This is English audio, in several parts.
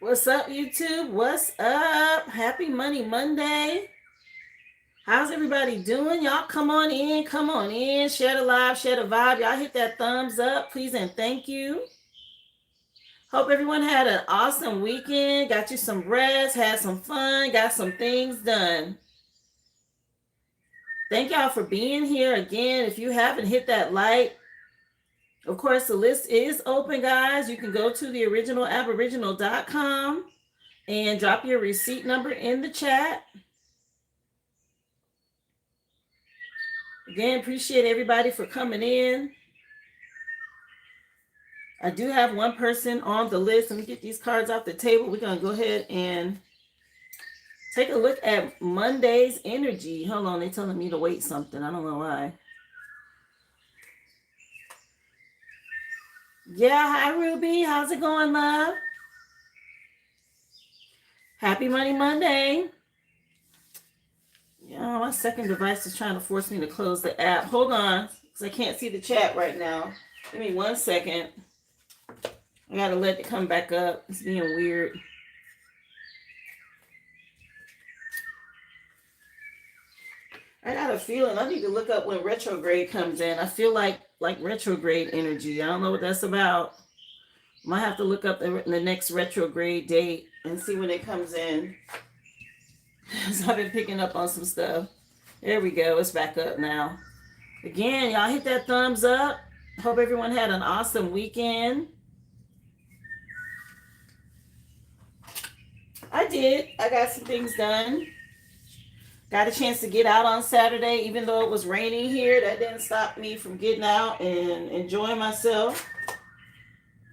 What's up, YouTube? What's up? Happy Money Monday. How's everybody doing? Y'all come on in, share the live, share the vibe. Y'all hit that thumbs up, please, and thank you. Hope everyone had an awesome weekend, got you some rest, had some fun, got some things done. Thank y'all for being here again. If you haven't hit that like, of course, the list is open, guys. You can go to the original aboriginal.com and drop your receipt number in the chat. Again, appreciate everybody for coming in. I do have one person on the list. Let me get these cards off the table. We're going to go ahead and take a look at Monday's energy. Hold on, they're telling me to wait something. I don't know why. Yeah, hi Ruby. How's it going, love? Happy Money Monday. Yeah, my second device is trying to force me to close the app. Hold on, because I can't see the chat right now. Give me 1 second. I got to let it come back up. It's being weird. I got a feeling I need to look up when retrograde comes in. I feel like retrograde energy. I don't know what that's about. Might have to look up the next retrograde date and see when it comes in. So I've been picking up on some stuff. There we go. It's back up now. Again, y'all hit that thumbs up. Hope everyone had an awesome weekend. I did. I got some things done. Got a chance to get out on Saturday, even though it was raining here. That didn't stop me from getting out and enjoying myself.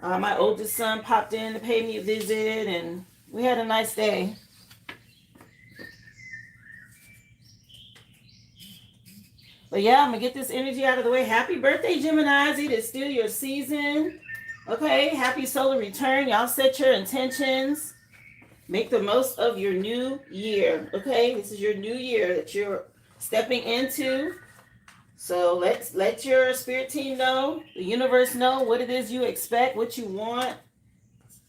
My oldest son popped in to pay me a visit, and we had a nice day. But yeah, I'm going to get this energy out of the way. Happy birthday, Geminis. It is still your season. Okay, happy solar return. Y'all set your intentions. Make the most of your new year. Okay, this is your new year that you're stepping into. So let your spirit team know, the universe know what it is you expect, what you want.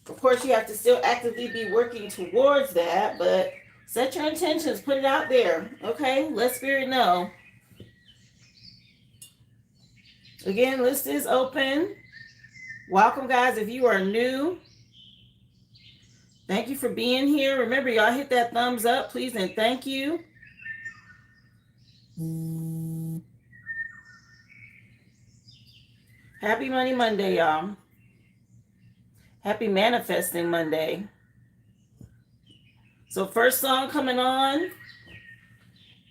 Of course, you have to still actively be working towards that, but set your intentions, put it out there. Okay, let spirit know. Again, list is open. Welcome, guys, if you are new. Thank you for being here. Remember, y'all hit that thumbs up, please, and thank you. Happy Money Monday, y'all. Happy Manifesting Monday. So first song coming on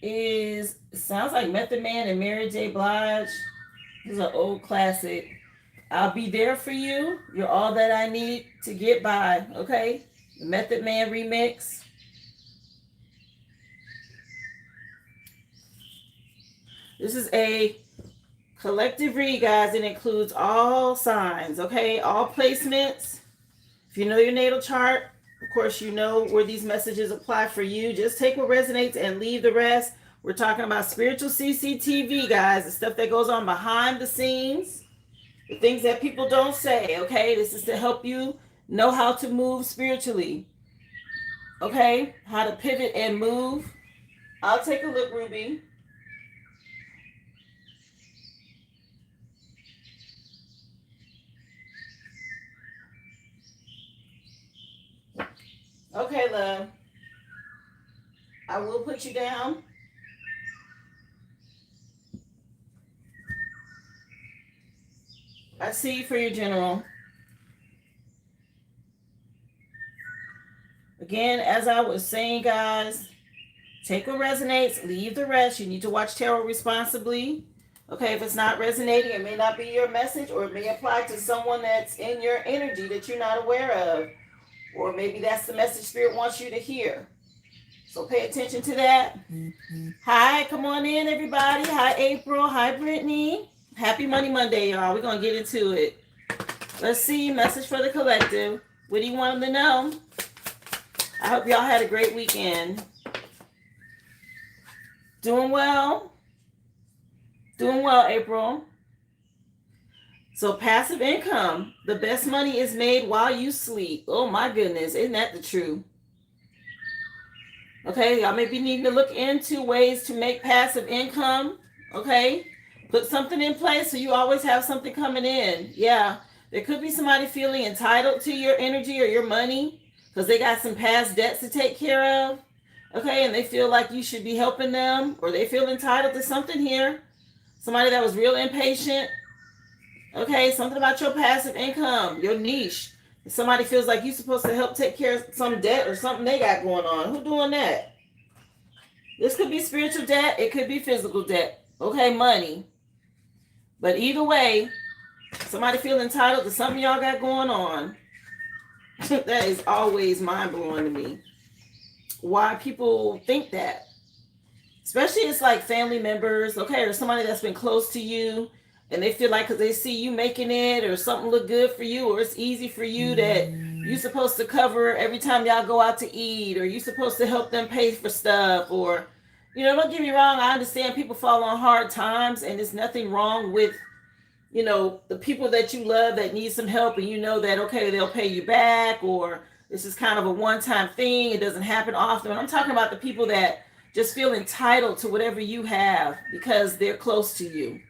is, sounds like Method Man and Mary J. Blige. This is an old classic. I'll Be There For You. You're all that I need to get by. Okay? The Method Man remix. This is a collective read, guys. It includes all signs. Okay? All placements. If you know your natal chart, of course, you know where these messages apply for you. Just take what resonates and leave the rest. We're talking about spiritual CCTV, guys. The stuff that goes on behind the scenes. The things that people don't say, okay? This is to help you know how to move spiritually. Okay? How to pivot and move. I'll take a look, Ruby. Okay, love. I will put you down. I see you for your general. Again, as I was saying, guys, take what resonates, leave the rest. You need to watch tarot responsibly. Okay, if it's not resonating, it may not be your message, or it may apply to someone that's in your energy that you're not aware of. Or maybe that's the message Spirit wants you to hear. So pay attention to that. Hi, come on in, everybody. Hi, April. Hi, Brittany. Happy Money Monday, y'all. We're going to get into it. Let's see. Message for the collective. What do you want them to know? I hope y'all had a great weekend. Doing well? Doing well, April. So passive income, the best money is made while you sleep. Oh my goodness, isn't that the truth? Okay, y'all may be needing to look into ways to make passive income. Okay, put something in place so you always have something coming in. Yeah, there could be somebody feeling entitled to your energy or your money because they got some past debts to take care of. Okay, and they feel like you should be helping them, or they feel entitled to something here. Somebody that was real impatient. Okay, something about your passive income, your niche. If somebody feels like you're supposed to help take care of some debt or something they got going on. Who doing that? This could be spiritual debt. It could be physical debt. Okay, money. But either way, somebody feel entitled to something y'all got going on. That is always mind-blowing to me. Why people think that. Especially it's like family members, okay, or somebody that's been close to you, and they feel like because they see you making it or something look good for you, or it's easy for you, that you're supposed to cover every time y'all go out to eat, or you're supposed to help them pay for stuff, or, don't get me wrong, I understand people fall on hard times, and there's nothing wrong with, the people that you love that need some help, and you know that, okay, they'll pay you back, or this is kind of a one-time thing, it doesn't happen often. I'm talking about the people that just feel entitled to whatever you have because they're close to you.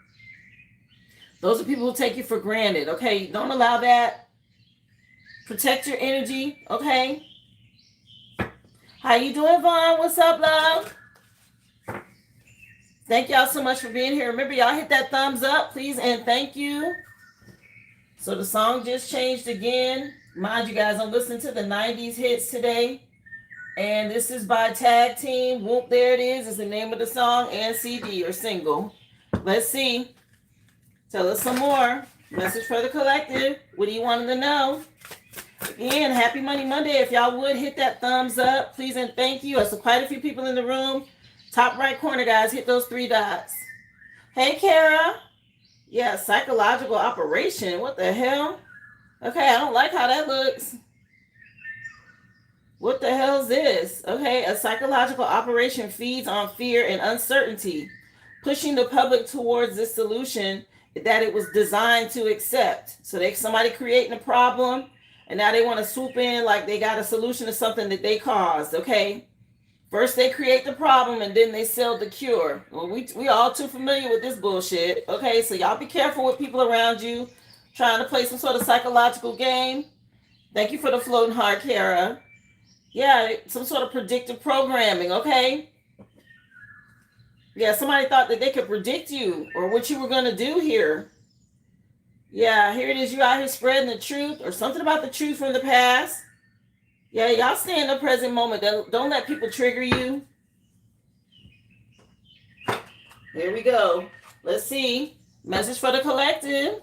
Those are people who take you for granted, okay? Don't allow that. Protect your energy, okay? How you doing, Vaughn? What's up, love? Thank y'all so much for being here. Remember, y'all hit that thumbs up, please, and thank you. So the song just changed again. Mind you guys, I'm listening to the 90s hits today. And this is by Tag Team. Whoop, there it is the name of the song and CD or single. Let's see. Tell us some more. Message for the collective. What do you want them to know? Again, happy Money Monday. If y'all would hit that thumbs up, please and thank you. There's quite a few people in the room. Top right corner, guys. Hit those 3 dots. Hey, Kara. Yeah, psychological operation. What the hell? Okay, I don't like how that looks. What the hell is this? Okay, a psychological operation feeds on fear and uncertainty, pushing the public towards this solution that it was designed to accept. So somebody creating a problem, and now they want to swoop in like they got a solution to something that they caused, okay? First they create the problem, and then they sell the cure. Well, we all too familiar with this bullshit, okay? So y'all be careful with people around you trying to play some sort of psychological game. Thank you for the floating heart, Kara. Yeah, some sort of predictive programming, okay? Yeah, somebody thought that they could predict you or what you were going to do here. Yeah, here it is. You out here spreading the truth or something about the truth from the past. Yeah, y'all stay in the present moment. Don't let people trigger you. Here we go. Let's see. Message for the collective.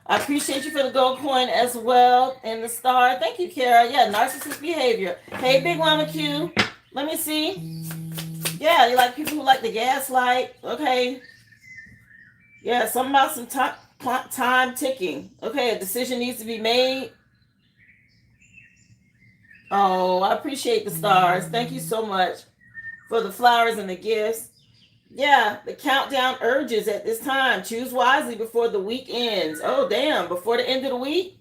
I appreciate you for the gold coin as well and the star. Thank you, Kara. Yeah, narcissist behavior. Hey, Big Mama Q. Let me see. Yeah, you like people who like the gaslight. Okay. Yeah, something about some time ticking. Okay, a decision needs to be made. Oh, I appreciate the stars. Thank you so much for the flowers and the gifts. Yeah, the countdown urges at this time. Choose wisely before the week ends. Oh, damn. Before the end of the week?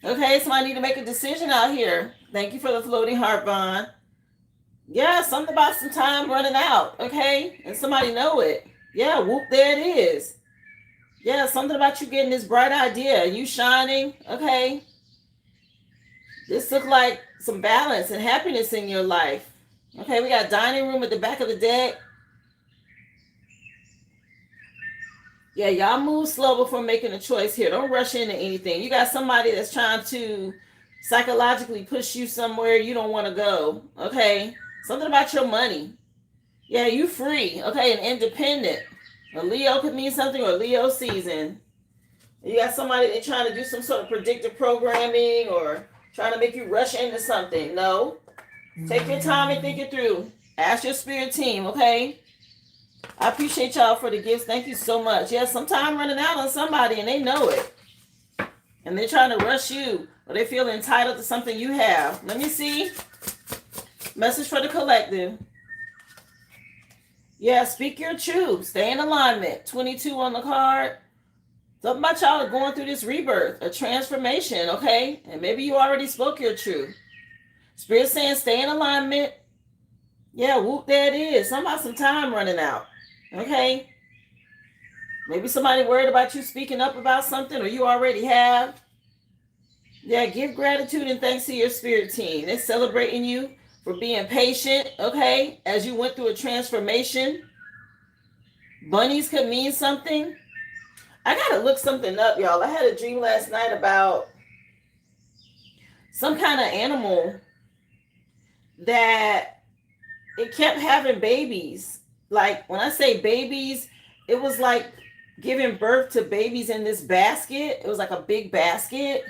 Okay, so I need to make a decision out here. Thank you for the floating heart, Vaughn. Yeah, something about some time running out. Okay, and somebody know it. Yeah, whoop, there it is. Yeah, something about you getting this bright idea. You shining. Okay. This look like some balance and happiness in your life. Okay, we got dining room at the back of the deck. Yeah, y'all move slow before making a choice here. Don't rush into anything. You got somebody that's trying to psychologically push you somewhere you don't want to go. Okay, something about your money. Yeah, you free. Okay, and independent. A Leo could mean something, or Leo season. You got somebody that's trying to do some sort of predictive programming or trying to make you rush into something. No. Take your time and think it through. Ask your spirit team, okay? I appreciate y'all for the gifts. Thank you so much. Yeah, sometime running out on somebody and they know it. And they're trying to rush you, or they feel entitled to something you have. Let me see. Message for the collective. Yeah, speak your truth. Stay in alignment. 22 on the card. Something about y'all are going through this rebirth, a transformation, okay? And maybe you already spoke your truth. Spirit saying stay in alignment. Yeah, whoop, there it is. Something about some time running out, okay? Maybe somebody worried about you speaking up about something, or you already have. Yeah, give gratitude and thanks to your spirit team. They're celebrating you for being patient, okay? As you went through a transformation. Bunnies could mean something. I gotta look something up, y'all. I had a dream last night about some kind of animal that it kept having babies. Like when I say babies, it was like giving birth to babies in this basket. It was like a big basket.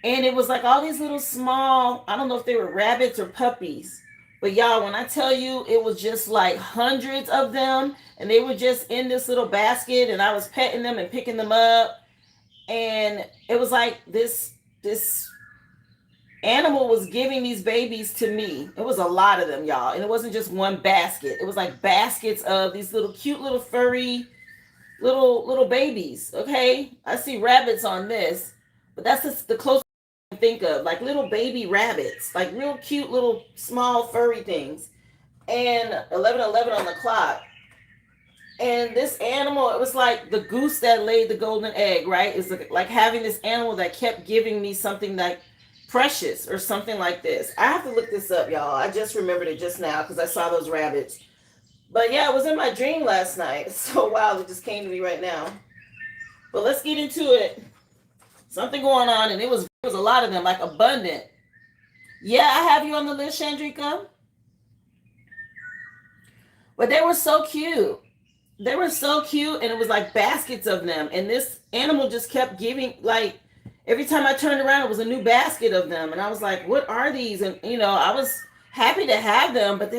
And it was like all these little small, I don't know if they were rabbits or puppies. But y'all, when I tell you, it was just like hundreds of them. And they were just in this little basket. And I was petting them and picking them up. And it was like this animal was giving these babies to me. It was a lot of them, y'all. And it wasn't just one basket. It was like baskets of these little cute little furry little babies. Okay. I see rabbits on this. But that's just the closest I can think of. Like little baby rabbits. Like real cute little small furry things. And 11:11 on the clock. And this animal, it was like the goose that laid the golden egg, right? It's like having this animal that kept giving me something like precious or something like this. I have to look this up, y'all. I just remembered it just now because I saw those rabbits. But yeah, it was in my dream last night. It's so wild. It just came to me right now. But let's get into it. Something going on, and it was a lot of them, like abundant. Yeah, I have you on the list, Chandrika. But they were so cute. They were so cute, and it was like baskets of them. And this animal just kept giving, like, every time I turned around, it was a new basket of them. And I was like, what are these? And, you know, I was happy to have them, but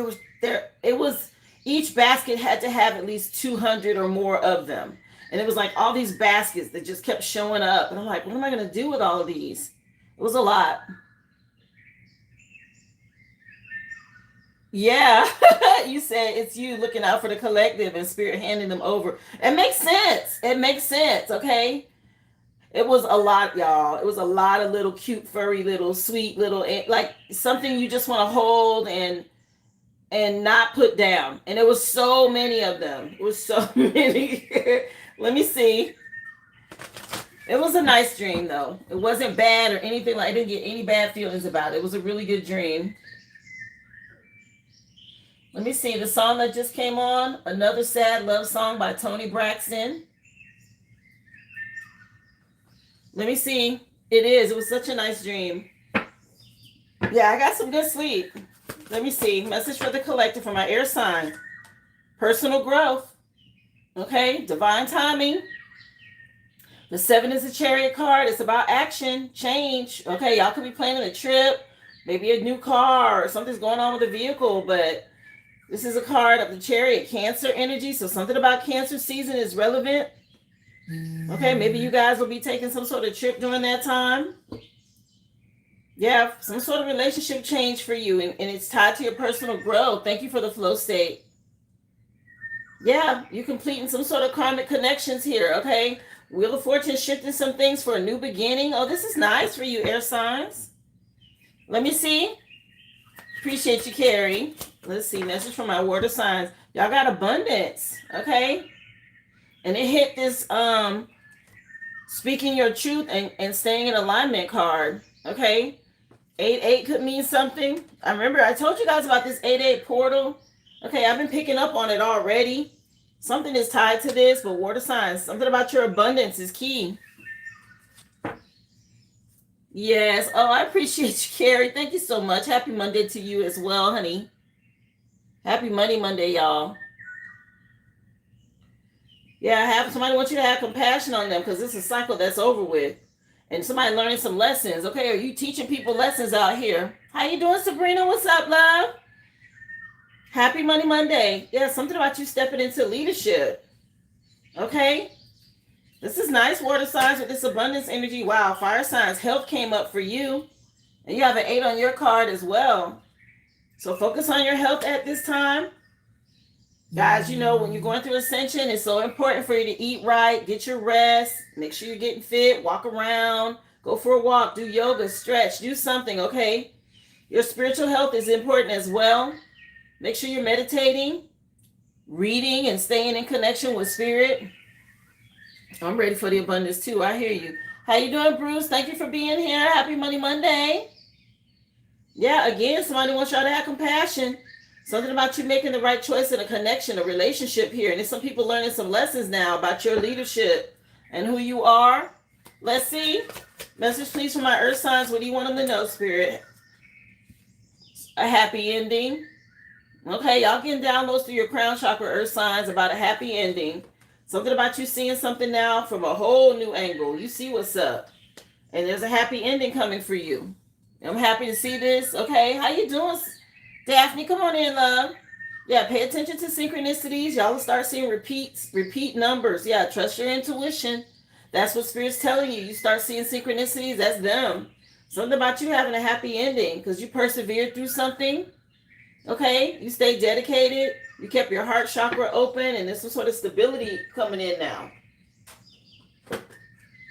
each basket had to have at least 200 or more of them. And it was like all these baskets that just kept showing up. And I'm like, what am I going to do with all of these? It was a lot. Yeah, you said it's you looking out for the collective and spirit handing them over. It makes sense. It makes sense. Okay. It was a lot, y'all. It was a lot of little cute, furry, little sweet, little like something you just want to hold and not put down. And there was so many of them. It was so many. Let me see. It was a nice dream, though. It wasn't bad or anything. Like I didn't get any bad feelings about it. It was a really good dream. Let me see. The song that just came on, Another Sad Love Song by Toni Braxton. Let me see. It is. It was such a nice dream. Yeah, I got some good sleep. Let me see. Message for the collective for my air sign. Personal growth. Okay. Divine timing. The 7 is a chariot card. It's about action, change. Okay. Y'all could be planning a trip, maybe a new car or something's going on with the vehicle, but this is a card of the chariot, Cancer energy. So something about Cancer season is relevant. Okay, maybe you guys will be taking some sort of trip during that time. Yeah, some sort of relationship change for you, and it's tied to your personal growth. Thank you for the flow state. Yeah, you're completing some sort of karmic connections here, okay? Wheel of Fortune shifting some things for a new beginning. Oh, this is nice for you, air signs. Let me see. Appreciate you, Carrie. Let's see, message from my water signs. Y'all got abundance, okay? And it hit this speaking your truth and staying in alignment card. Okay. 8-8 could mean something. I remember I told you guys about this 8-8 portal. Okay, I've been picking up on it already. Something is tied to this, but water signs, something about your abundance is key. Yes. Oh, I appreciate you, Carrie. Thank you so much. Happy Monday to you as well, honey. Happy Monday, y'all. Yeah, somebody wants you to have compassion on them because this is a cycle that's over with. And somebody learning some lessons. Okay, are you teaching people lessons out here? How you doing, Sabrina? What's up, love? Happy Monday. Yeah, something about you stepping into leadership. Okay. This is nice, water signs with this abundance energy. Wow, fire signs. Health came up for you. And you have an 8 on your card as well. So focus on your health at this time. Guys, you know, when you're going through ascension, it's so important for you to eat right, get your rest, make sure you're getting fit, walk around, go for a walk, do yoga, stretch, do something, okay? Your spiritual health is important as well. Make sure you're meditating, reading, and staying in connection with spirit. I'm ready for the abundance too. I hear you. How you doing, Bruce? Thank you for being here. Happy Money Monday. Yeah, again, somebody wants y'all to have compassion. Something about you making the right choice in a connection, a relationship here. And there's some people learning some lessons now about your leadership and who you are. Let's see. Message, please, for my earth signs. What do you want them to know, Spirit? A happy ending. Okay, y'all getting downloads through your crown chakra, earth signs, about a happy ending. Something about you seeing something now from a whole new angle. You see what's up. And there's a happy ending coming for you. I'm happy to see this. Okay, how you doing, Daphne? Come on in, love. Yeah, pay attention to synchronicities. Y'all will start seeing repeat numbers. Yeah, trust your intuition. That's what Spirit's telling you. You start seeing synchronicities, that's them. Something about you having a happy ending because you persevered through something. Okay, you stayed dedicated. You kept your heart chakra open, and there's some sort of stability coming in now.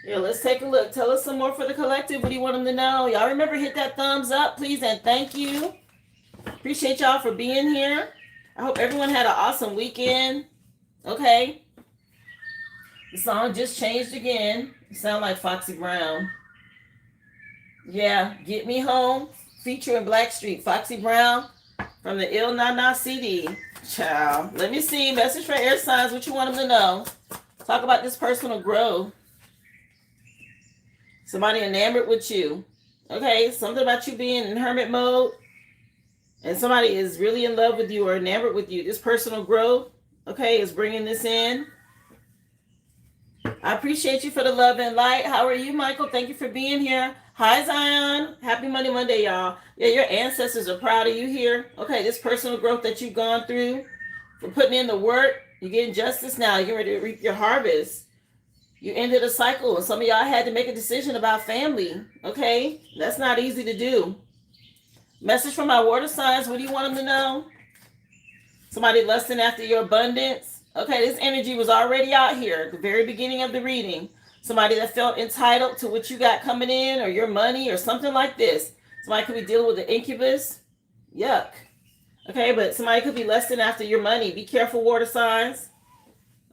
Yeah, let's take a look. Tell us some more for the collective. What do you want them to know? Y'all remember, hit that thumbs up, please, and thank you. Appreciate y'all for being here. I hope everyone had an awesome weekend. Okay. The song just changed again. You sound like Foxy Brown. Yeah, Get Me Home, featuring Blackstreet. Foxy Brown from the Il Na Na CD. Ciao. Let me see. Message for air signs. What you want them to know? Talk about this personal growth. Somebody enamored with you. Okay, something about you being in hermit mode. And somebody is really in love with you or enamored with you. This personal growth, okay, is bringing this in. I appreciate you for the love and light. How are you, Michael? Thank you for being here. Hi, Zion. Happy Monday, Monday, y'all. Yeah, your ancestors are proud of you here. Okay, this personal growth that you've gone through, for putting in the work, you're getting justice now. You're ready to reap your harvest. You ended a cycle, and some of y'all had to make a decision about family. Okay, that's not easy to do. Message from my water signs. What do you want them to know? Somebody lusting after your abundance. Okay, this energy was already out here at the very beginning of the reading. Somebody that felt entitled to what you got coming in, or your money, or something like this. Somebody could be dealing with an incubus. Yuck. Okay, but somebody could be lusting after your money. Be careful, water signs.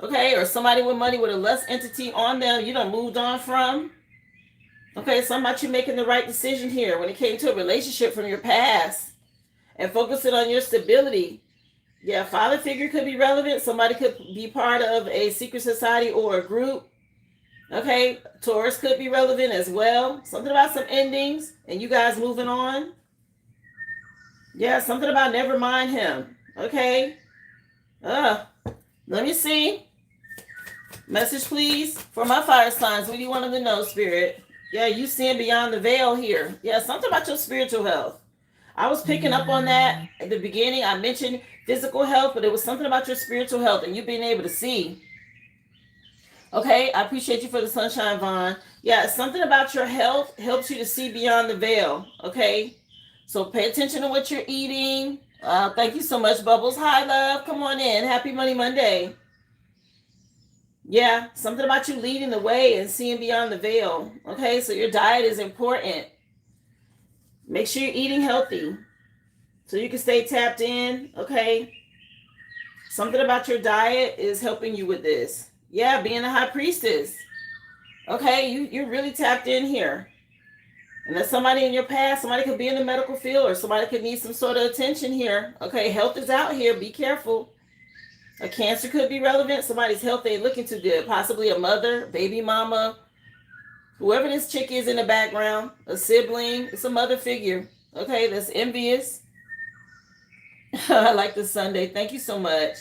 Okay, or somebody with money with a lust entity on them you done moved on from. Okay, something about you making the right decision here when it came to a relationship from your past and focusing on your stability. Yeah, father figure could be relevant. Somebody could be part of a secret society or a group. Okay, Taurus could be relevant as well. Something about some endings and you guys moving on. Yeah, something about never mind him. Okay. Let me see. Message, please, for my fire signs. What do you want them to know, Spirit? Yeah, you seeing beyond the veil here. Yeah, something about your spiritual health. I was picking up on that at the beginning. I mentioned physical health, but it was something about your spiritual health and you being able to see. Okay, I appreciate you for the sunshine, Vaughn. Yeah, something about your health helps you to see beyond the veil. Okay, so pay attention to what you're eating. Thank you so much, Bubbles. Hi, love. Come on in. Happy Money Monday. Yeah, something about you leading the way and seeing beyond the veil. Okay, so your diet is important. Make sure you're eating healthy so you can stay tapped in. Okay, something about your diet is helping you with this. Yeah, being a high priestess. Okay, you're really tapped in here. And there's somebody in your past, somebody could be in the medical field or somebody could need some sort of attention here. Okay, health is out here. Be careful. A cancer could be relevant. Somebody's health ain't looking too good. Possibly a mother, baby mama, whoever this chick is in the background, a sibling. It's a mother figure. Okay, that's envious. I like this Sunday. Thank you so much.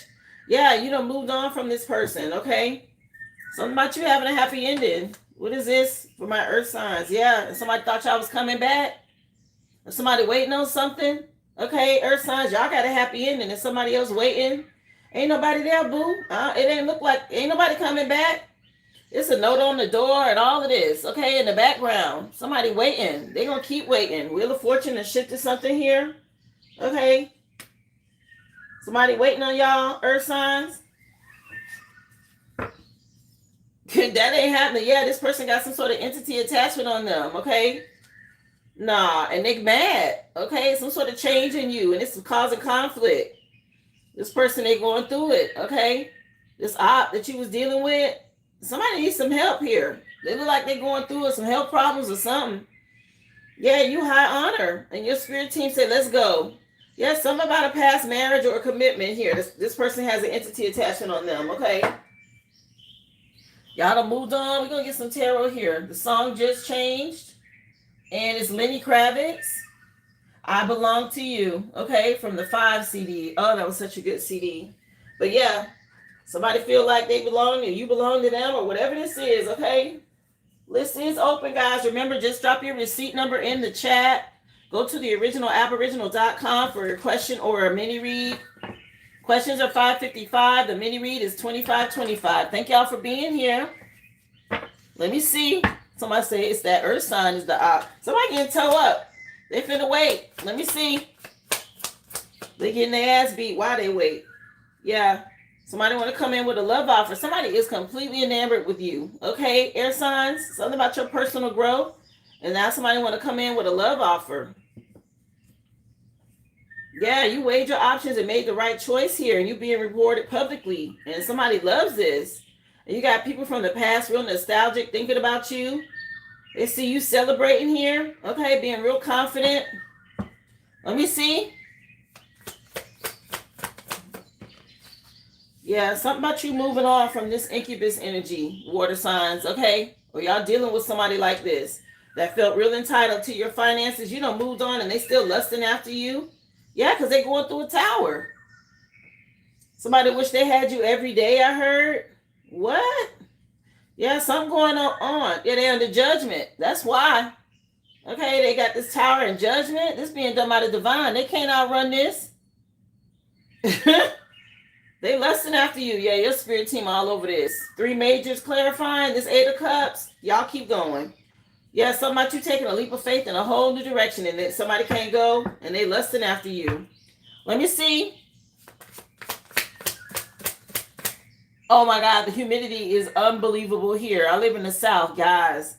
Yeah, you done moved on from this person. Okay, something about you having a happy ending. What is this for my earth signs? Yeah, somebody thought y'all was coming back. Or somebody waiting on something. Okay, earth signs, y'all got a happy ending. Is somebody else waiting? Ain't nobody there, boo. It ain't look like ain't nobody coming back. It's a note on the door and all of this. Okay, in the background, somebody waiting. They gonna keep waiting. Wheel of Fortune and shifted something here. Okay. Somebody waiting on y'all, earth signs? That ain't happening. Yeah, this person got some sort of entity attachment on them, okay? Nah, and they mad, okay? Some sort of change in you, and it's causing conflict. This person, they going through it, okay? This op that you was dealing with, somebody needs some help here. They look like they're going through some health problems or something. Yeah, you high honor, and your spirit team said, let's go. Yeah, something about a past marriage or a commitment here. This person has an entity attachment on them, okay? Y'all done moved on. We're going to get some tarot here. The song just changed, and it's Lenny Kravitz. I Belong to You, okay, from the 5 CD. Oh, that was such a good CD. But yeah, somebody feel like they belong to you, belong to them, or whatever this is, okay? List is open, guys. Remember, just drop your receipt number in the chat. Go to the originalaboriginal.com for your question or a mini read. Questions are $5.55. The mini read is $25.25. Thank y'all for being here. Let me see. Somebody say it's that earth sign is the op. Somebody getting toe up. They finna wait. Let me see. They getting their ass beat. Why they wait? Yeah. Somebody want to come in with a love offer. Somebody is completely enamored with you. Okay, air signs. Something about your personal growth. And now somebody want to come in with a love offer. Yeah, you weighed your options and made the right choice here. And you being rewarded publicly. And somebody loves this. And you got people from the past real nostalgic thinking about you. They see you celebrating here. Okay, being real confident. Let me see. Yeah, something about you moving on from this incubus energy, water signs, okay? Or y'all dealing with somebody like this that felt real entitled to your finances. You done moved on and they still lusting after you. Yeah, because they going through a tower. Somebody wish they had you every day, I heard. What? Yeah, something going on. Yeah, they're under judgment. That's why. Okay, they got this tower in judgment. This being done by the divine. They can't outrun this. They lusting after you. Yeah, your spirit team all over this. 3 majors clarifying. This 8 of cups. Y'all keep going. Yeah, something about you taking a leap of faith in a whole new direction and that somebody can't go and they lusting after you. Let me see. Oh my God, the humidity is unbelievable here. I live in the South, guys.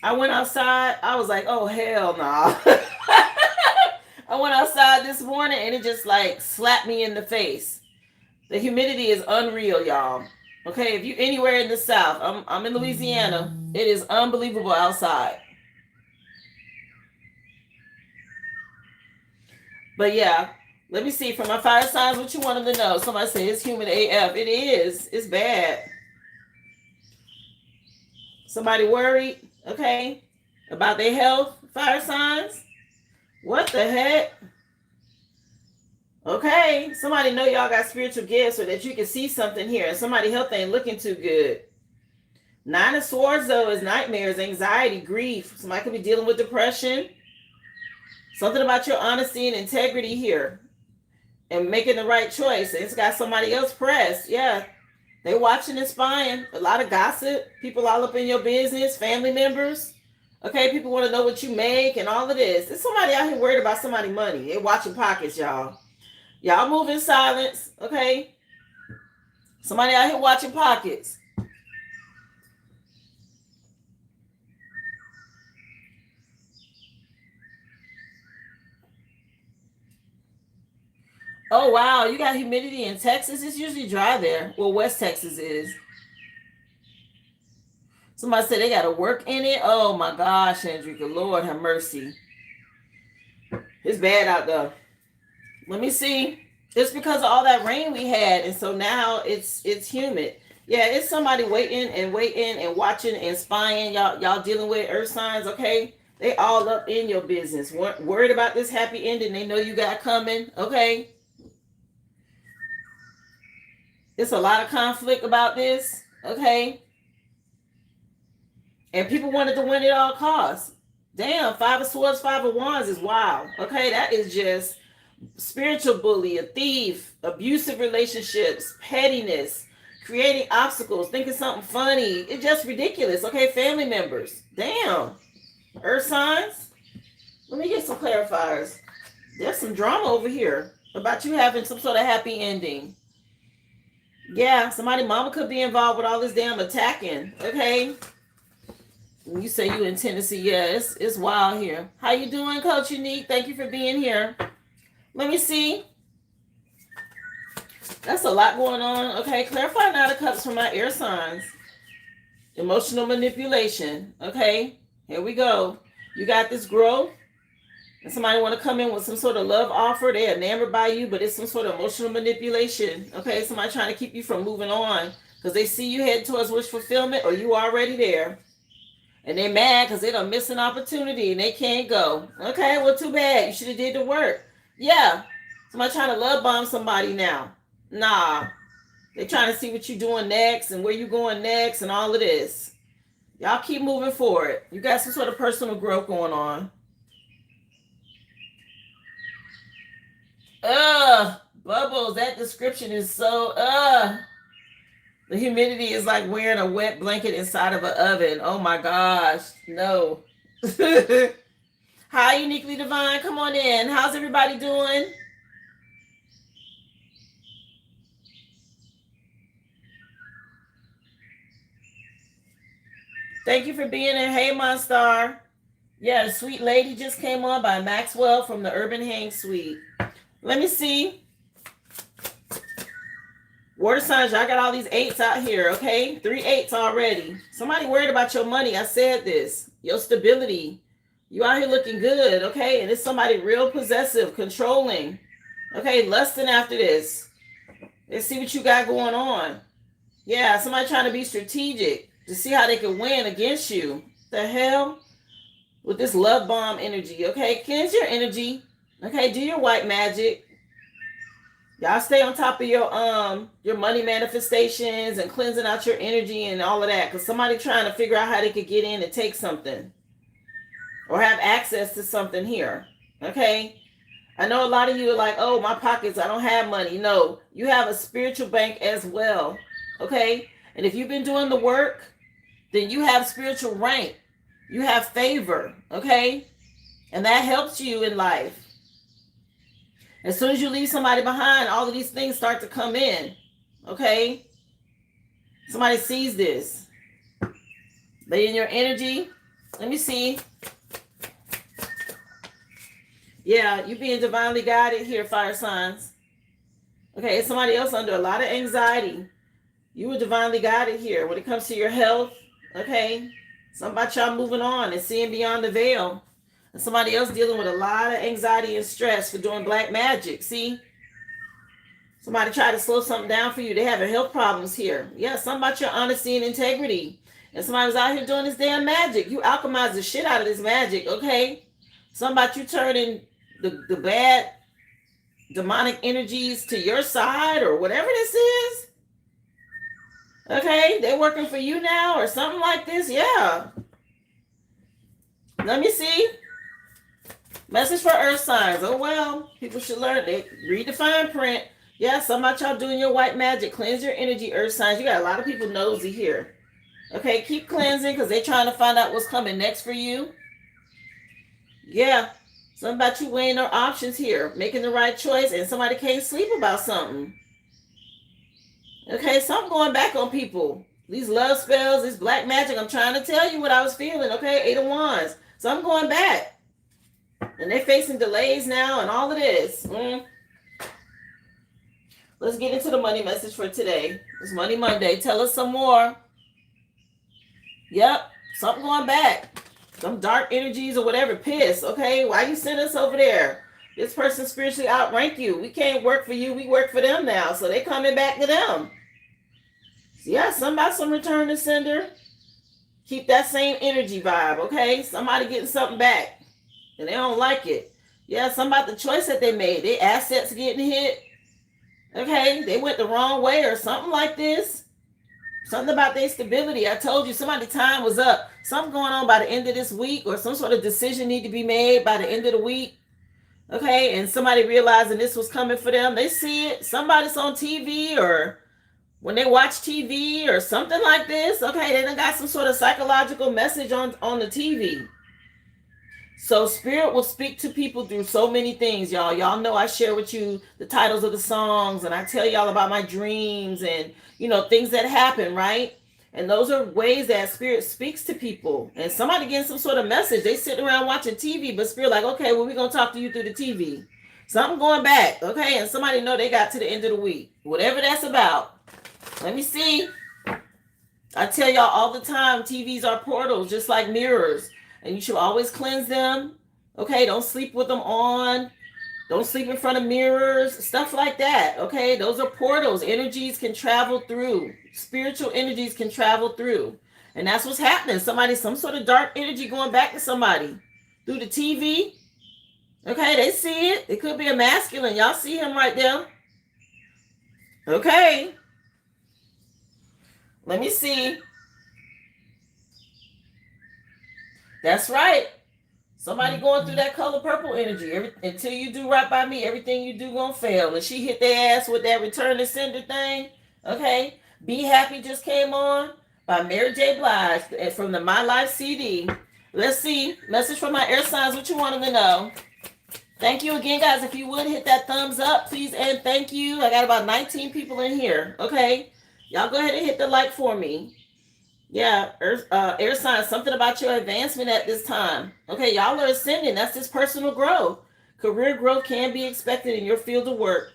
I went outside. I was like, oh, hell no. Nah. I went outside this morning and it just like slapped me in the face. The humidity is unreal, y'all. Okay, if you're anywhere in the South, I'm in Louisiana. It is unbelievable outside. But yeah, let me see from my fire signs what you want them to know. Somebody say it's humid AF. It is. It's bad. Somebody worried, okay, about their health, fire signs. What the heck? Okay, somebody know y'all got spiritual gifts or that you can see something here and somebody's health ain't looking too good. 9 of Swords, though, is nightmares, anxiety, grief. Somebody could be dealing with depression. Something about your honesty and integrity here and making the right choice. It's got somebody else pressed. Yeah, they watching and spying. A lot of gossip. People all up in your business, family members. Okay, people want to know what you make and all of this. There's somebody out here worried about somebody's money. They're watching pockets, y'all. Y'all move in silence, okay? Somebody out here watching pockets. Oh, wow. You got humidity in Texas? It's usually dry there. Well, West Texas is. Somebody said they got to work in it. Oh, my gosh, Andrika. Lord have mercy. It's bad out there. Let me see. It's because of all that rain we had. And so now it's humid. Yeah, it's somebody waiting and watching and spying. Y'all dealing with earth signs, okay? They all up in your business. Worried about this happy ending they know you got coming, okay? It's a lot of conflict about this, okay? And people wanted to win at all costs. Damn, 5 of Swords, 5 of Wands is wild. Okay, that is just spiritual bully, a thief, abusive relationships, pettiness, creating obstacles, thinking something funny. It's just ridiculous. Okay, family members. Damn. Earth signs. Let me get some clarifiers. There's some drama over here. about you having some sort of happy ending. Yeah, somebody mama could be involved with all this damn attacking. Okay. You say you in Tennessee. Yeah, it's wild here. How you doing, Coach Unique? Thank you for being here. Let me see. That's a lot going on. Okay, clarify Nine of Cups for my air signs. Emotional manipulation. Okay, here we go. You got this growth. And somebody want to come in with some sort of love offer. They're enamored by you, but it's some sort of emotional manipulation. Okay, somebody trying to keep you from moving on because they see you heading towards wish fulfillment or you already there. And they're mad because they done missed an opportunity and they can't go. Okay, well, too bad. You should have did the work. Yeah, somebody trying to love bomb somebody now. Nah, they trying to see what you doing next and where you going next and all of this. Y'all keep moving forward. You got some sort of personal growth going on. Bubbles, that description is so, the humidity is like wearing a wet blanket inside of an oven. Oh my gosh, no. Hi, Uniquely Divine, come on in. How's everybody doing? Thank you for being in. Hey, my star. Yeah, Sweet Lady just came on by Maxwell from the Urban Hang Suite. Let me see. Water signs, y'all got all these 8s out here, okay? 3 8s already. Somebody worried about your money. I said this. Your stability. You out here looking good, okay? And it's somebody real possessive, controlling. Okay, lusting after this. Let's see what you got going on. Yeah, somebody trying to be strategic to see how they can win against you. The hell? With this love bomb energy, okay? Cleanse your energy. Okay, do your white magic. Y'all stay on top of your money manifestations and cleansing out your energy and all of that. Because somebody trying to figure out how they could get in and take something. Or have access to something here. Okay? I know a lot of you are like, oh, my pockets, I don't have money. No, you have a spiritual bank as well. Okay? And if you've been doing the work, then you have spiritual rank. You have favor. Okay? And that helps you in life. As soon as you leave somebody behind, all of these things start to come in. Okay? Somebody sees this. Lay in your energy. Let me see. Yeah, you being divinely guided here, fire signs. Okay, it's somebody else under a lot of anxiety. You were divinely guided here when it comes to your health. Okay? Something about y'all moving on and seeing beyond the veil. And somebody else dealing with a lot of anxiety and stress for doing black magic. See? Somebody tried to slow something down for you. They're having health problems here. Yeah, something about your honesty and integrity. And somebody was out here doing this damn magic. You alchemized the shit out of this magic, okay? Something about you turning the bad demonic energies to your side or whatever this is. Okay, they're working for you now or something like this. Yeah. Let me see. Message for earth signs. Oh, well, people should learn. They read the fine print. Yeah, some about y'all doing your white magic. Cleanse your energy, earth signs. You got a lot of people nosy here. Okay, keep cleansing because they're trying to find out what's coming next for you. Yeah, something about you weighing their options here, making the right choice, and somebody can't sleep about something. Okay, something going back on people. These love spells, this black magic. I'm trying to tell you what I was feeling. Okay, 8 of Wands. So I'm going back. And they're facing delays now and all of this. Let's get into the money message for today. It's Money Monday. Tell us some more. Yep, something going back. Some dark energies or whatever. Piss, okay? Why you send us over there? This person spiritually outrank you. We can't work for you. We work for them now. So they coming back to them. So yeah, somebody some return to sender. Keep that same energy vibe, okay? Somebody getting something back. And they don't like it. Yeah, something about the choice that they made. Their assets getting hit. Okay, they went the wrong way or something like this. Something about their stability. I told you somebody's time was up. Something going on by the end of this week or some sort of decision need to be made by the end of the week. Okay, and somebody realizing this was coming for them. They see it. Somebody's on TV or when they watch TV or something like this. Okay, they done got some sort of psychological message on the TV. So spirit will speak to people through so many things, y'all. Y'all know I share with you the titles of the songs, and I tell y'all about my dreams and things that happen, right? And those are ways that spirit speaks to people. And somebody getting some sort of message. They sitting around watching TV, but spirit like, okay, well, we're gonna talk to you through the TV. Something going back, okay? And somebody know they got to the end of the week. Whatever that's about. Let me see. I tell y'all all the time, TVs are portals, just like mirrors. And you should always cleanse them. Okay, don't sleep with them on. Don't sleep in front of mirrors, stuff like that. Okay, those are portals. Energies can travel through. Spiritual energies can travel through. And that's what's happening. Some sort of dark energy going back to somebody through the TV. Okay, they see it. It could be a masculine. Y'all see him right there. Okay. Let me see. That's right. Somebody going through that color purple energy. Until you do right by me, everything you do gonna fail. And she hit their ass with that return to sender thing. Okay. Be Happy just came on by Mary J. Blige from the My Life CD. Let's see. Message from my air signs. What you want them to know? Thank you again, guys. If you would hit that thumbs up, please, and thank you. I got about 19 people in here. Okay. Y'all go ahead and hit the like for me. Yeah, air signs, something about your advancement at this time. Okay, y'all are ascending. That's just personal growth. Career growth can be expected in your field of work.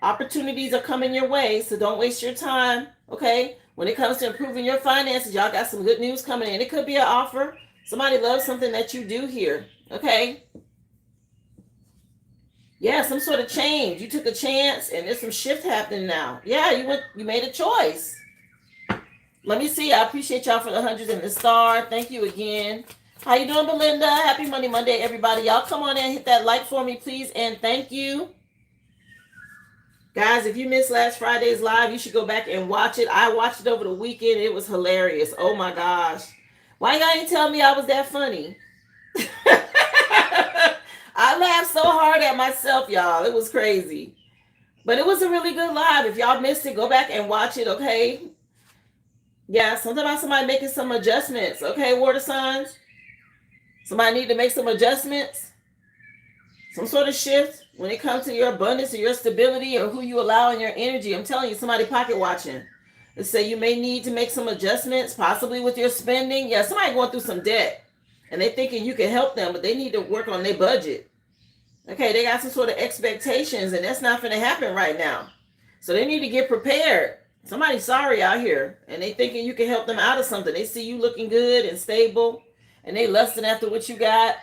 Opportunities are coming your way, so don't waste your time. Okay, when it comes to improving your finances, y'all got some good news coming in. It could be an offer. Somebody loves something that you do here. Okay. Yeah, some sort of change. You took a chance, and there's some shift happening now. Yeah, you made a choice. Let me see. I appreciate y'all for the hundreds and the star. Thank you again. How you doing, Belinda? Happy Monday, everybody. Y'all come on in and hit that like for me, please, and thank you. Guys, if you missed last Friday's live, you should go back and watch it. I watched it over the weekend. It was hilarious. Oh, my gosh. Why y'all ain't tell me I was that funny? I laughed so hard at myself, y'all. It was crazy. But it was a really good live. If y'all missed it, go back and watch it, okay? Yeah, something about somebody making some adjustments. Okay, water signs. Somebody need to make some adjustments. Some sort of shift when it comes to your abundance or your stability or who you allow in your energy. I'm telling you, somebody pocket watching. They say you may need to make some adjustments, possibly with your spending. Yeah, somebody going through some debt. And they thinking you can help them, but they need to work on their budget. Okay, they got some sort of expectations, and that's not going to happen right now. So they need to get prepared. Somebody's sorry out here, and they thinking you can help them out of something. They see you looking good and stable, and they lusting after what you got.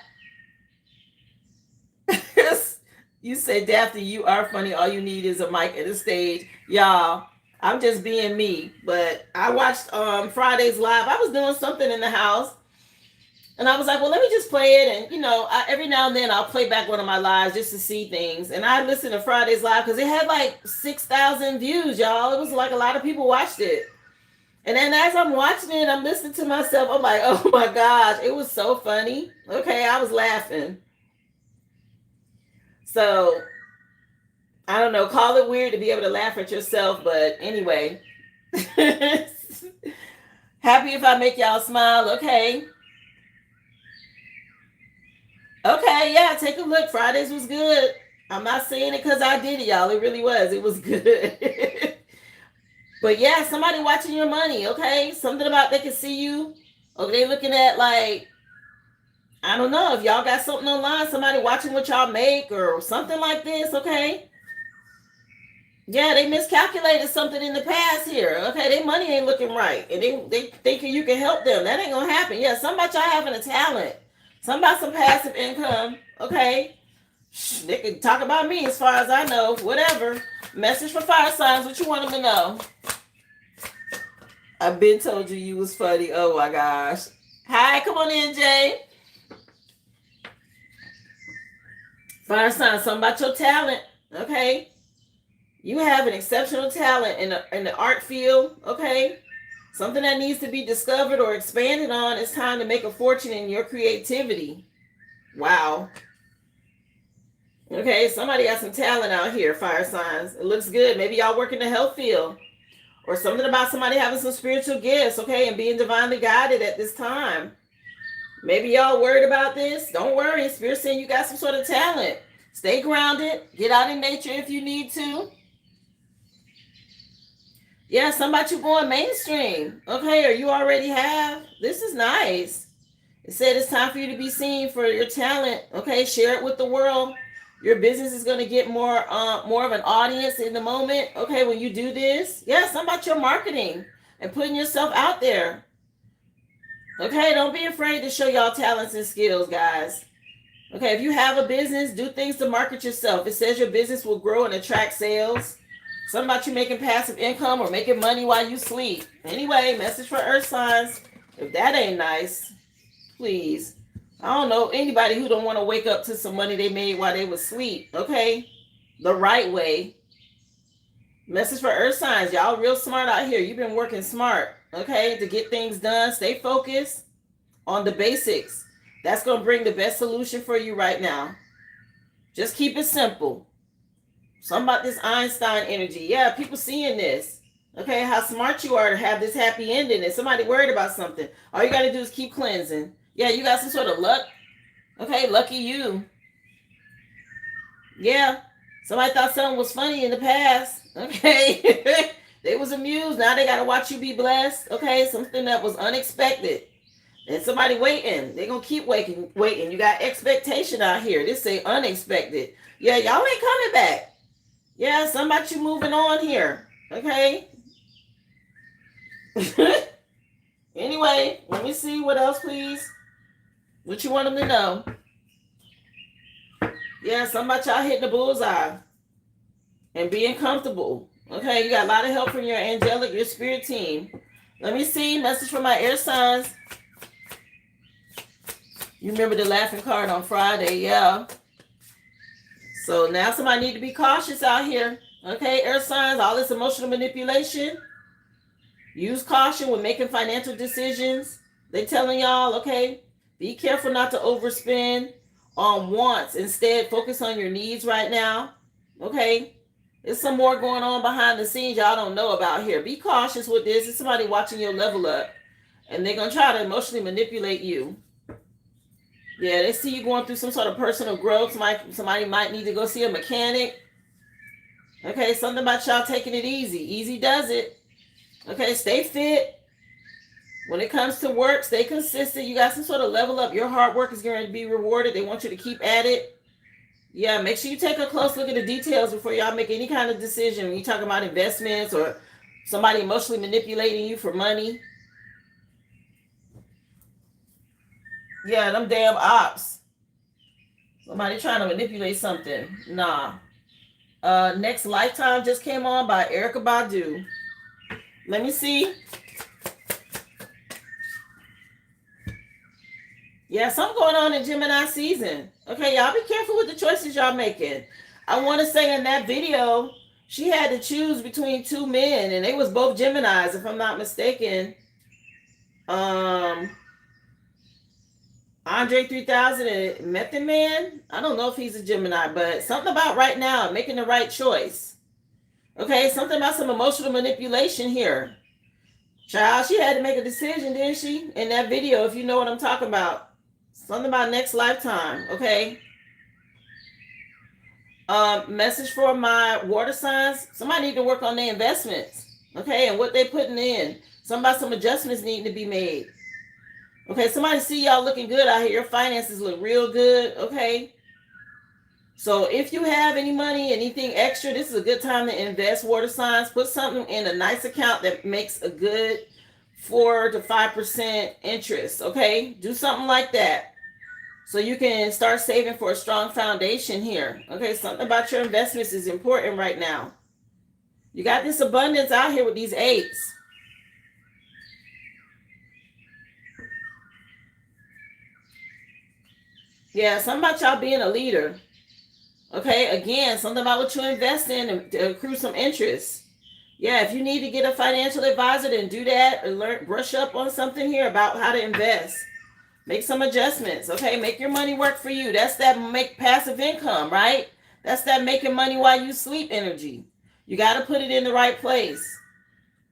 You say, Daphne, you are funny. All you need is a mic and a stage. Y'all, I'm just being me. But I watched Friday's live. I was doing something in the house, and I was like, well, let me just play it. And, every now and then I'll play back one of my lives just to see things. And I listened to Friday's live because it had like 6,000 views, y'all. It was like a lot of people watched it. And then as I'm watching it, I'm listening to myself. I'm like, oh my gosh, it was so funny. Okay, I was laughing. So, I don't know, call it weird to be able to laugh at yourself. But anyway, happy if I make y'all smile. Okay. Okay, yeah, take a look. Fridays was good. I'm not saying it because I did it, y'all. It really was. It was good. But yeah, somebody watching your money, okay? Something about they can see you. Or they looking at like, I don't know, if y'all got something online, somebody watching what y'all make or something like this, okay? Yeah, they miscalculated something in the past here. Okay, their money ain't looking right. And they thinking you can help them. That ain't gonna happen. Yeah, something about y'all having a talent. Something about some passive income. Okay. They can talk about me as far as I know. Whatever. Message for fire signs. What you want them to know? I've been told you was funny. Oh my gosh. Hi, come on in, Jay. Fire signs. Something about your talent. Okay. You have an exceptional talent in the art field. Okay. Something that needs to be discovered or expanded on. It's time to make a fortune in your creativity. Wow. Okay, somebody got some talent out here, fire signs. It looks good. Maybe y'all work in the health field. Or something about somebody having some spiritual gifts, okay, and being divinely guided at this time. Maybe y'all worried about this. Don't worry. Spirit saying you got some sort of talent. Stay grounded. Get out in nature if you need to. Yeah, somebody you going mainstream. Okay, or you already have. This is nice. It said it's time for you to be seen for your talent. Okay, share it with the world. Your business is going to get more of an audience in the moment. Okay, when you do this, yeah, something about your marketing and putting yourself out there. Okay, don't be afraid to show y'all talents and skills, guys. Okay, if you have a business, do things to market yourself. It says your business will grow and attract sales. Something about you making passive income or making money while you sleep. Anyway, message for earth signs. If that ain't nice, please. I don't know anybody who don't want to wake up to some money they made while they was asleep. Okay, the right way. Message for earth signs. Y'all real smart out here. You've been working smart. Okay, to get things done. Stay focused on the basics. That's going to bring the best solution for you right now. Just keep it simple. Something about this Einstein energy. Yeah, people seeing this. Okay, how smart you are to have this happy ending and somebody worried about something. All you got to do is keep cleansing. Yeah, you got some sort of luck. Okay, lucky you. Yeah, somebody thought something was funny in the past. Okay, they was amused. Now they got to watch you be blessed. Okay, something that was unexpected. And somebody waiting. They're going to keep waiting. You got expectation out here. This say unexpected. Yeah, y'all ain't coming back. Yeah, somebody you moving on here. Okay. Anyway, let me see what else, please. What you want them to know? Yeah, somebody y'all hitting the bullseye and being comfortable. Okay, you got a lot of help from your angelic, your spirit team. Let me see. Message from my air signs. You remember the laughing card on Friday, yeah. So now somebody need to be cautious out here. Okay, air signs, all this emotional manipulation. Use caution when making financial decisions. They telling y'all, okay, be careful not to overspend on wants. Instead, focus on your needs right now. Okay, there's some more going on behind the scenes y'all don't know about here. Be cautious with this. It's somebody watching your level up, and they're gonna try to emotionally manipulate you. Yeah, they see you going through some sort of personal growth. Somebody might need to go see a mechanic. Okay, something about y'all taking it easy. Easy does it. Okay, stay fit. When it comes to work, stay consistent. You got some sort of level up. Your hard work is going to be rewarded. They want you to keep at it. Yeah, make sure you take a close look at the details before y'all make any kind of decision. When you talk about investments or somebody emotionally manipulating you for money. Yeah, them damn ops. Somebody trying to manipulate something. Nah. Next Lifetime just came on by Erykah Badu. Let me see. Yeah, something going on in Gemini season. Okay, y'all be careful with the choices y'all making. I want to say in that video, she had to choose between two men, and they was both Geminis, if I'm not mistaken. Andre 3000 and Method Man. I don't know if he's a Gemini, but something about right now making the right choice. Okay, something about some emotional manipulation here. Child, she had to make a decision, didn't she? In that video, if you know what I'm talking about. Something about next lifetime, okay? Message for my water signs. Somebody need to work on their investments, okay? And what they're putting in. Some adjustments need to be made. Okay, somebody see y'all looking good out here. Your finances look real good, okay? So if you have any money, anything extra, this is a good time to invest, water signs. Put something in a nice account that makes a good 4 to 5% interest, okay? Do something like that. So you can start saving for a strong foundation here. Okay, something about your investments is important right now. You got this abundance out here with these 8s. Yeah, something about y'all being a leader. Okay, again, something about what you invest in to accrue some interest. Yeah, if you need to get a financial advisor, then do that or brush up on something here about how to invest. Make some adjustments, okay? Make your money work for you. That's that make passive income, right? That's that making money while you sleep energy. You got to put it in the right place.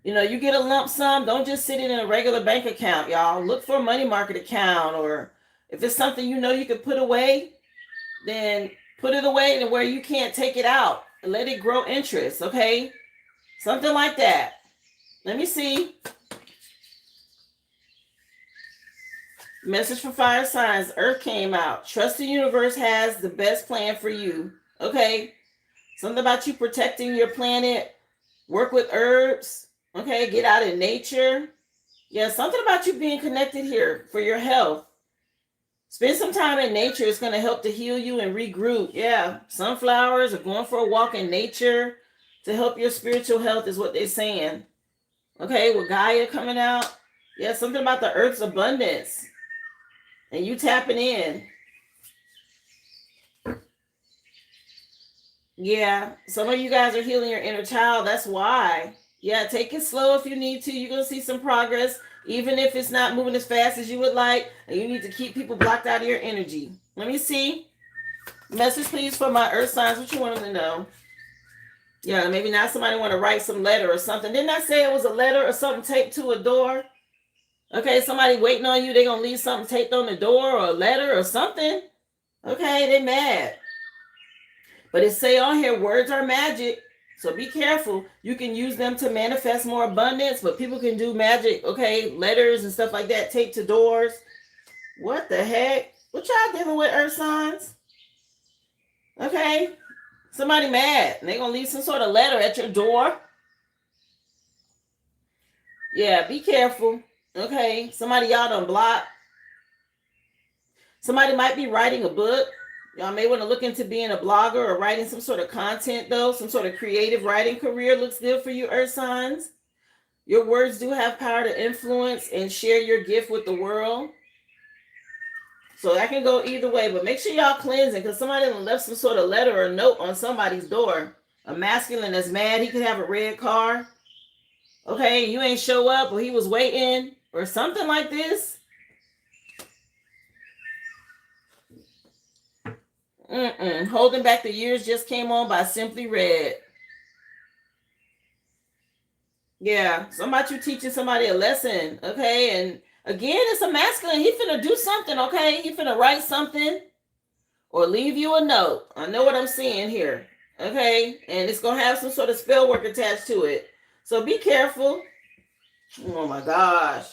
You get a lump sum. Don't just sit it in a regular bank account, y'all. Look for a money market account or If it's something you know you can put away, then put it away to where you can't take it out and let it grow interest, okay? Something like that. Let me see. Message for fire signs. Earth came out. Trust the universe has the best plan for you, okay? Something about you protecting your planet. Work with herbs, okay? Get out in nature. Yeah, something about you being connected here for your health. Spend some time in nature. It's going to help to heal you and regroup. Yeah, sunflowers or going for a walk in nature to help your spiritual health is what they're saying. Okay, with Gaia coming out. Yeah, something about the earth's abundance. And you tapping in. Yeah, some of you guys are healing your inner child. That's why. Yeah, take it slow if you need to. You're going to see some progress. Even if it's not moving as fast as you would like, and you need to keep people blocked out of your energy. Let me see. Message, please, for my earth signs. What you want them to know? Yeah, maybe now somebody want to write some letter or something. Didn't I say it was a letter or something taped to a door? Okay, somebody waiting on you. They're going to leave something taped on the door or a letter or something. Okay, they mad. But it say on here, words are magic. So be careful. You can use them to manifest more abundance, but people can do magic, okay? Letters and stuff like that taped to doors. What the heck? What y'all dealing with, earth signs? Okay? Somebody mad. And they're going to leave some sort of letter at your door. Yeah, be careful. Okay? Somebody y'all done blocked. Somebody might be writing a book. Y'all may want to look into being a blogger or writing some sort of content, though. Some sort of creative writing career looks good for you, earth signs. Your words do have power to influence and share your gift with the world. So that can go either way. But make sure y'all cleansing, because somebody left some sort of letter or note on somebody's door. A masculine that's mad. He could have a red car. Okay, you ain't show up, or he was waiting, or something like this. Holding Back the Years just came on by Simply Red. Yeah, somebody you teaching somebody a lesson, okay? And again, it's a masculine. He finna do something, okay? He finna write something or leave you a note. I know what I'm seeing here, okay? And it's gonna have some sort of spell work attached to it. So be careful. Oh my gosh.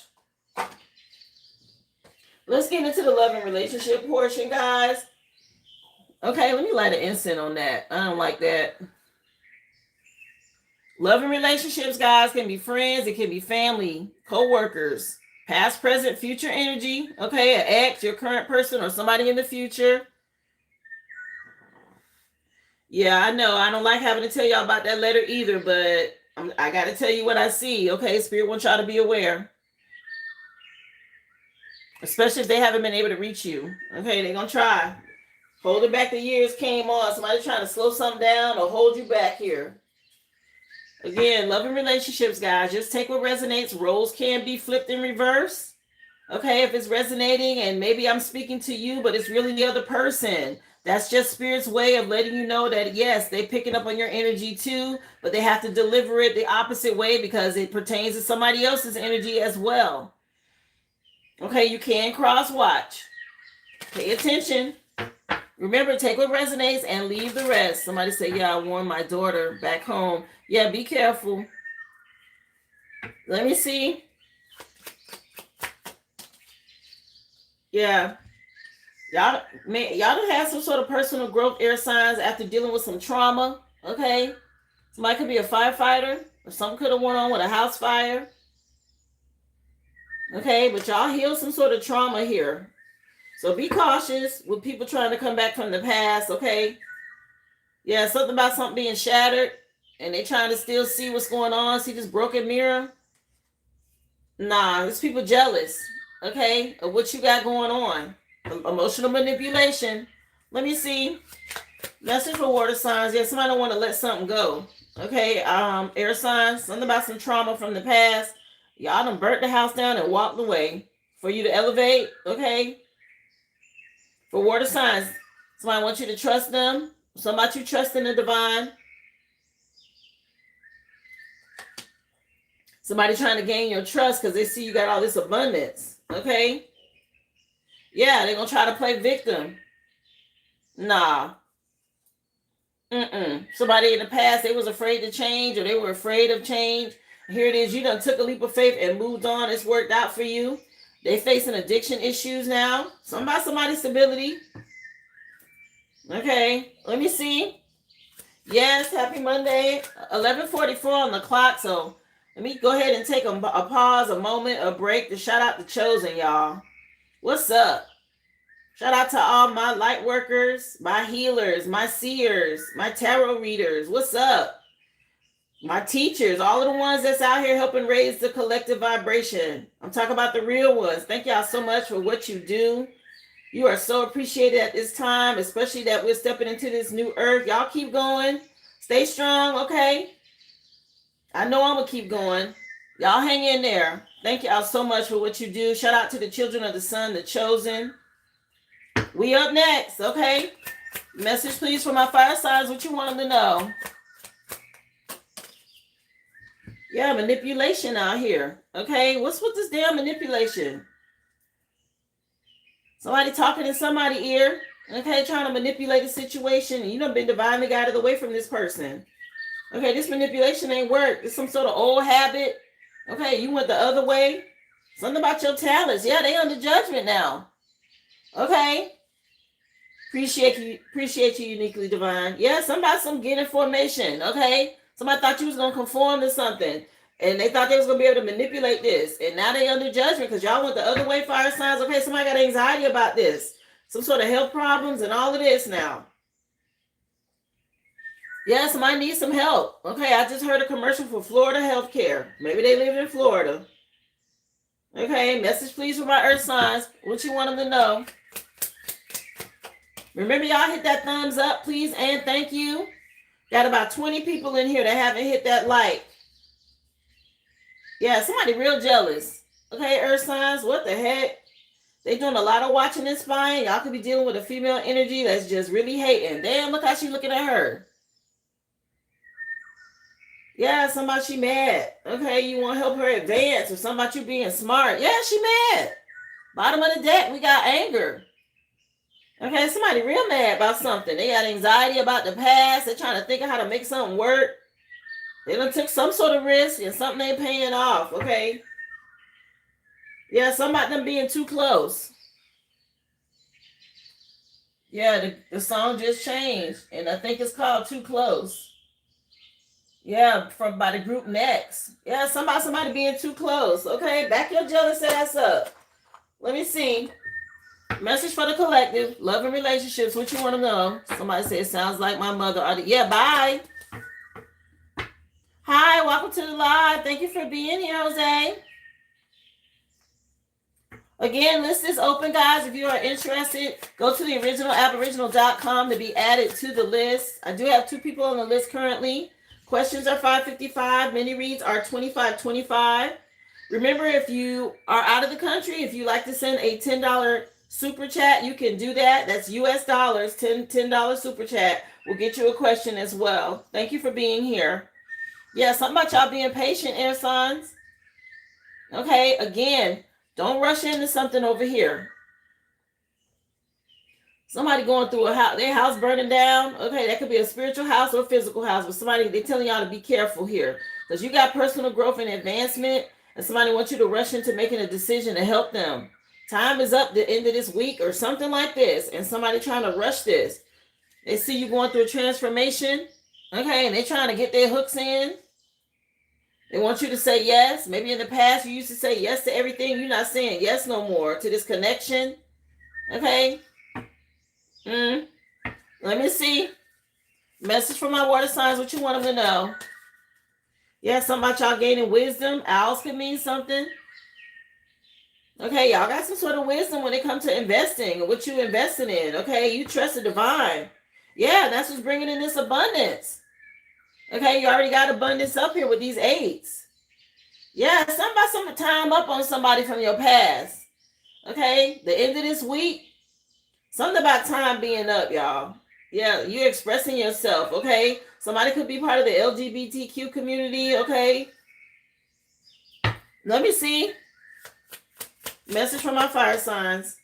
Let's get into the love and relationship portion, guys. Okay, let me light an incense on that. I don't like that. Love and relationships, guys, can be friends. It can be family, co-workers, past, present, future energy. Okay, an ex, your current person, or somebody in the future. Yeah, I know. I don't like having to tell y'all about that letter either, but I got to tell you what I see. Okay, Spirit wants y'all to be aware. Especially if they haven't been able to reach you. Okay, they're going to try. Holding Back the Years came on. Somebody trying to slow something down or hold you back here. Again, love and relationships, guys. Just take what resonates. Roles can be flipped in reverse. Okay, if it's resonating and maybe I'm speaking to you, but it's really the other person. That's just Spirit's way of letting you know that, yes, they're picking up on your energy too, but they have to deliver it the opposite way because it pertains to somebody else's energy as well. Okay, you can cross watch. Pay attention. Remember, take what resonates and leave the rest. Somebody say, yeah, I warned my daughter back home. Yeah, be careful. Let me see. Yeah. Y'all done had some sort of personal growth, air signs, after dealing with some trauma. Okay. Somebody could be a firefighter, or something could have went on with a house fire. Okay, but y'all healed some sort of trauma here. So be cautious with people trying to come back from the past, okay? Yeah, something about something being shattered and they trying to still see what's going on, see this broken mirror. Nah, there's people jealous, okay, of what you got going on. Emotional manipulation. Let me see. Message for water signs. Yeah, somebody don't want to let something go. Okay, air signs, something about some trauma from the past. Y'all done burnt the house down and walked away for you to elevate, okay? For water signs, somebody wants you to trust them. Somebody you trust in the divine. Somebody trying to gain your trust because they see you got all this abundance. Okay? Yeah, they're going to try to play victim. Nah. Somebody in the past, they was afraid to change or they were afraid of change. Here it is. You done took a leap of faith and moved on. It's worked out for you. They facing addiction issues now. Somebody's stability. Okay. Let me see. Yes, happy Monday. 11:44 on the clock. So let me go ahead and take a pause, a moment, a break to shout out the chosen, y'all. What's up? Shout out to all my light workers, my healers, my seers, my tarot readers. What's up? My teachers, all of the ones that's out here helping raise the collective vibration. I'm talking about the real ones. Thank y'all so much for what you do. You are so appreciated at this time, especially that we're stepping into this new earth. Y'all keep going. Stay strong, okay? I know I'm going to keep going. Y'all hang in there. Thank y'all so much for what you do. Shout out to the children of the sun, the chosen. We up next, okay? Message, please, for my fire signs. What you want them to know? Yeah, manipulation out here. Okay, what's with this damn manipulation? Somebody talking in somebody's ear. Okay, trying to manipulate a situation. You done been divinely guided away from this person. Okay, this manipulation ain't work. It's some sort of old habit. Okay, you went the other way. Something about your talents. Yeah, they under judgment now. Okay. Appreciate you, uniquely divine. Yeah, some get information. Okay. Somebody thought you was gonna conform to something. And they thought they was gonna be able to manipulate this. And now they under judgment because y'all went the other way, fire signs. Okay, somebody got anxiety about this. Some sort of health problems and all of this now. Yeah, somebody needs some help. Okay, I just heard a commercial for Florida healthcare. Maybe they live in Florida. Okay, message please for my earth signs. What you want them to know? Remember, y'all hit that thumbs up, please, and thank you. Got about 20 people in here that haven't hit that like. Yeah, somebody real jealous. Okay, earth signs, what the heck? They doing a lot of watching and spying. Y'all could be dealing with a female energy that's just really hating. Damn, look how she looking at her. Yeah, somebody she mad. Okay, you want to help her advance or something about you being smart. Yeah, she mad. Bottom of the deck, we got anger. Okay, somebody real mad about something. They got anxiety about the past. They're trying to think of how to make something work. They done took some sort of risk and something ain't paying off, okay? Yeah, something about them being too close. Yeah, the song just changed. And I think it's called Too Close. Yeah, by the group Next. Yeah, somebody being too close. Okay, back your jealous ass up. Let me see. Message for the collective. Love and relationships. What you want to know? Somebody said, sounds like my mother. Yeah, bye. Hi, welcome to the live. Thank you for being here, Jose. Again, list is open, guys. If you are interested, go to the Aboriginal.com to be added to the list. I do have 2 people on the list currently. Questions are $5.55. Mini reads are $25.25. Remember, if you are out of the country, if you like to send a $10 super chat, you can do that. That's US dollars. $10 super chat will get you a question as well. Thank you for being here. Yeah, something about y'all being patient, air signs. Okay, again, don't rush into something over here. Somebody going through a house, their house burning down. Okay, that could be a spiritual house or a physical house, but they're telling y'all to be careful here. Because you got personal growth and advancement, and somebody wants you to rush into making a decision to help them. Time is up the end of this week or something like this, and somebody trying to rush this. They see you going through a transformation, okay, and they're trying to get their hooks in. They want you to say yes. Maybe in the past you used to say yes to everything. You're not saying yes no more to this connection. Okay. Let me see. Message from my water signs. What you want them to know? Yeah, something about y'all gaining wisdom. Owls can mean something. Okay, y'all got some sort of wisdom when it comes to investing and what you investing in. Okay, you trust the divine. Yeah, that's what's bringing in this abundance. Okay, you already got abundance up here with these 8s. Yeah, something about some time up on somebody from your past. Okay, the end of this week, something about time being up, y'all. Yeah, you're expressing yourself, okay? Somebody could be part of the LGBTQ community, okay? Let me see. Message from my fire signs.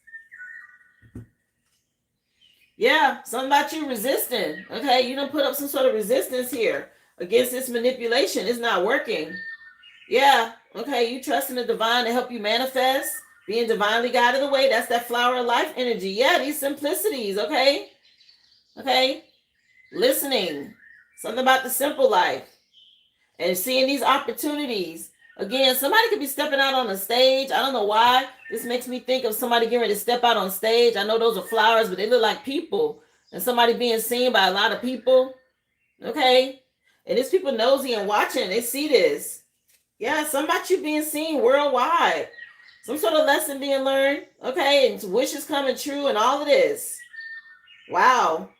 Yeah, something about you resisting. Okay, you don't put up some sort of resistance here against this manipulation. It's not working. Yeah, okay, you trust in the divine to help you manifest, being divinely guided away. That's that flower of life energy. Yeah, these simplicities, okay? Okay, listening, something about the simple life, and seeing these opportunities. Again, somebody could be stepping out on the stage. I don't know why. This makes me think of somebody getting ready to step out on stage. I know those are flowers, but they look like people. And somebody being seen by a lot of people. Okay? And these people nosy and watching. They see this. Yeah, something about you being seen worldwide. Some sort of lesson being learned. Okay? And wishes coming true and all of this. Wow.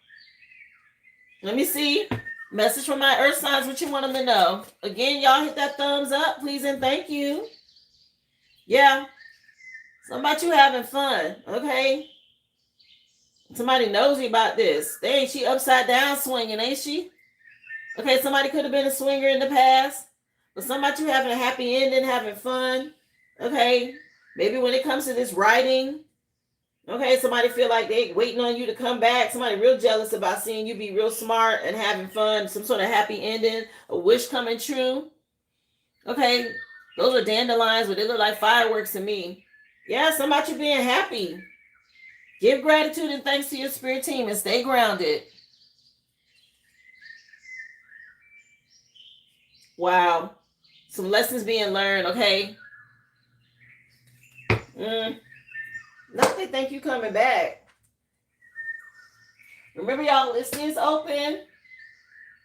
Let me see. Message from my earth signs, what you want them to know. Again, y'all hit that thumbs up, please and thank you. Yeah. Something about you having fun, okay? Somebody nosy about this. Dang, she upside down swinging, ain't she? Okay, somebody could have been a swinger in the past, but something about you having a happy ending, having fun, okay? Maybe when it comes to this writing, okay, somebody feel like they waiting on you to come back. Somebody real jealous about seeing you be real smart and having fun. Some sort of happy ending, a wish coming true. Okay, those are dandelions, but they look like fireworks to me. Yeah, somebody you being happy. Give gratitude and thanks to your spirit team and stay grounded. Wow. Some lessons being learned, okay? Nothing, thank you coming back. Remember, y'all, listing is open.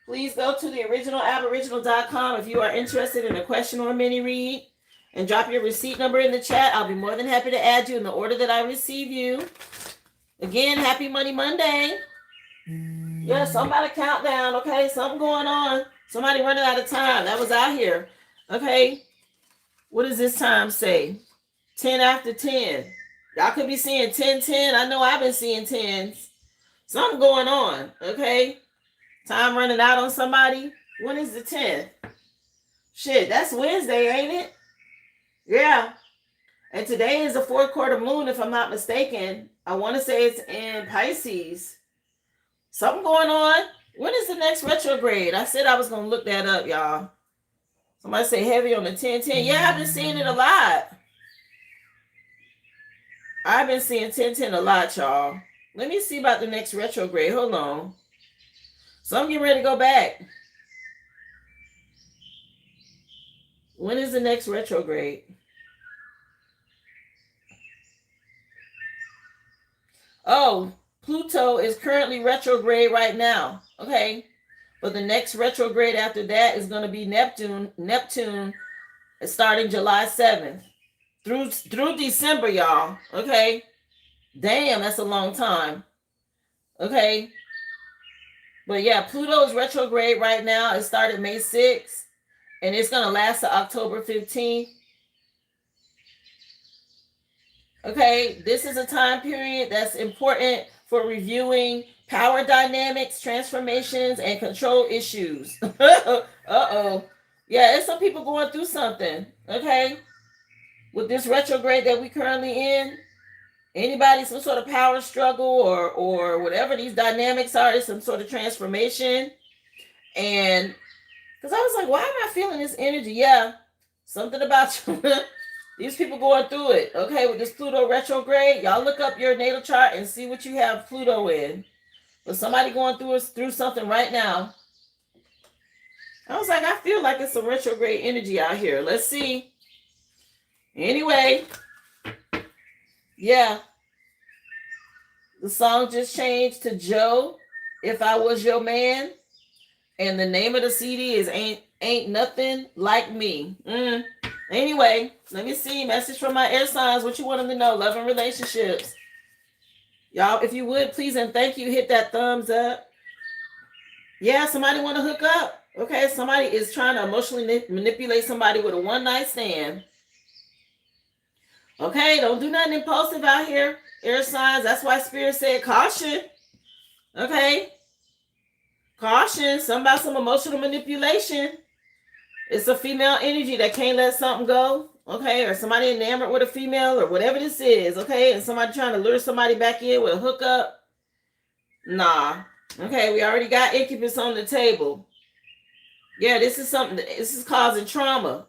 Please go to the originalaboriginal.com if you are interested in a question or a mini read, and drop your receipt number in the chat. I'll be more than happy to add you in the order that I receive you. Again, happy Money Monday. Yeah, somebody countdown, okay? Something going on. Somebody running out of time. That was out here. Okay. What does this time say? 10 after 10. Y'all could be seeing 10-10. I know I've been seeing 10s. Something going on, okay? Time running out on somebody. When is the 10th? Shit, that's Wednesday, ain't it? Yeah. And today is the fourth quarter moon, if I'm not mistaken. I want to say it's in Pisces. Something going on. When is the next retrograde? I said I was going to look that up, y'all. Somebody say heavy on the 10-10. Yeah, I've been seeing it a lot. I've been seeing 10-10 a lot, y'all. Let me see about the next retrograde. Hold on. So I'm getting ready to go back. When is the next retrograde? Oh, Pluto is currently retrograde right now. Okay. But the next retrograde after that is going to be Neptune. Neptune is starting July 7th. Through December, y'all. Okay. Damn, that's a long time. Okay. But yeah, Pluto is retrograde right now. It started May 6th. And it's going to last to October 15th. Okay, this is a time period that's important for reviewing power dynamics, transformations, and control issues. Uh-oh. Yeah, there's some people going through something, okay? With this retrograde that we currently in, anybody, some sort of power struggle or whatever these dynamics are, is some sort of transformation. And because I was like, why am I feeling this energy? Yeah, something about you. These people going through it, okay, with this Pluto retrograde. Y'all look up your natal chart and see what you have Pluto in. But somebody going through something right now. I was like, I feel like it's some retrograde energy out here. Let's see. Anyway, yeah. The song just changed to Joe, If I Was Your Man. And the name of the CD is Ain't Nothing Like Me. Anyway, let me see. Message from my air signs. What you want them to know? Love and relationships. Y'all, if you would, please and thank you, hit that thumbs up. Yeah, somebody want to hook up. Okay, somebody is trying to emotionally manipulate somebody with a one-night stand. Okay, don't do nothing impulsive out here. Air signs. That's why Spirit said caution. Okay. Caution. Something about some emotional manipulation. It's a female energy that can't let something go, okay? Or somebody enamored with a female or whatever this is, okay? And somebody trying to lure somebody back in with a hookup. Nah. Okay, we already got incubus on the table. Yeah, this is something. This is causing trauma.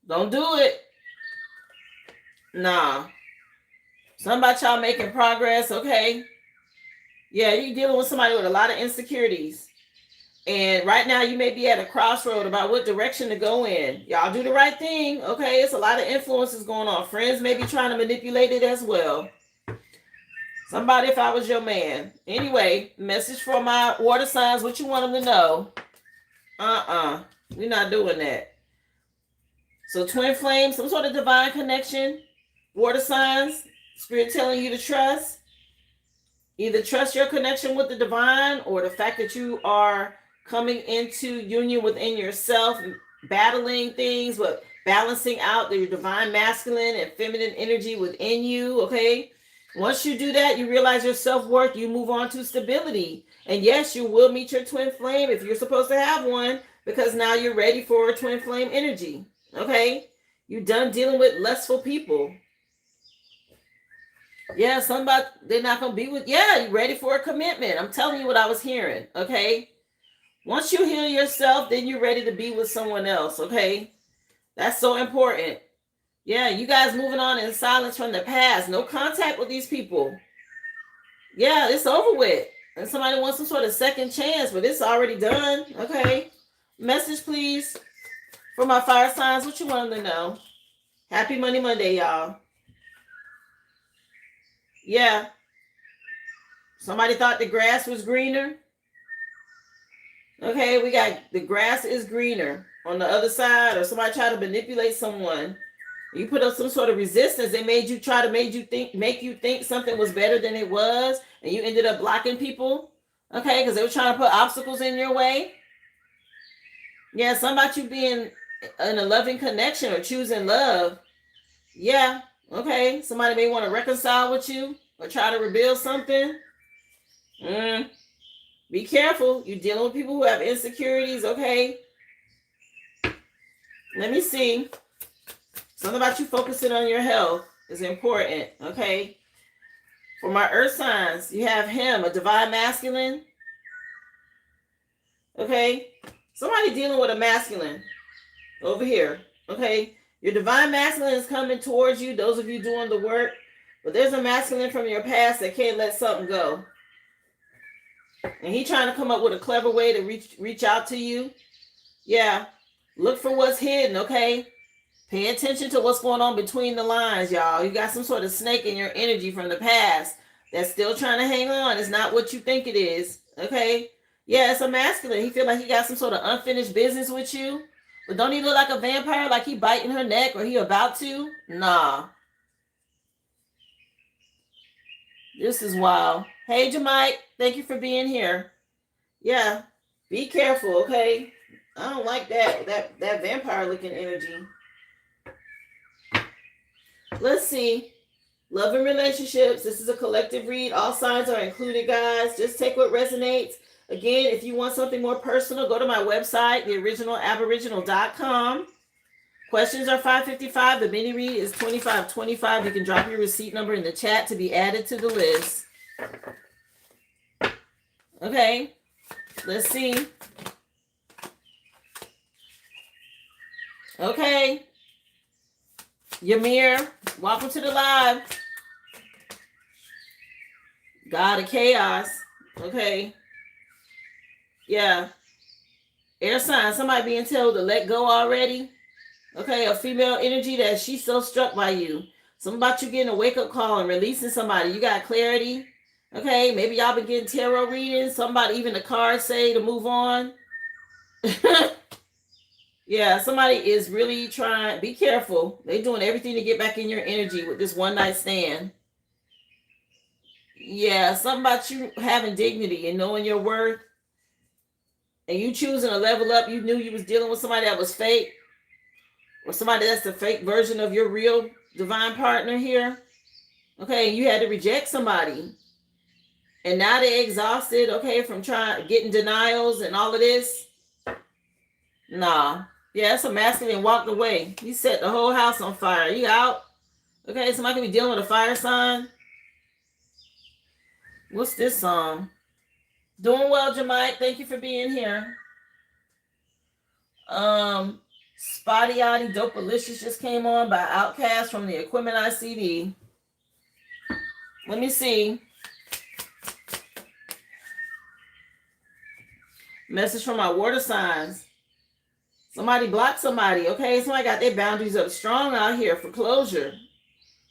Don't do it. Nah. Something about y'all making progress, okay? Yeah, you're dealing with somebody with a lot of insecurities. And right now you may be at a crossroad about what direction to go in. Y'all do the right thing, okay? It's a lot of influences going on. Friends may be trying to manipulate it as well. Somebody, if I was your man. Anyway, message for my water signs, what you want them to know. We're not doing that. So twin flame, some sort of divine connection. Water signs, spirit telling you to trust. Either trust your connection with the divine or the fact that you are coming into union within yourself, battling things, but balancing out your divine masculine and feminine energy within you, okay? Once you do that, you realize your self-worth, you move on to stability. And yes, you will meet your twin flame if you're supposed to have one, because now you're ready for a twin flame energy, okay? You're done dealing with lustful people. Yeah, somebody, they're not going to be with, yeah, you ready for a commitment. I'm telling you what I was hearing, okay? Once you heal yourself, then you're ready to be with someone else, okay? That's so important. Yeah, you guys moving on in silence from the past. No contact with these people. Yeah, it's over with. And somebody wants some sort of second chance, but it's already done, okay? Message, please, for my fire signs. What you want them to know? Happy Money Monday, y'all. Yeah. Somebody thought the grass was greener. Okay, we got the grass is greener on the other side, or somebody tried to manipulate someone. You put up some sort of resistance. They made you make you think something was better than it was, and you ended up blocking people. Okay, because they were trying to put obstacles in your way. Yeah, something about you being in a loving connection or choosing love. Yeah, okay. Somebody may want to reconcile with you or try to rebuild something. Be careful. You're dealing with people who have insecurities, okay? Let me see. Something about you focusing on your health is important, okay? For my earth signs, you have him, a divine masculine. Okay? Somebody dealing with a masculine over here, okay? Your divine masculine is coming towards you, those of you doing the work, but there's a masculine from your past that can't let something go. And he's trying to come up with a clever way to reach out to you. Yeah. Look for what's hidden, okay? Pay attention to what's going on between the lines, y'all. You got some sort of snake in your energy from the past that's still trying to hang on. It's not what you think it is, okay? Yeah, it's a masculine. He feel like he got some sort of unfinished business with you. But don't he look like a vampire, like he biting her neck or he about to? Nah. This is wild. Hey, Jamike, thank you for being here. Yeah, be careful, okay? I don't like that vampire looking energy. Let's see. Love and relationships. This is a collective read. All signs are included, guys. Just take what resonates. Again, if you want something more personal, go to my website, theoriginalaboriginal.com. Questions are $5.55. The mini read is $25.25. You can drop your receipt number in the chat to be added to the list. Okay, let's see. Okay, Ymir, welcome to the live. God of chaos. Okay. Yeah. Air sign, somebody being told to let go already. Okay, a female energy that she's so struck by you. Something about you getting a wake-up call and releasing somebody. You got clarity. Okay, maybe y'all been getting tarot readings. Somebody, even the cards say to move on. Yeah, somebody is really trying. Be careful. They're doing everything to get back in your energy with this one night stand. Yeah, something about you having dignity and knowing your worth. And you choosing to level up. You knew you was dealing with somebody that was fake. Or somebody that's the fake version of your real divine partner here. Okay, you had to reject somebody. And now they're exhausted, okay, from getting denials and all of this. Nah. Yeah, that's a masculine walked away. He set the whole house on fire. You out? Okay, somebody can be dealing with a fire sign. What's this song? Doing well, Jamike. Thank you for being here. Spotty Oddie Dopalicious just came on by Outkast from the Equipment ICD. Let me see. Message from my water signs. Somebody blocked somebody, okay? Somebody got their boundaries up strong out here for closure.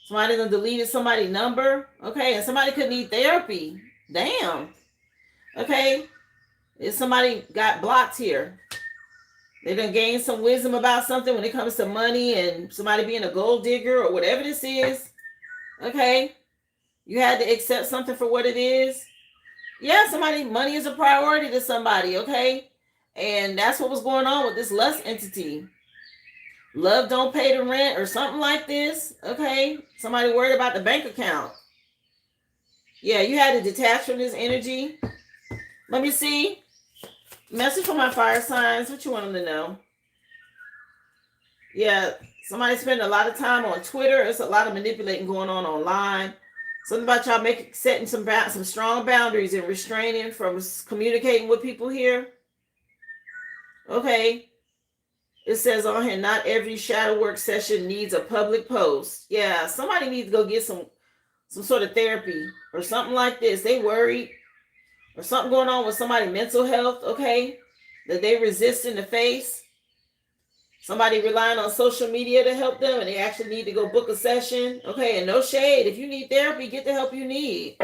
Somebody done deleted somebody's number, okay? And somebody could need therapy. Damn. Okay? If somebody got blocked here. They done gained some wisdom about something when it comes to money and somebody being a gold digger or whatever this is. Okay? You had to accept something for what it is. Yeah, money is a priority to somebody, okay? And that's what was going on with this lust entity. Love don't pay the rent or something like this, okay? Somebody worried about the bank account. Yeah, you had to detach from this energy. Let me see. Message from my fire signs. What you want them to know? Yeah, somebody spending a lot of time on Twitter. There's a lot of manipulating going on online. Something about y'all setting some strong boundaries and restraining from communicating with people here. Okay. It says on here, not every shadow work session needs a public post. Yeah, somebody needs to go get some sort of therapy or something like this. They worried or something going on with somebody's mental health, okay, that they resist in the face. Somebody relying on social media to help them and they actually need to go book a session. Okay, and no shade. If you need therapy, get the help you need.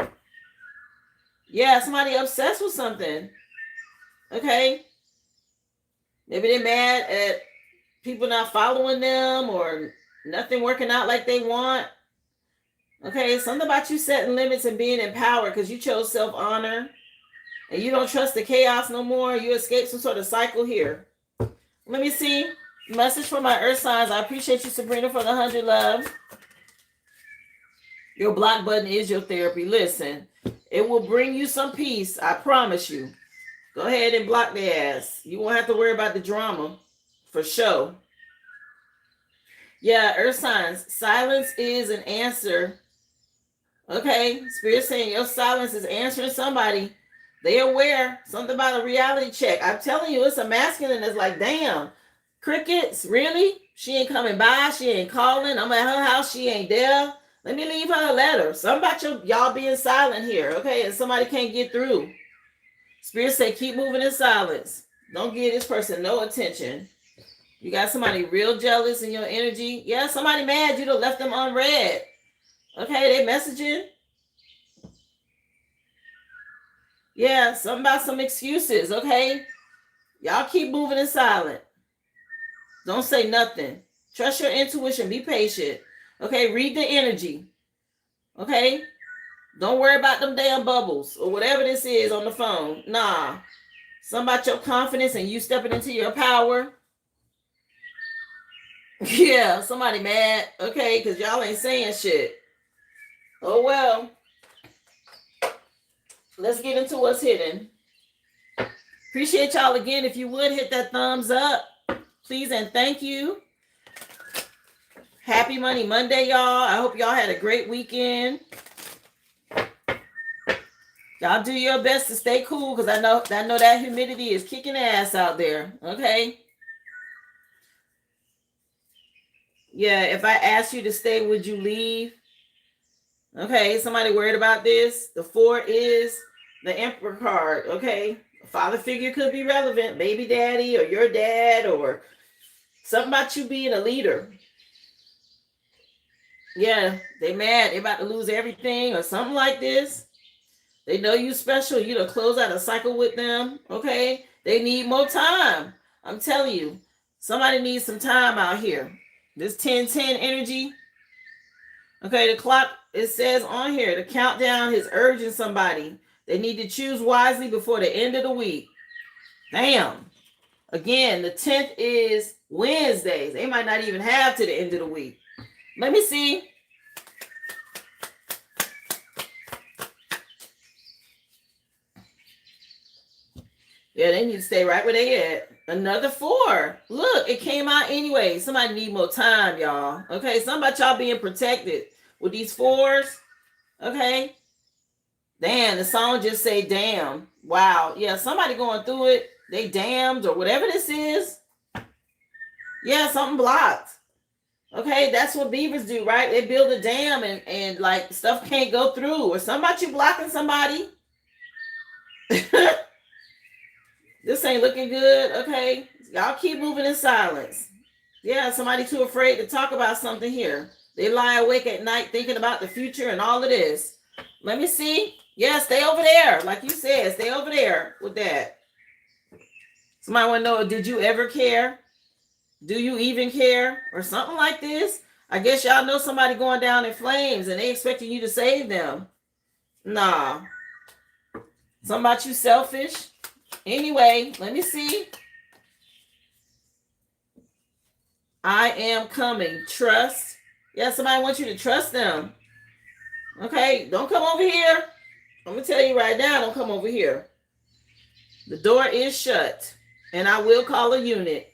Yeah, somebody obsessed with something. Okay. Maybe they're mad at people not following them or nothing working out like they want. Okay, something about you setting limits and being empowered because you chose self-honor and you don't trust the chaos no more. You escaped some sort of cycle here. Let me see. Message from my earth signs. I appreciate you, Sabrina, for the 100 love. Your block button is your therapy. Listen, it will bring you some peace. I promise you. Go ahead and block their ass. You won't have to worry about the drama. For sure. Yeah, earth signs. Silence is an answer. Okay? Spirit saying your silence is answering somebody. They aware. Something about a reality check. I'm telling you, it's a masculine that's like, damn. Crickets, really? She ain't coming by. She ain't calling. I'm at her house. She ain't there. Let me leave her a letter. Something about y'all being silent here, okay? And somebody can't get through. Spirit say, keep moving in silence. Don't give this person no attention. You got somebody real jealous in your energy. Yeah, somebody mad you done left them unread. Okay, they messaging. Yeah, something about some excuses, okay? Y'all keep moving in silence. Don't say nothing. Trust your intuition. Be patient. Okay, read the energy. Okay? Don't worry about them damn bubbles or whatever this is on the phone. Nah. Something about your confidence and you stepping into your power. Yeah, somebody mad. Okay, because y'all ain't saying shit. Oh, well. Let's get into what's hidden. Appreciate y'all again. If you would hit that thumbs up. Please and thank you. Happy Money Monday, y'all. I hope y'all had a great weekend. Y'all do your best to stay cool because I know that humidity is kicking ass out there. Okay. Yeah, if I asked you to stay, would you leave? Okay, somebody worried about this? The 4 is the Emperor card. Okay. A father figure could be relevant. Baby daddy or your dad or something about you being a leader. Yeah, they mad. They about to lose everything or something like this. They know you special. You to close out a cycle with them. Okay. They need more time. I'm telling you. Somebody needs some time out here. This 10-10 energy. Okay, the clock, it says on here, the countdown is urging somebody. They need to choose wisely before the end of the week. Damn. Again, the 10th is Wednesdays. They might not even have to the end of the week. Let me see. Yeah, they need to stay right where they at. Another 4. Look, it came out anyway. Somebody need more time, y'all. Okay, something about y'all being protected with these 4s. Okay. Damn, the song just say damn. Wow. Yeah, somebody going through it. They damned or whatever this is. Yeah, something blocked. Okay, that's what beavers do, right? They build a dam and like stuff can't go through. Or somebody blocking somebody. This ain't looking good. Okay. Y'all keep moving in silence. Yeah, somebody too afraid to talk about something here. They lie awake at night thinking about the future and all of this. Let me see. Yeah, stay over there. Like you said, stay over there with that. Somebody want to know, did you ever care? Do you even care? Or something like this. I guess y'all know somebody going down in flames and they expecting you to save them. Nah. Something about you selfish. Anyway, let me see. I am coming. Trust. Yeah, somebody wants you to trust them. Okay, don't come over here. I'm going to tell you right now, don't come over here. The door is shut. And I will call a unit.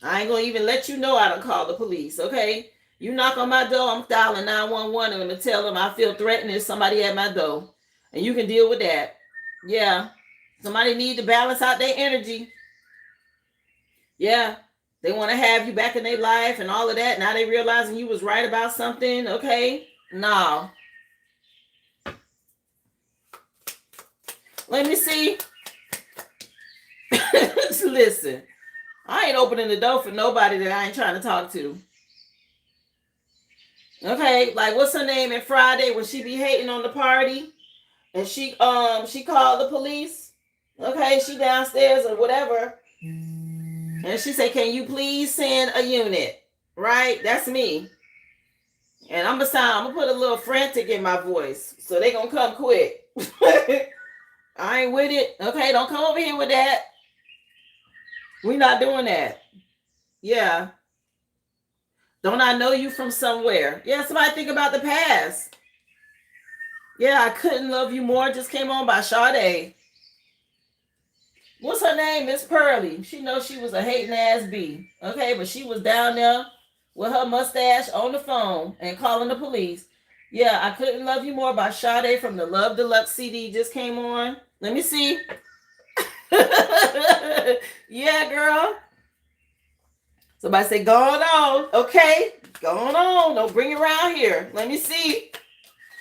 I ain't going to even let you know I don't call the police, okay? You knock on my door, I'm dialing 911 and I'm going to tell them I feel threatened. There's somebody at my door. And you can deal with that. Yeah. Somebody need to balance out their energy. Yeah. They want to have you back in their life and all of that. Now they realizing you was right about something, okay? No. Let me see. Listen. I ain't opening the door for nobody that I ain't trying to talk to. Okay, like what's her name in Friday when she be hating on the party? And she called the police. Okay, she downstairs or whatever. And she said, can you please send a unit? Right? That's me. And I'm gonna put a little frantic in my voice. So they gonna come quick. I ain't with it. Okay, don't come over here with that. We're not doing that. Yeah. Don't I know you from somewhere? Yeah, somebody think about the past. Yeah, I couldn't love you more. Just came on by Sade. What's her name? Miss Pearly. She knows she was a hating ass bee. Okay, but she was down there with her mustache on the phone and calling the police. Yeah, I couldn't love you more by Sade from the Love Deluxe CD just came on. Let me see. Yeah, girl. Somebody say, going on. Okay, going on. Don't bring it around here. Let me see.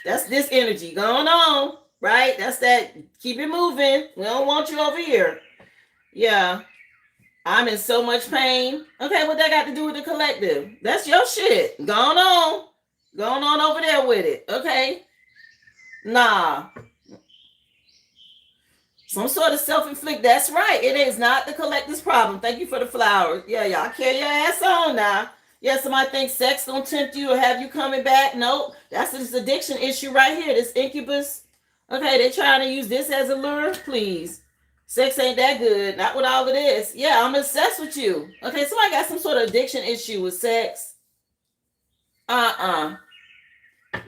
That's this energy going on, right? That's that. Keep it moving. We don't want you over here. Yeah. I'm in so much pain. Okay, what that got to do with the collective? That's your shit. Going on. Going on over there with it. Okay. Nah. Some sort of self-inflict. That's right. It is not the collective's problem. Thank you for the flowers. Yeah, y'all carry your ass on now. Yeah, somebody thinks sex don't tempt you or have you coming back. Nope. That's this addiction issue right here. This incubus. Okay, they trying to use this as a lure. Please. Sex ain't that good. Not with all of this. Yeah, I'm obsessed with you. Okay, somebody got some sort of addiction issue with sex. Let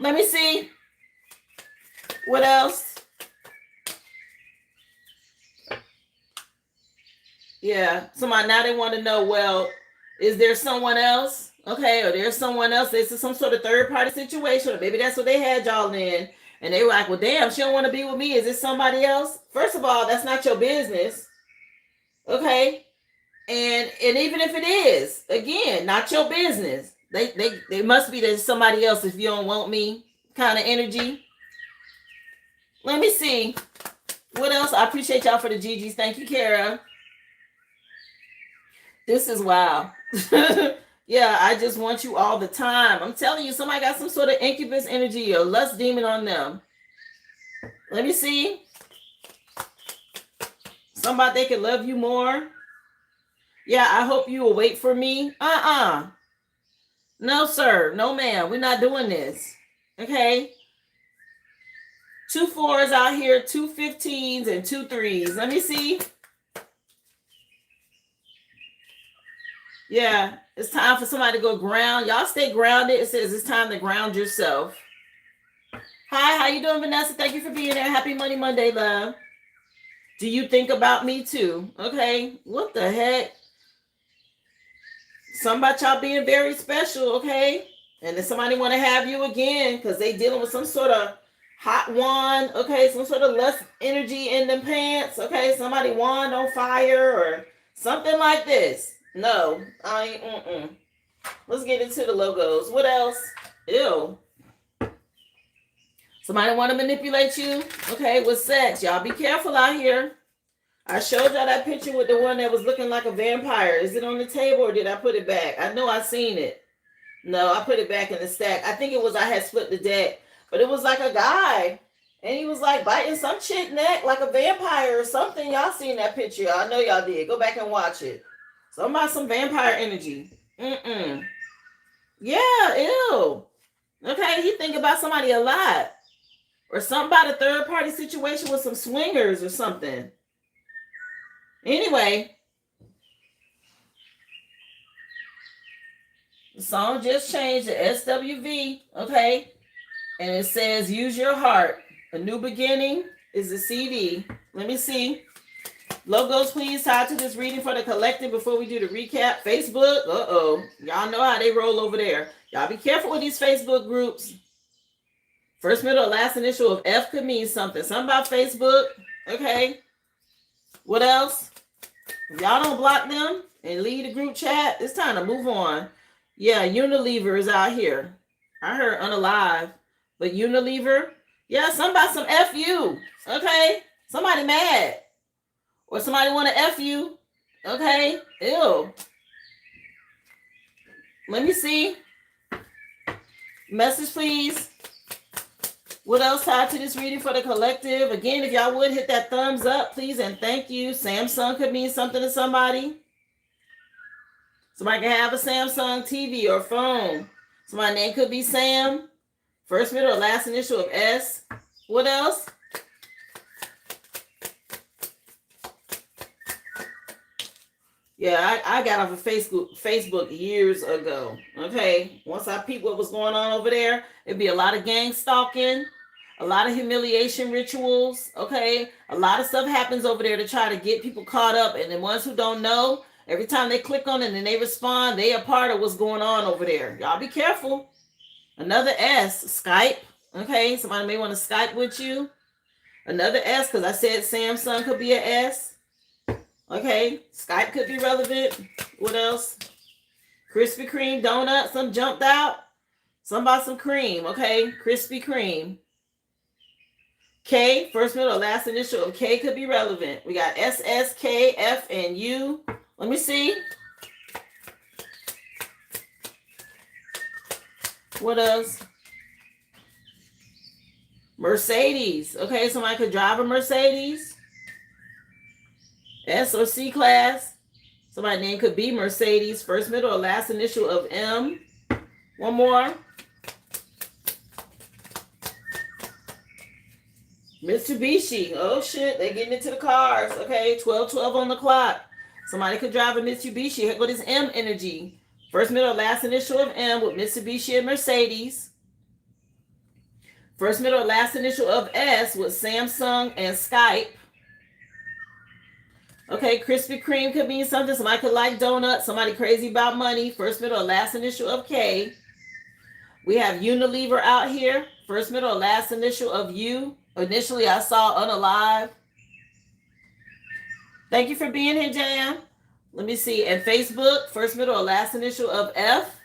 me see. What else? Yeah, somebody now they want to know, well, is there someone else? Okay, or there's someone else. This is some sort of third party situation, or maybe that's what they had y'all in. And they were like, well, damn, she don't want to be with me. Is this somebody else? First of all, that's not your business. Okay. And even if it is, again, not your business. They must be there's somebody else if you don't want me kind of energy. Let me see. What else? I appreciate y'all for the GGs. Thank you, Kara. This is wow. Yeah, I just want you all the time. I'm telling you, somebody got some sort of incubus energy or lust demon on them. Let me see. Somebody they can love you more. Yeah, I hope you will wait for me. No, sir. No, ma'am. We're not doing this. Okay. 2 4s out here, 2 15s, and 2 3s. Let me see. Yeah, it's time for somebody to go ground. Y'all stay grounded. It says it's time to ground yourself. Hi, how you doing, Vanessa? Thank you for being there. Happy Money Monday, love. Do you think about me too? Okay, what the heck? Something about y'all being very special, okay? And then somebody want to have you again because they dealing with some sort of hot wand, okay, some sort of lust energy in them pants, okay, somebody wand on fire or something like this. No, I ain't, Let's get into the logos. What else? Ew. Somebody want to manipulate you, okay, with sex. Y'all be careful out here. I showed y'all that picture with the one that was looking like a vampire. Is it on the table or did I put it back? I know I seen it. No, I put it back in the stack. I think it was I had split the deck. But it was like a guy. And he was like biting some chick neck like a vampire or something. Y'all seen that picture. I know y'all did. Go back and watch it. Something about some vampire energy. Yeah, ew. Okay, he think about somebody a lot. Or something about a third party situation with some swingers or something. Anyway, the song just changed to SWV, okay? And it says, use your heart. A new beginning is a CD. Let me see. Logos, please, tied to this reading for the collective before we do the recap. Facebook, y'all know how they roll over there. Y'all be careful with these Facebook groups. First, middle, or last initial of F could mean something. Something about Facebook, okay? What else? If y'all don't block them and leave the group chat, it's time to move on. Yeah, Unilever is out here. I heard unalive, but Unilever, yeah, somebody some F you, okay? Somebody mad. Or somebody want to F you, okay? Ew. Let me see. Message, please. What else tied to this reading for the collective? Again, if y'all would hit that thumbs up, please, and thank you. Samsung could mean something to somebody. Somebody can have a Samsung TV or phone. Somebody's name could be Sam. First, middle, or last initial of S. What else? Yeah, I got off of Facebook years ago. Okay, once I peeped what was going on over there, it'd be a lot of gang stalking, a lot of humiliation rituals. Okay, a lot of stuff happens over there to try to get people caught up, and the ones who don't know, every time they click on it and they respond, they are part of what's going on over there. Y'all be careful. Another S, Skype. Okay, somebody may want to Skype with you. Another S, because I said Samsung could be an S. Okay, Skype could be relevant. What else? Krispy Kreme donut. Some jumped out. Some about some cream. Okay, Krispy Kreme. K, first, middle, last initial of K could be relevant. We got S, S, K, F, and U. Let me see. What else? Mercedes. Okay, somebody could drive a Mercedes. S or C class. Somebody's name could be Mercedes. First, middle, or last initial of M. One more. Mitsubishi. Oh, shit. They're getting into the cars. Okay, 12:12 on the clock. Somebody could drive a Mitsubishi. Here go this M energy. First, middle, or last initial of M with Mitsubishi and Mercedes. First, middle, or last initial of S with Samsung and Skype. Okay, Krispy Kreme could mean something. Somebody could like donuts. Somebody crazy about money. First, middle, or last initial of K. We have Unilever out here. First, middle, or last initial of U. Initially, I saw unalive. Thank you for being here, Jan. Let me see. And Facebook, first, middle, or last initial of F.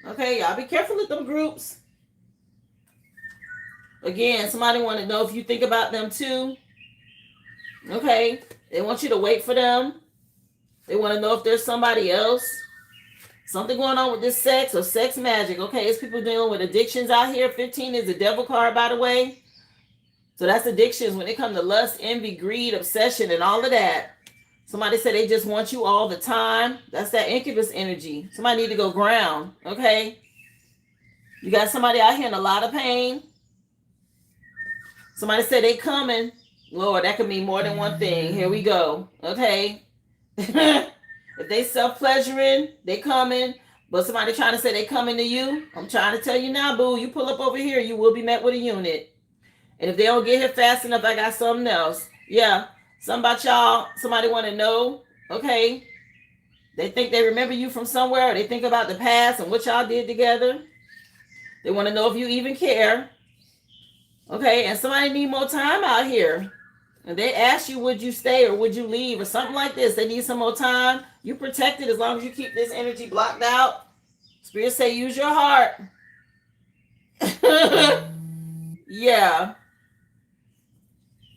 Okay, y'all be careful with them groups. Again, somebody want to know if you think about them too. Okay. They want you to wait for them. They want to know if there's somebody else. Something going on with this sex or sex magic. Okay, it's people dealing with addictions out here. 15 is the devil card, by the way. So that's addictions when it comes to lust, envy, greed, obsession, and all of that. Somebody said they just want you all the time. That's that incubus energy. Somebody need to go ground, okay? You got somebody out here in a lot of pain. Somebody said they coming. Lord, that could mean more than one thing. Here we go. Okay. If they self-pleasuring, they coming. But somebody trying to say they coming to you. I'm trying to tell you now, boo. You pull up over here, you will be met with a unit. And if they don't get here fast enough, I got something else. Yeah. Something about y'all. Somebody want to know. Okay. They think they remember you from somewhere. Or they think about the past and what y'all did together. They want to know if you even care. Okay, and somebody need more time out here. And they ask you, would you stay or would you leave or something like this. They need some more time. You protected as long as you keep this energy blocked out. Spirit say use your heart. Yeah.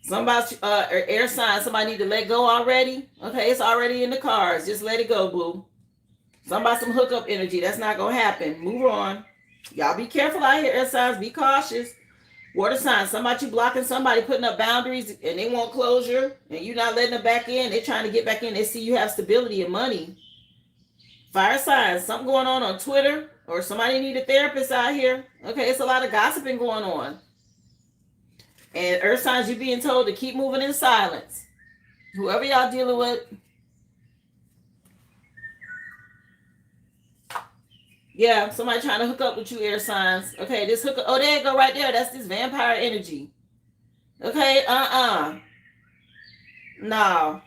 Somebody, air sign, somebody need to let go already. Okay, it's already in the cards. Just let it go, boo. Somebody some hookup energy. That's not going to happen. Move on. Y'all be careful out here, air signs. Be cautious. Water signs, somebody you blocking somebody putting up boundaries and they want closure and you not letting them back in. They're trying to get back in. They see you have stability and money. Fire signs, something going on Twitter or somebody need a therapist out here. Okay, it's a lot of gossiping going on. And earth signs, you being told to keep moving in silence. Whoever y'all dealing with. Yeah, somebody trying to hook up with you, air signs. Okay, this hook up. Oh, there you go right there. That's this vampire energy. Okay, no.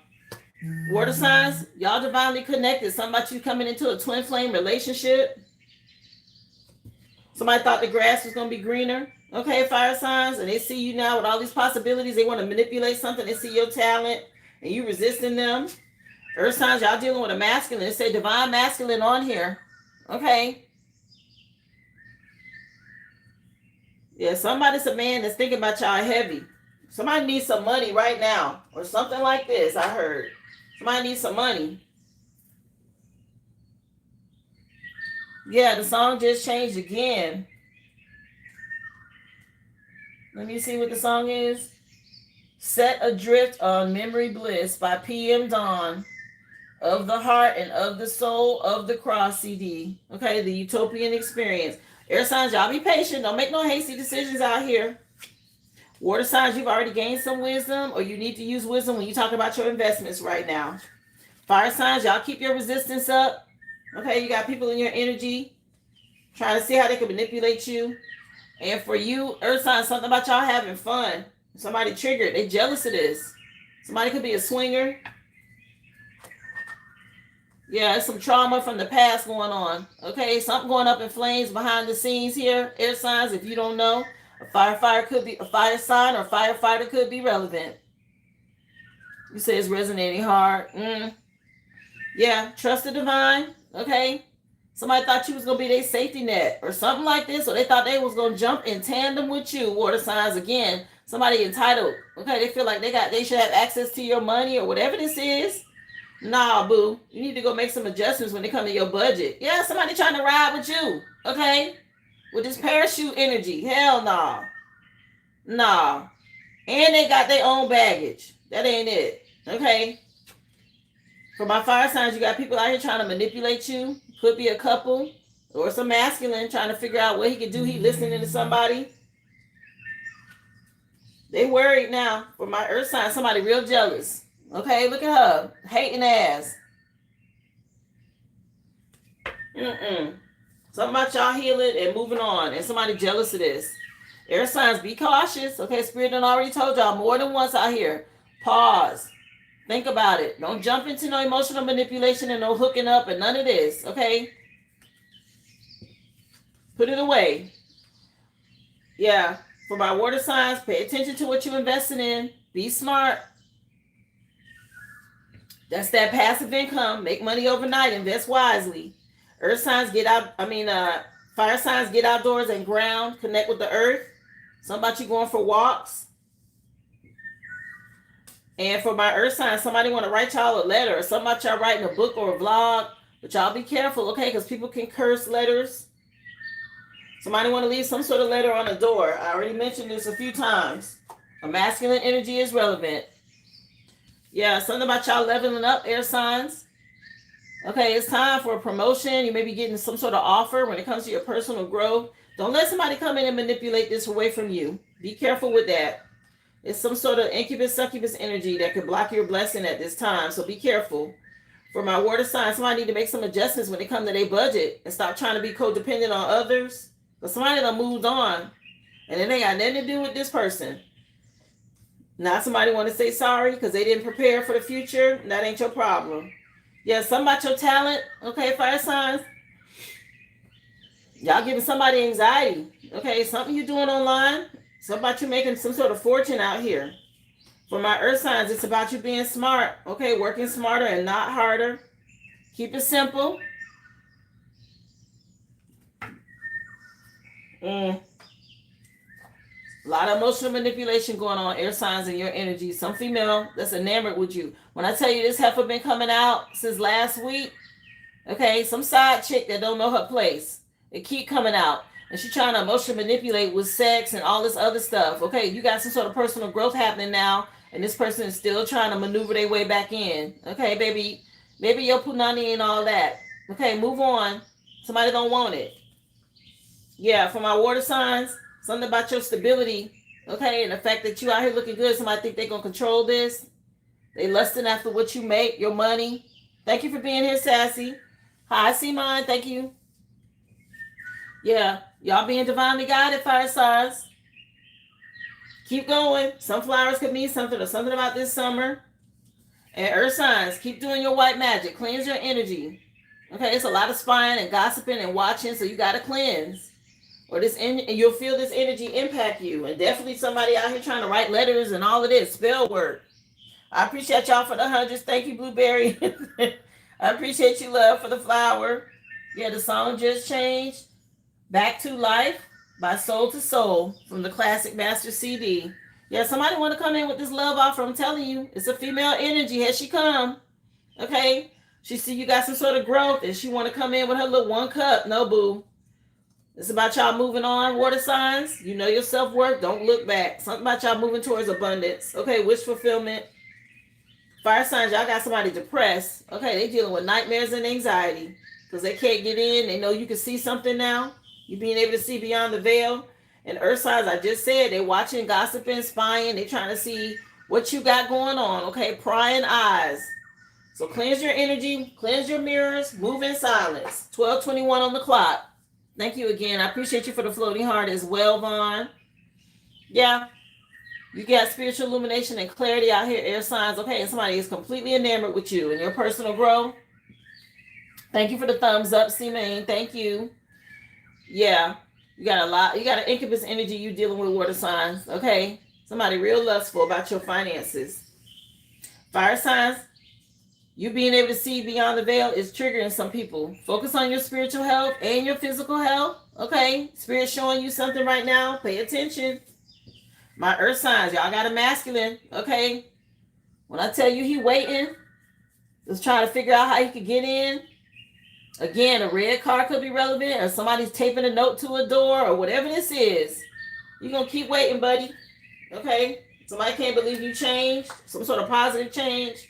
Water signs, y'all divinely connected. Something about you coming into a twin flame relationship. Somebody thought the grass was going to be greener. Okay, fire signs, and they see you now with all these possibilities. They want to manipulate something. They see your talent, and you resisting them. Earth signs, y'all dealing with a masculine. It say divine masculine on here. Okay. Yeah, somebody's a man that's thinking about y'all heavy. Somebody needs some money right now. Or something like this, I heard. Somebody needs some money. Yeah, the song just changed again. Let me see what the song is. Set Adrift on Memory Bliss by PM Dawn. Of the Heart and of the Soul of the Cross CD. Okay, the Utopian Experience. Air signs, y'all be patient. Don't make no hasty decisions out here. Water signs, you've already gained some wisdom or you need to use wisdom when you talk about your investments right now. Fire signs, y'all keep your resistance up. Okay, you got people in your energy trying to see how they can manipulate you. And for you, earth signs, something about y'all having fun. Somebody triggered. They jealous of this. Somebody could be a swinger. Yeah, it's some trauma from the past going on. Okay, something going up in flames behind the scenes here. Air signs, if you don't know, a firefighter could be a fire sign or firefighter could be relevant. You say it's resonating hard. Yeah, trust the divine. Okay, somebody thought you was gonna be their safety net or something like this, or they thought they was gonna jump in tandem with you. Water signs again. Somebody entitled. Okay, they feel like they should have access to your money or whatever this is. Nah, boo. You need to go make some adjustments when it comes to your budget. Yeah, somebody trying to ride with you. Okay? With this parachute energy. Hell nah. Nah. And they got their own baggage. That ain't it. Okay? For my fire signs, you got people out here trying to manipulate you. Could be a couple. Or some masculine trying to figure out what he can do. He listening to somebody. They worried now. For my earth sign, somebody real jealous. Okay, look at her. Hating ass. Something about y'all healing and moving on. And somebody jealous of this. Air signs, be cautious. Okay, Spirit done already told y'all more than once out here. Pause. Think about it. Don't jump into no emotional manipulation and no hooking up and none of this. Okay? Put it away. Yeah. For my water signs, pay attention to what you're investing in. Be smart. That's that passive income. Make money overnight. Invest wisely. Earth signs get out. Fire signs get outdoors and ground. Connect with the earth. Something about you going for walks. And for my earth signs, somebody want to write y'all a letter or something about y'all writing a book or a vlog. But y'all be careful, okay? Because people can curse letters. Somebody want to leave some sort of letter on the door. I already mentioned this a few times. A masculine energy is relevant. Yeah, something about y'all leveling up, air signs. Okay, it's time for a promotion. You may be getting some sort of offer when it comes to your personal growth. Don't let somebody come in and manipulate this away from you. Be careful with that. It's some sort of incubus, succubus energy that could block your blessing at this time. So be careful. For my water sign, somebody need to make some adjustments when it comes to their budget and stop trying to be codependent on others. But somebody done moved on and it ain't got nothing to do with this person. Now somebody want to say sorry because they didn't prepare for the future. That ain't your problem. Yeah, something about your talent. Okay, fire signs. Y'all giving somebody anxiety. Okay, something you doing online. So about you making some sort of fortune out here. For my earth signs, it's about you being smart. Okay, working smarter and not harder. Keep it simple. A lot of emotional manipulation going on, air signs, and your energy. Some female that's enamored with you. When I tell you this heifer been coming out since last week, okay, some side chick that don't know her place. It keep coming out. And she trying to emotionally manipulate with sex and all this other stuff. Okay, you got some sort of personal growth happening now, and this person is still trying to maneuver their way back in. Okay, baby, maybe your punani and all that. Okay, move on. Somebody don't want it. Yeah, for my water signs, something about your stability. Okay, and the fact that you out here looking good, somebody think they're going to control this. They lusting after what you make, your money. Thank you for being here, Sassy. Hi, Simon. Thank you. Yeah, y'all being divinely guided, fire signs. Keep going. Sunflowers could mean something or something about this summer. And earth signs, keep doing your white magic. Cleanse your energy. Okay, it's a lot of spying and gossiping and watching, so you got to cleanse. Or you'll feel this energy impact you. And definitely somebody out here trying to write letters and all of this, spell work. I appreciate y'all for the hundreds. Thank you, Blueberry. I appreciate you, love, for the flower. Yeah, the song just changed. Back to Life by Soul to Soul from the Classic Master CD. Yeah, somebody want to come in with this love offer. I'm telling you, it's a female energy. Here she come. Okay, she see you got some sort of growth, and she want to come in with her little 1 cup. No, boo. It's about y'all moving on. Water signs, you know your self-worth. Don't look back. Something about y'all moving towards abundance. Okay, wish fulfillment. Fire signs, y'all got somebody depressed. Okay, they dealing with nightmares and anxiety because they can't get in. They know you can see something now. You being able to see beyond the veil. And earth signs, I just said, they watching, gossiping, spying. They trying to see what you got going on. Okay, prying eyes. So cleanse your energy, cleanse your mirrors, move in silence. 12:21 on the clock. Thank you again. I appreciate you for the floating heart as well, Vaughn. Yeah, you got spiritual illumination and clarity out here, air signs. Okay, and somebody is completely enamored with you and your personal growth. Thank you for the thumbs up, C-Main. Thank you. Yeah, you got a lot. You got an incubus energy you dealing with water signs. Okay, somebody real lustful about your finances. Fire signs, you being able to see beyond the veil is triggering some people. Focus on your spiritual health and your physical health. Okay, Spirit showing you something right now. Pay attention. My earth signs, y'all got a masculine. Okay, when I tell you he waiting, just trying to figure out how he could get in. Again, a red card could be relevant, or somebody's taping a note to a door, or whatever this is. You're going to keep waiting, buddy. Okay? Somebody can't believe you changed. Some sort of positive change.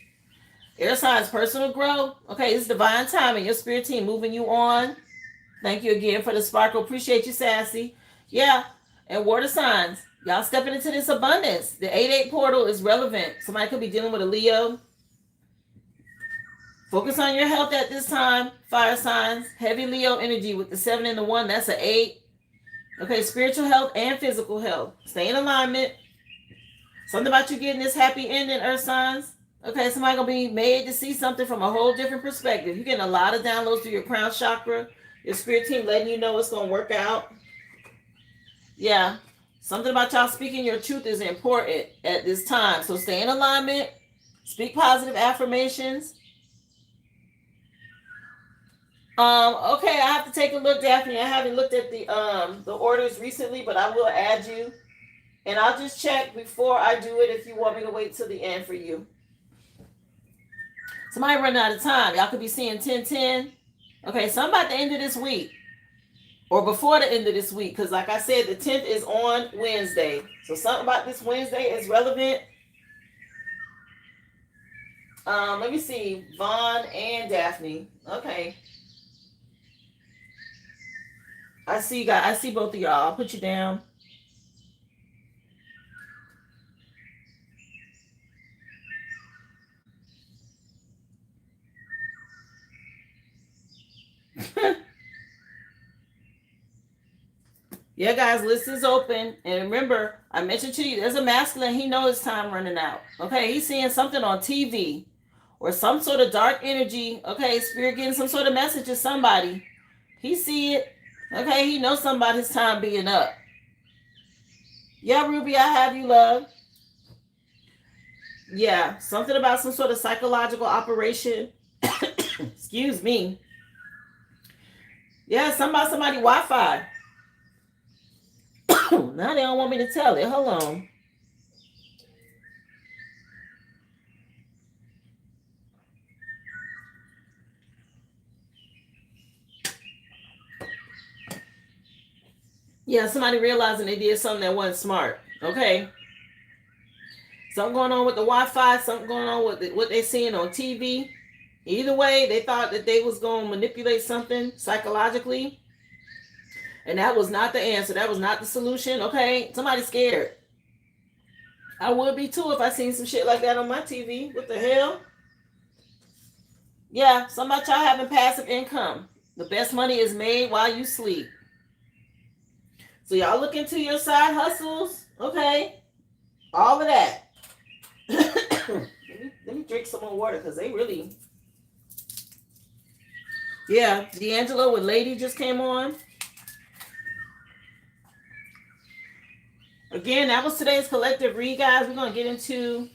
Air signs, personal growth. Okay, it's divine timing. Your spirit team moving you on. Thank you again for the sparkle. Appreciate you, Sassy. Yeah, and water signs. Y'all stepping into this abundance. The 8-8 portal is relevant. Somebody could be dealing with a Leo. Focus on your health at this time, fire signs. Heavy Leo energy with the 7 and the 1. That's an 8. Okay, spiritual health and physical health. Stay in alignment. Something about you getting this happy ending, earth signs. Okay, somebody going to be made to see something from a whole different perspective. You're getting a lot of downloads through your crown chakra. Your spirit team letting you know it's going to work out. Yeah, something about y'all speaking your truth is important at this time. So stay in alignment. Speak positive affirmations. Okay, I have to take a look, Daphne. I haven't looked at the orders recently, but I will add you. And I'll just check before I do it if you want me to wait till the end for you. Somebody running out of time. Y'all could be seeing 10:10. Okay, something about the end of this week. Or before the end of this week. Because like I said, the 10th is on Wednesday. So something about this Wednesday is relevant. Let me see. Vaughn and Daphne. Okay. I see both of y'all. I'll put you down. Yeah, guys, list is open. And remember, I mentioned to you, there's a masculine. He knows his time running out. Okay, he's seeing something on TV or some sort of dark energy. Okay, spirit getting some sort of message to somebody. He see it. Okay, he knows somebody's time being up. Yeah, Ruby, I have you, love. Yeah, something about some sort of psychological operation. Excuse me. Yeah, something about somebody Wi-Fi. Now they don't want me to tell it. Hold on. Yeah, somebody realizing they did something that wasn't smart. Okay. Something going on with the Wi-Fi, something going on with what they seeing on TV. Either way, they thought that they was going to manipulate something psychologically, and that was not the answer. That was not the solution. Okay, somebody's scared. I would be too if I seen some shit like that on my TV. What the hell? Yeah, some of y'all having passive income. The best money is made while you sleep. So y'all look into your side hustles. Okay, all of that. let me drink some more water because they really. Yeah, D'Angelo with Lady just came on. Again, that was today's collective read, guys. We're going to get into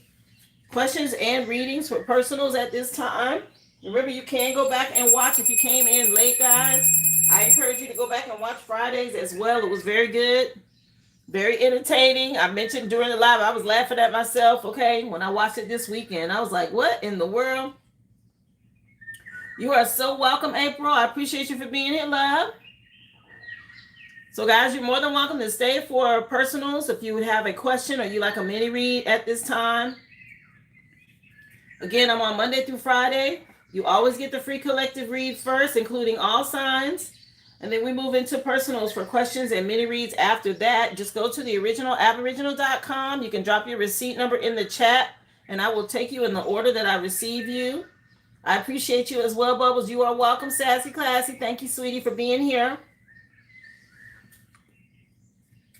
questions and readings for personals at this time. Remember, you can go back and watch if you came in late, guys. I encourage you to go back and watch Fridays as well. It was very good, very entertaining. I mentioned during the live, I was laughing at myself, okay, when I watched it this weekend. I was like, what in the world? You are so welcome, April. I appreciate you for being here, love. So, guys, you're more than welcome to stay for personals if you would have a question or you like a mini read at this time. Again, I'm on Monday through Friday. You always get the free collective read first, including all signs. And then we move into personals for questions and mini reads after that. Just go to the original aboriginal.com. You can drop your receipt number in the chat, and I will take you in the order that I receive you. I appreciate you as well, Bubbles. You are welcome, Sassy Classy. Thank you, sweetie, for being here.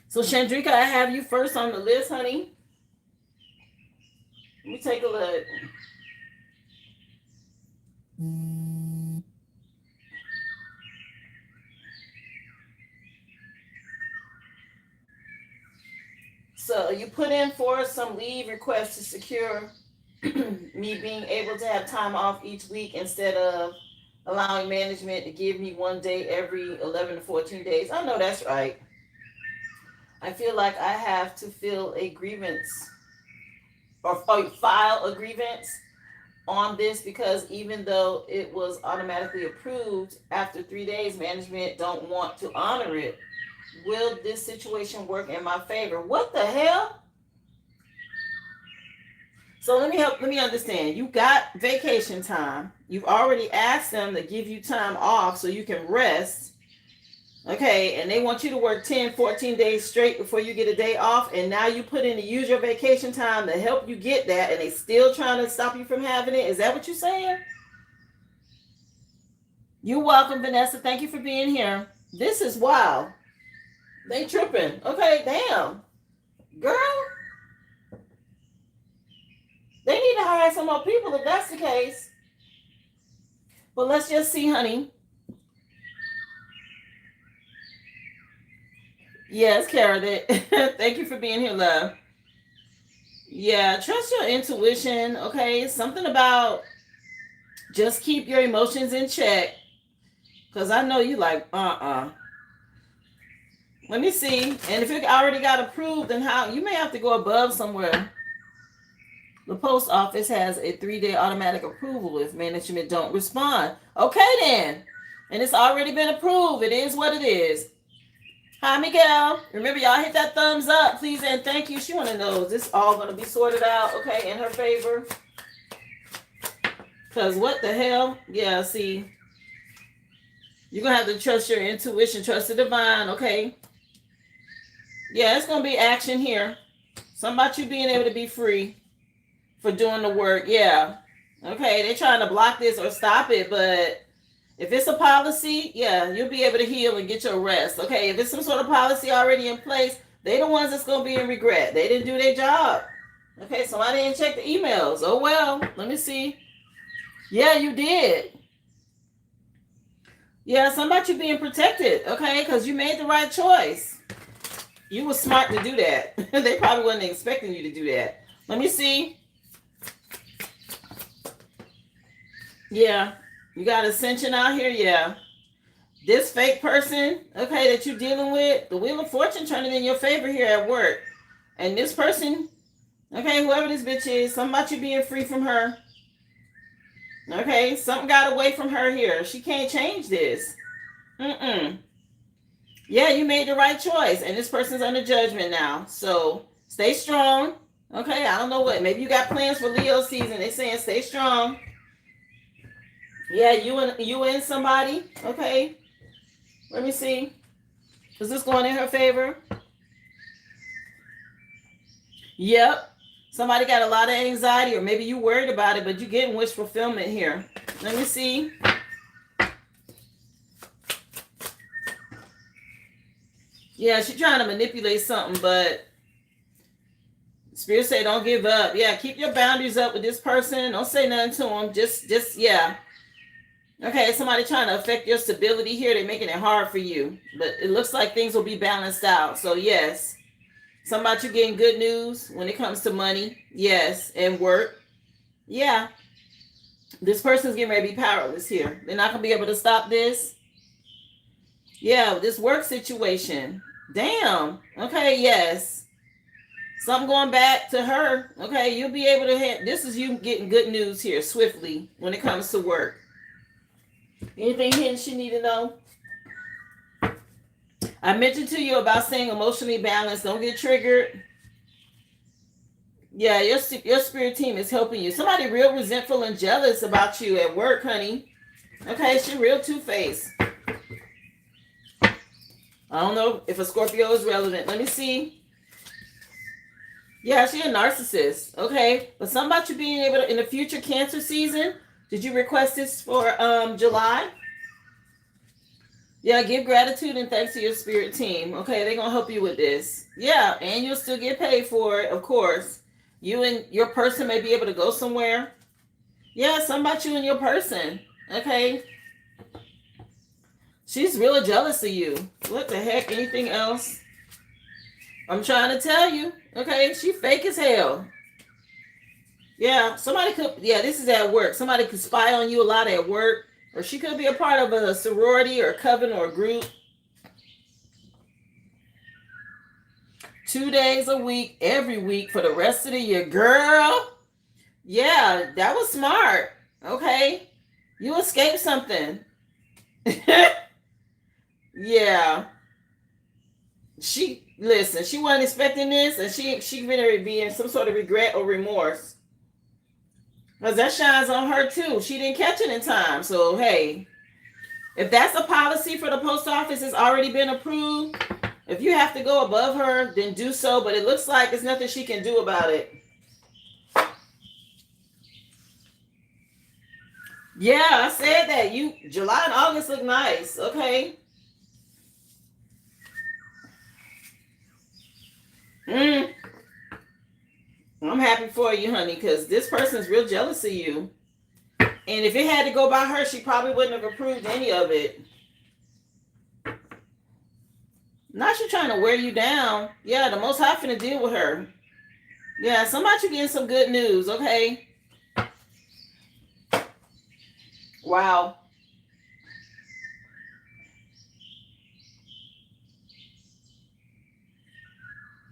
So, Chandrika, I have you first on the list, honey. Let me take a look. So, you put in for some leave requests to secure me being able to have time off each week instead of allowing management to give me one day every 11 to 14 days. I know that's right. I feel like I have to fill a grievance or file a grievance on this because even though it was automatically approved after 3 days, management don't want to honor it. Will this situation work in my favor? What the hell? So let me understand. You got vacation time. You've already asked them to give you time off so you can rest. Okay, and they want you to work 10, 14 days straight before you get a day off, and now you put in to use your vacation time to help you get that, and they still trying to stop you from having it. Is that what you're saying? You're welcome, Vanessa. Thank you for being here. This is wild. They tripping. Okay, damn. Girl. They need to hire some more people if that's the case. But let's just see, honey. Yes, Kara. Thank you for being here, love. Yeah, trust your intuition, okay? Something about just keep your emotions in check. Because I know you like, Let me see. And if it already got approved, then how? You may have to go above somewhere. The post office has a 3-day automatic approval if management don't respond. Okay, then. And it's already been approved. It is what it is. Hi, Miguel. Remember, y'all hit that thumbs up, please, and thank you. She want to know, is this all going to be sorted out, okay, in her favor? Because what the hell? Yeah, see. You're going to have to trust your intuition, trust the divine, okay? Yeah, it's going to be action here. Something about you being able to be free for doing the work. Yeah. Okay, they're trying to block this or stop it, but if it's a policy, yeah, you'll be able to heal and get your rest. Okay, if it's some sort of policy already in place, they the ones that's going to be in regret. They didn't do their job. Okay, so I didn't check the emails. Oh, well, let me see. Yeah, you did. Yeah, something about you being protected, okay, because you made the right choice. You were smart to do that. They probably wasn't expecting you to do that. Let me see. Yeah. You got ascension out here? Yeah. This fake person, okay, that you're dealing with, the Wheel of Fortune turning in your favor here at work. And this person, okay, whoever this bitch is, something about you being free from her. Okay, something got away from her here. She can't change this. Mm-mm. Yeah, you made the right choice. And this person's under judgment now. So stay strong. Okay, I don't know what. Maybe you got plans for Leo season. They're saying stay strong. Yeah, you and somebody. Okay. Let me see. Is this going in her favor? Yep. Somebody got a lot of anxiety, or maybe you worried about it, but you're getting wish fulfillment here. Let me see. Yeah, she's trying to manipulate something, but Spirit say don't give up. Yeah, keep your boundaries up with this person. Don't say nothing to them. Just yeah. Okay, somebody trying to affect your stability here. They're making it hard for you, but it looks like things will be balanced out. So yes, something about you getting good news when it comes to money. Yes, and work. Yeah, this person's getting ready to be powerless here. They're not gonna be able to stop this. Yeah, this work situation. Damn. Okay, yes. Something going back to her. Okay, you'll be able to this is you getting good news here swiftly when it comes to work. Anything hidden she need to know? I mentioned to you about staying emotionally balanced. Don't get triggered. Yeah, your spirit team is helping you. Somebody real resentful and jealous about you at work, honey. Okay, she real two-faced. I don't know if a Scorpio is relevant. Let me see. Yeah, she a narcissist. Okay, but something about you being able to, in the future Cancer season, did you request this for July? Yeah, give gratitude and thanks to your spirit team. Okay, they're going to help you with this. Yeah, and you'll still get paid for it, of course. You and your person may be able to go somewhere. Yeah, something about you and your person. Okay. She's real jealous of you. What the heck? Anything else? I'm trying to tell you. Okay, she fake as hell. Yeah, somebody could, yeah, this is at work. Somebody could spy on you a lot at work. Or she could be a part of a sorority or a coven or a group. 2 days a week, every week for the rest of the year. Girl, yeah, that was smart. Okay, you escaped something. Yeah. She wasn't expecting this, and she better be in some sort of regret or remorse. Because that shines on her too. She didn't catch it in time. So hey, if that's a policy for the post office, it's already been approved. If you have to go above her, then do so. But it looks like there's nothing she can do about it. Yeah, I said that. July and August look nice. Okay. I'm happy for you, honey, because this person's real jealous of you. And if it had to go by her, she probably wouldn't have approved any of it. Not she trying to wear you down. Yeah, the Most High finna deal with her. Yeah, somebody getting some good news, okay? Wow.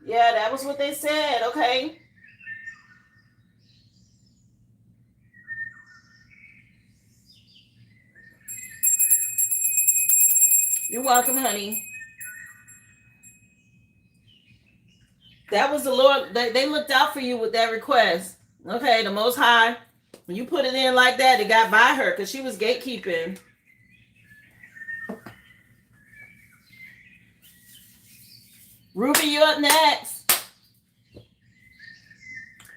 Yeah, that was what they said, okay? You're welcome, honey. That was the Lord. They looked out for you with that request. Okay, the Most High. When you put it in like that, it got by her because she was gatekeeping. Ruby, you up next.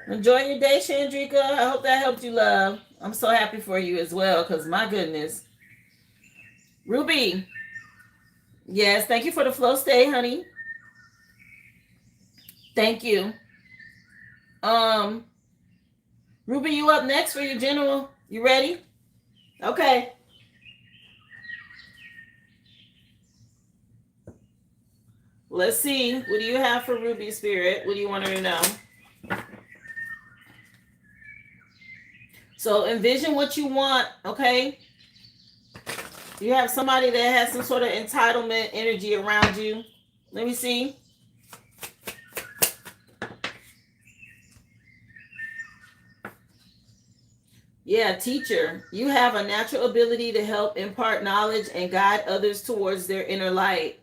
Enjoy your day, Chandrika. I hope that helped you, love. I'm so happy for you as well because my goodness. Ruby. Yes, thank you for the flow stay, honey. Thank you. Ruby, you up next for your general? You ready? Okay. Let's see. What do you have for Ruby Spirit? What do you want her to know? So envision what you want, okay? You have somebody that has some sort of entitlement energy around you. Let me see. Yeah, teacher. You have a natural ability to help impart knowledge and guide others towards their inner light.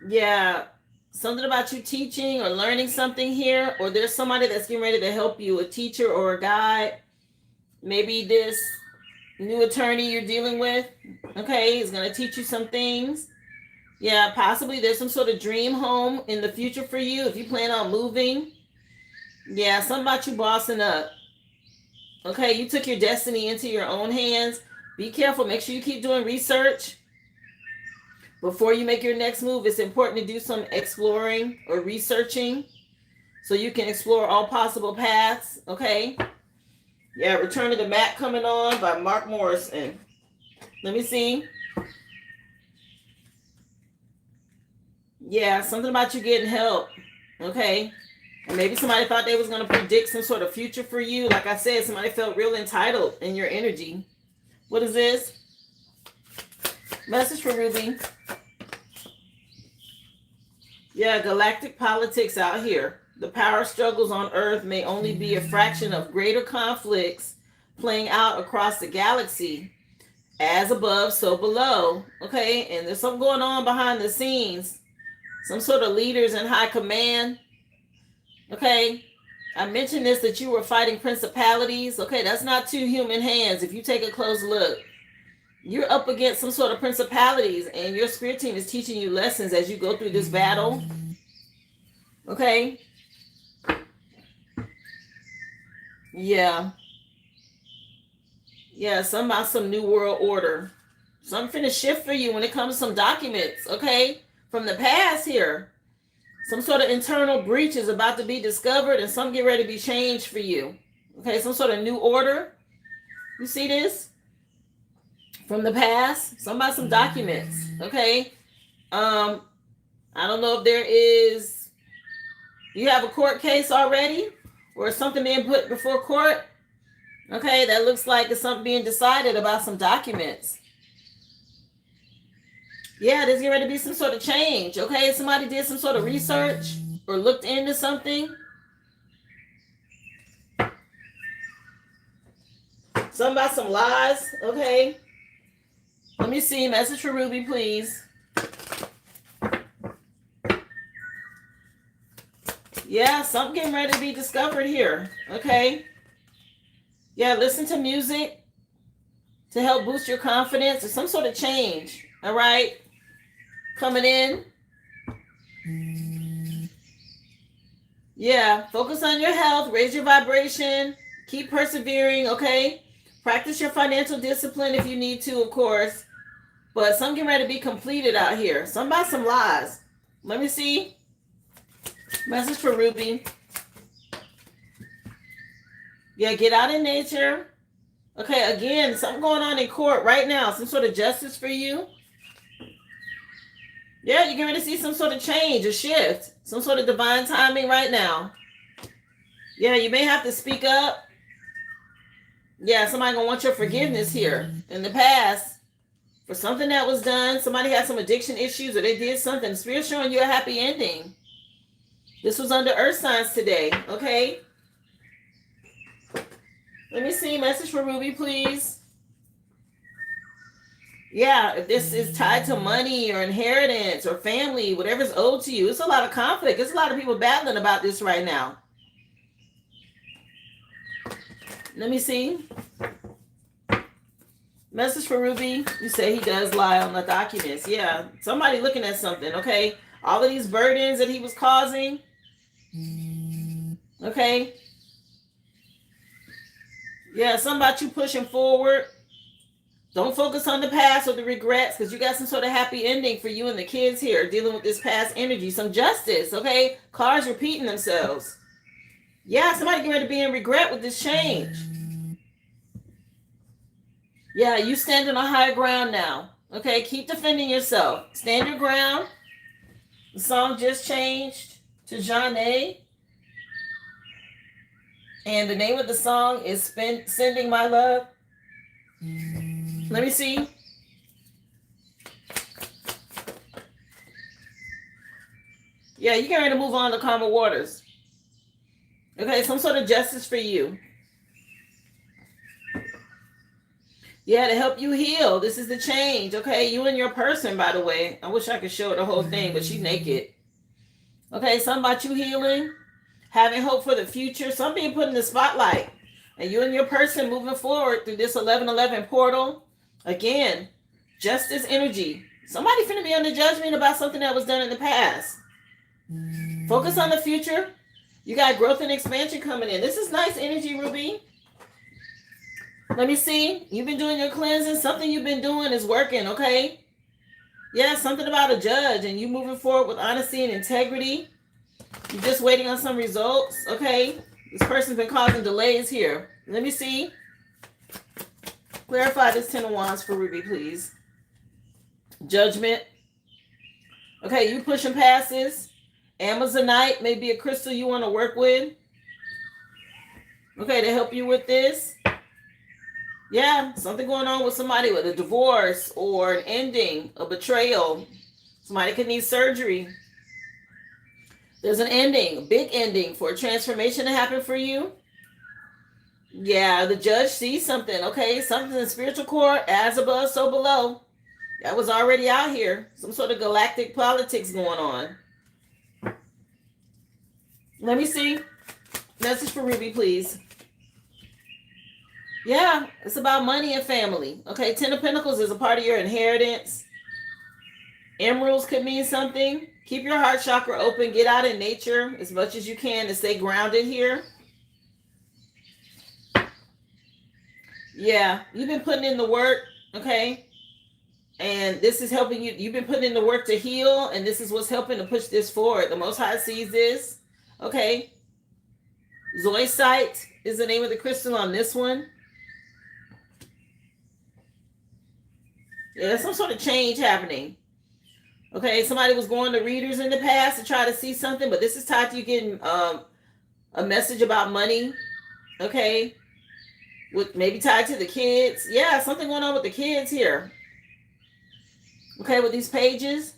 Yeah, something about you teaching or learning something here, or there's somebody that's getting ready to help you, a teacher or a guide. Maybe this new attorney you're dealing with, okay, is going to teach you some things. Yeah, possibly there's some sort of dream home in the future for you if you plan on moving. Yeah, something about you bossing up. Okay, you took your destiny into your own hands. Be careful. Make sure you keep doing research. Before you make your next move, it's important to do some exploring or researching so you can explore all possible paths. Okay. Yeah, Return of the Mac coming on by Mark Morrison. Let me see. Yeah, something about you getting help. Okay. And maybe somebody thought they was going to predict some sort of future for you. Like I said, somebody felt real entitled in your energy. What is this? Message for Ruby. Yeah, galactic politics out here. The power struggles on Earth may only be a fraction of greater conflicts playing out across the galaxy. As above, so below. Okay, and there's something going on behind the scenes. Some sort of leaders in high command. Okay, I mentioned this, that you were fighting principalities. Okay, that's not two human hands. If you take a close look, you're up against some sort of principalities, and your spirit team is teaching you lessons as you go through this battle. Okay. Yeah. Yeah, some about some new world order. Something finna shift for you when it comes to some documents, okay? From the past here. Some sort of internal breach is about to be discovered and some get ready to be changed for you. Okay, some sort of new order. You see this? From the past, some about some documents, okay? I don't know if there is, you have a court case already or something being put before court. Okay, that looks like it's something being decided about some documents. Yeah, there's getting ready to be some sort of change. Okay, somebody did some sort of research or looked into something. Something about some lies. Okay. Let me see. Message for Ruby, please. Yeah, something getting ready to be discovered here. Okay. Yeah, listen to music to help boost your confidence or some sort of change. All right. Coming in. Yeah, focus on your health, raise your vibration, keep persevering, okay? Practice your financial discipline if you need to, of course. But some getting ready to be completed out here. Some about some lies. Let me see. Message for Ruby. Yeah, get out in nature. Okay, again, something going on in court right now. Some sort of justice for you. Yeah, you're going to see some sort of change, a shift, some sort of divine timing right now. Yeah, you may have to speak up. Yeah, somebody going to want your forgiveness here. In the past, for something that was done, somebody had some addiction issues or they did something. Spirit's showing you a happy ending. This was under Earth signs today, okay? Let me see. Message for Ruby, please. Yeah, if this is tied to money or inheritance or family, whatever's owed to you, it's a lot of conflict. There's a lot of people battling about this right now. Let me see. Message for Ruby. You say he does lie on the documents. Yeah, somebody looking at something, okay? All of these burdens that he was causing. Okay. Yeah, something about you pushing forward. Don't focus on the past or the regrets because you got some sort of happy ending for you and the kids here dealing with this past energy. Some justice, okay? Cards repeating themselves. Yeah, somebody getting ready to be in regret with this change. Yeah, you standing on higher ground now. Okay, keep defending yourself. Stand your ground. The song just changed to Jeanne. And the name of the song is Sending My Love. Let me see. Yeah, you get ready to move on to calmer waters. Okay, some sort of justice for you. Yeah, to help you heal. This is the change. Okay, you and your person, by the way. I wish I could show the whole thing, but she's naked. Okay, something about you healing, having hope for the future, something being put in the spotlight. And you and your person moving forward through this 1111 portal. Again, justice energy. Somebody finna be under judgment about something that was done in the past. Focus on the future. You got growth and expansion coming in. This is nice energy, Ruby. Let me see. You've been doing your cleansing. Something you've been doing is working, okay? Yeah, something about a judge and you moving forward with honesty and integrity. You're just waiting on some results, okay? This person's been causing delays here. Let me see. Clarify this 10 of Wands for Ruby, please. Judgment. Okay, you pushing past this. Amazonite may be a crystal you want to work with. Okay, to help you with this. Yeah, something going on with somebody with a divorce or an ending, a betrayal. Somebody could need surgery. There's an ending, a big ending for a transformation to happen for you. Yeah, the judge sees something, okay? Something in spiritual court, as above, so below. That was already out here. Some sort of galactic politics going on. Let me see. Message for Ruby, please. Yeah, it's about money and family. Okay, 10 of Pentacles is a part of your inheritance. Emeralds could mean something. Keep your heart chakra open. Get out in nature as much as you can to stay grounded here. Yeah, you've been putting in the work, okay? And this is helping you. You've been putting in the work to heal, and this is what's helping to push this forward. The Most High sees this, okay? Zoisite is the name of the crystal on this one. Yeah, there's some sort of change happening. Okay, somebody was going to readers in the past to try to see something, but this is tied to you getting a message about money. Okay, with maybe tied to the kids. Yeah, something going on with the kids here. Okay, with these pages.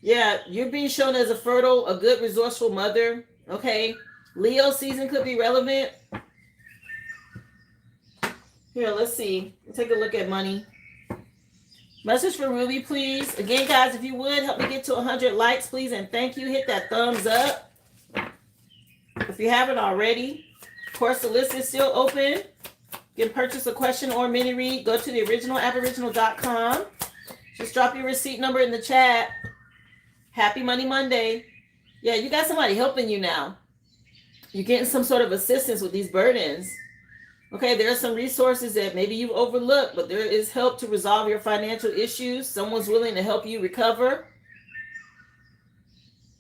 Yeah, you're being shown as a fertile, a good, resourceful mother. Okay, Leo season could be relevant. Here, let's see. Let's take a look at money. Message for Ruby, please. Again, guys, if you would, help me get to 100 likes, please, and thank you. Hit that thumbs up. If you haven't already. Of course, the list is still open. You can purchase a question or mini read. Go to the original aboriginal.com. Just drop your receipt number in the chat. Happy Money Monday. Yeah, you got somebody helping you now. You're getting some sort of assistance with these burdens. Okay, there are some resources that maybe you've overlooked, but there is help to resolve your financial issues. Someone's willing to help you recover.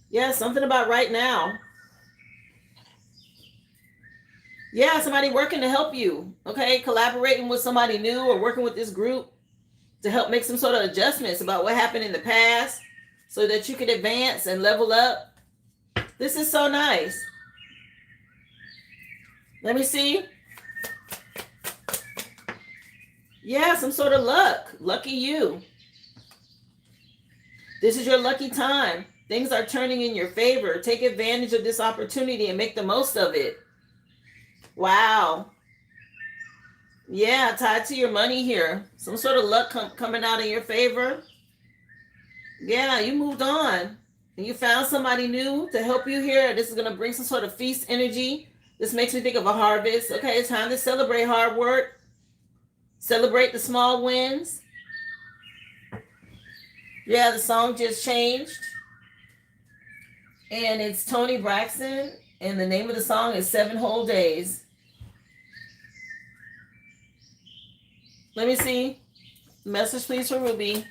Yeah, something about right now. Yeah, somebody working to help you. Okay, collaborating with somebody new or working with this group to help make some sort of adjustments about what happened in the past so that you can advance and level up. This is so nice. Let me see. Yeah, some sort of luck. Lucky you. This is your lucky time. Things are turning in your favor. Take advantage of this opportunity and make the most of it. Wow. Yeah, tied to your money here. Some sort of luck coming out in your favor. Yeah, you moved on. And you found somebody new to help you here. This is going to bring some sort of feast energy. This makes me think of a harvest. Okay, it's time to celebrate hard work. Celebrate the small wins. Yeah, the song just changed. And it's Tony Braxton. And the name of the song is 7 Whole Days. Let me see. Message please for Ruby.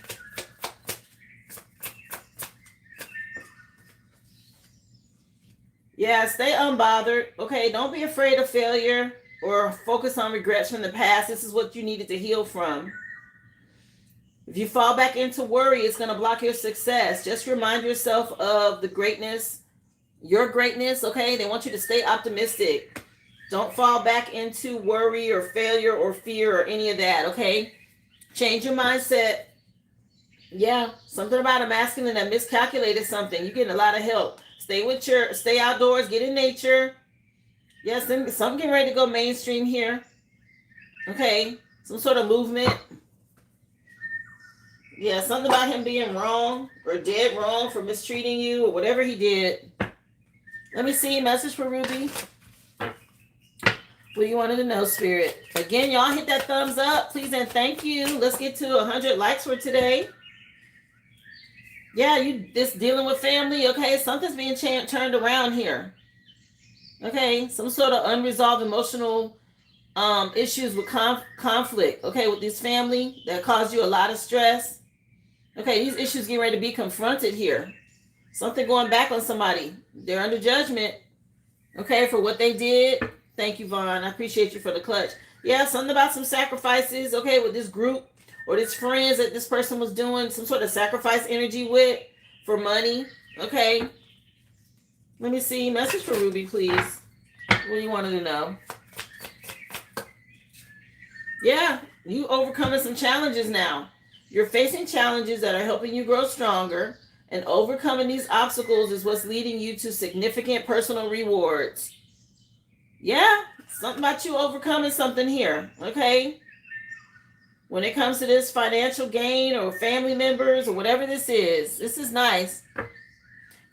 Yeah, stay unbothered. Okay, don't be afraid of failure or focus on regrets from the past. This is what you needed to heal from. If you fall back into worry, it's going to block your success. Just remind yourself of the greatness, your greatness, okay? They want you to stay optimistic. Don't fall back into worry or failure or fear or any of that, okay? Change your mindset. Yeah, something about a masculine that miscalculated something. You're getting a lot of help. Stay outdoors, get in nature. Yes, something getting ready to go mainstream here. Okay, some sort of movement. Yeah, something about him being wrong or dead wrong for mistreating you or whatever he did. Let me see. Message for Ruby. What you wanted to know, Spirit? Again, y'all hit that thumbs up, please, and thank you. Let's get to 100 likes for today. Yeah, you just dealing with family. Okay, something's being turned around here. Okay, some sort of unresolved emotional issues with conflict. Okay, with this family that caused you a lot of stress. Okay, these issues getting ready to be confronted here. Something going back on somebody. They're under judgment. Okay, for what they did. Thank you, Vaughn. I appreciate you for the clutch. Yeah, something about some sacrifices. Okay, with this group or this friends that this person was doing some sort of sacrifice energy with for money. Okay. Let me see. Message for Ruby, please. What do you want to know? Yeah, you overcoming some challenges now. You're facing challenges that are helping you grow stronger, and overcoming these obstacles is what's leading you to significant personal rewards. Yeah, something about you overcoming something here, okay? When it comes to this financial gain or family members or whatever this is nice.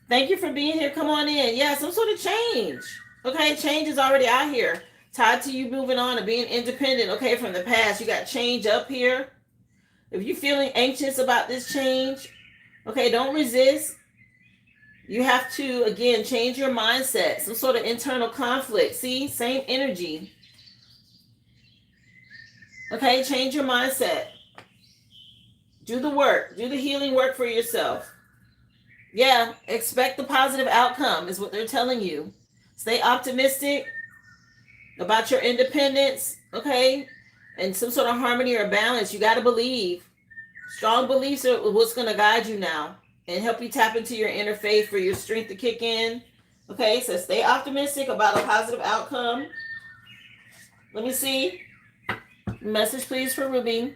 Thank you for being here. Come on in. Yeah, some sort of change. Okay, change is already out here. Tied to you moving on and being independent, okay, from the past. You got change up here. If you're feeling anxious about this change, okay, don't resist. You have to, again, change your mindset. Some sort of internal conflict. See, same energy. Okay, change your mindset. Do the work. Do the healing work for yourself. Yeah, expect the positive outcome is what they're telling you. Stay optimistic about your independence, okay? And some sort of harmony or balance. You got to believe. Strong beliefs are what's going to guide you now and help you tap into your inner faith for your strength to kick in. Okay, so stay optimistic about a positive outcome. Let me see. Message, please, for Ruby.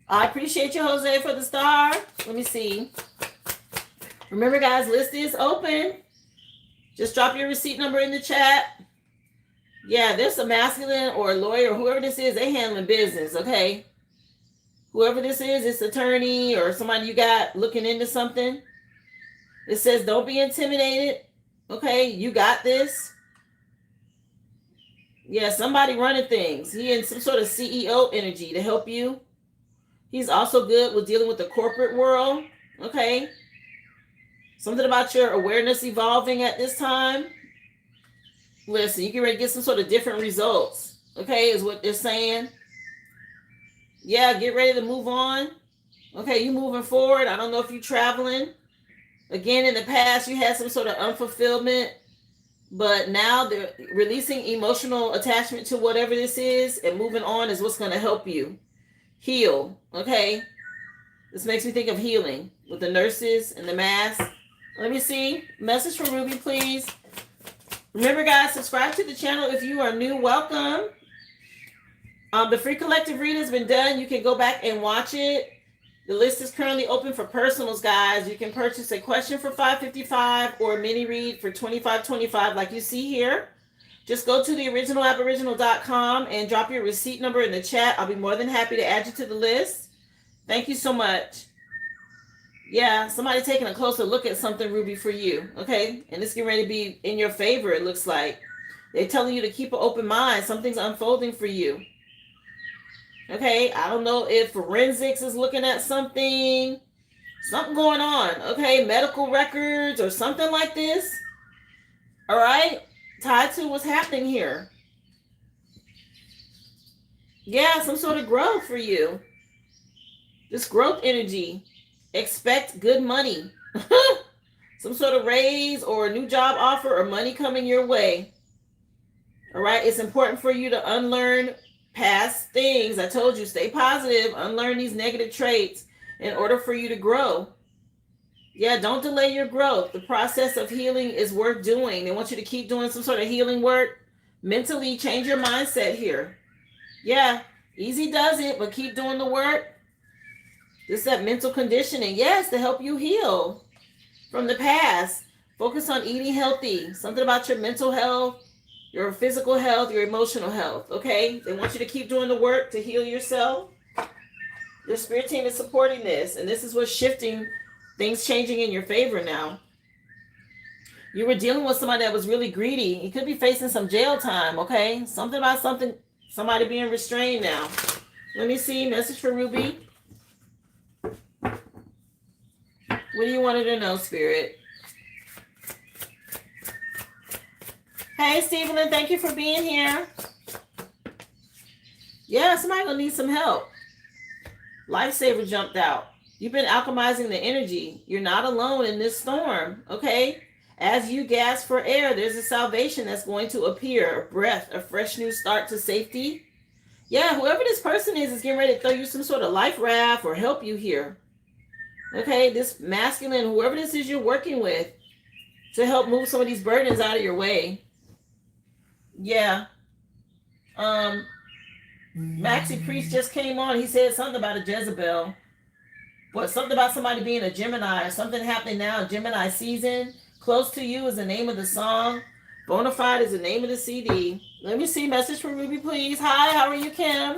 I appreciate you, Jose, for the star. Let me see. Remember, guys, list is open. Just drop your receipt number in the chat. Yeah, there's a masculine or a lawyer or whoever this is, they handling business, okay? Whoever this is, it's attorney or somebody you got looking into something. It says don't be intimidated, okay? You got this. Yeah, somebody running things. He in some sort of CEO energy to help you. He's also good with dealing with the corporate world, okay? Something about your awareness evolving at this time. Listen, you can ready to get some sort of different results, okay, is what they're saying. Yeah, get ready to move on. Okay, you moving forward. I don't know if you're traveling. Again, in the past, you had some sort of unfulfillment, but now they're releasing emotional attachment to whatever this is and moving on is what's going to help you heal, okay? This makes me think of healing with the nurses and the mask. Let me see. Message for Ruby, please. Remember, guys, subscribe to the channel if you are new. Welcome. The free collective reading has been done. You can go back and watch it. The list is currently open for personals, guys. You can purchase a question for $5.55 or a mini read for $25.25 like you see here. Just go to theoriginalaboriginal.com and drop your receipt number in the chat. I'll be more than happy to add you to the list. Thank you so much. Yeah, somebody taking a closer look at something, Ruby, for you, okay? And it's getting ready to be in your favor, it looks like. They're telling you to keep an open mind. Something's unfolding for you. Okay, I don't know if forensics is looking at something going on, okay? Medical records or something like this. All right, tied to what's happening here. Yeah, some sort of growth for you. This growth energy. Expect good money. Some sort of raise or a new job offer or money coming your way. All right, it's important for you to unlearn past things. I told you, stay positive, unlearn these negative traits in order for you to grow. Yeah, don't delay your growth. The process of healing is worth doing. They want you to keep doing some sort of healing work. Mentally, change your mindset here. Yeah, easy does it, but keep doing the work. This is that mental conditioning. Yes, to help you heal from the past. Focus on eating healthy. Something about your mental health, your physical health, your emotional health. Okay? They want you to keep doing the work to heal yourself. Your spirit team is supporting this, and this is what's shifting, things changing in your favor now. You were dealing with somebody that was really greedy. He could be facing some jail time, okay? Something about somebody being restrained now. Let me see. Message for Ruby. What do you want her to know, Spirit? Hey, Stephen, thank you for being here. Yeah, somebody gonna need some help. Lifesaver jumped out. You've been alchemizing the energy. You're not alone in this storm, okay? As you gasp for air, there's a salvation that's going to appear. A breath, a fresh new start to safety. Yeah, whoever this person is getting ready to throw you some sort of life raft or help you here. Okay, this masculine, whoever this is you're working with, to help move some of these burdens out of your way. Yeah. Maxi Priest just came on. He said something about a Jezebel. What, something about somebody being a Gemini or something happening now in Gemini season. Close to You is the name of the song. Bonafide is the name of the CD. Let me see. Message from Ruby, please. Hi, how are you, Kim?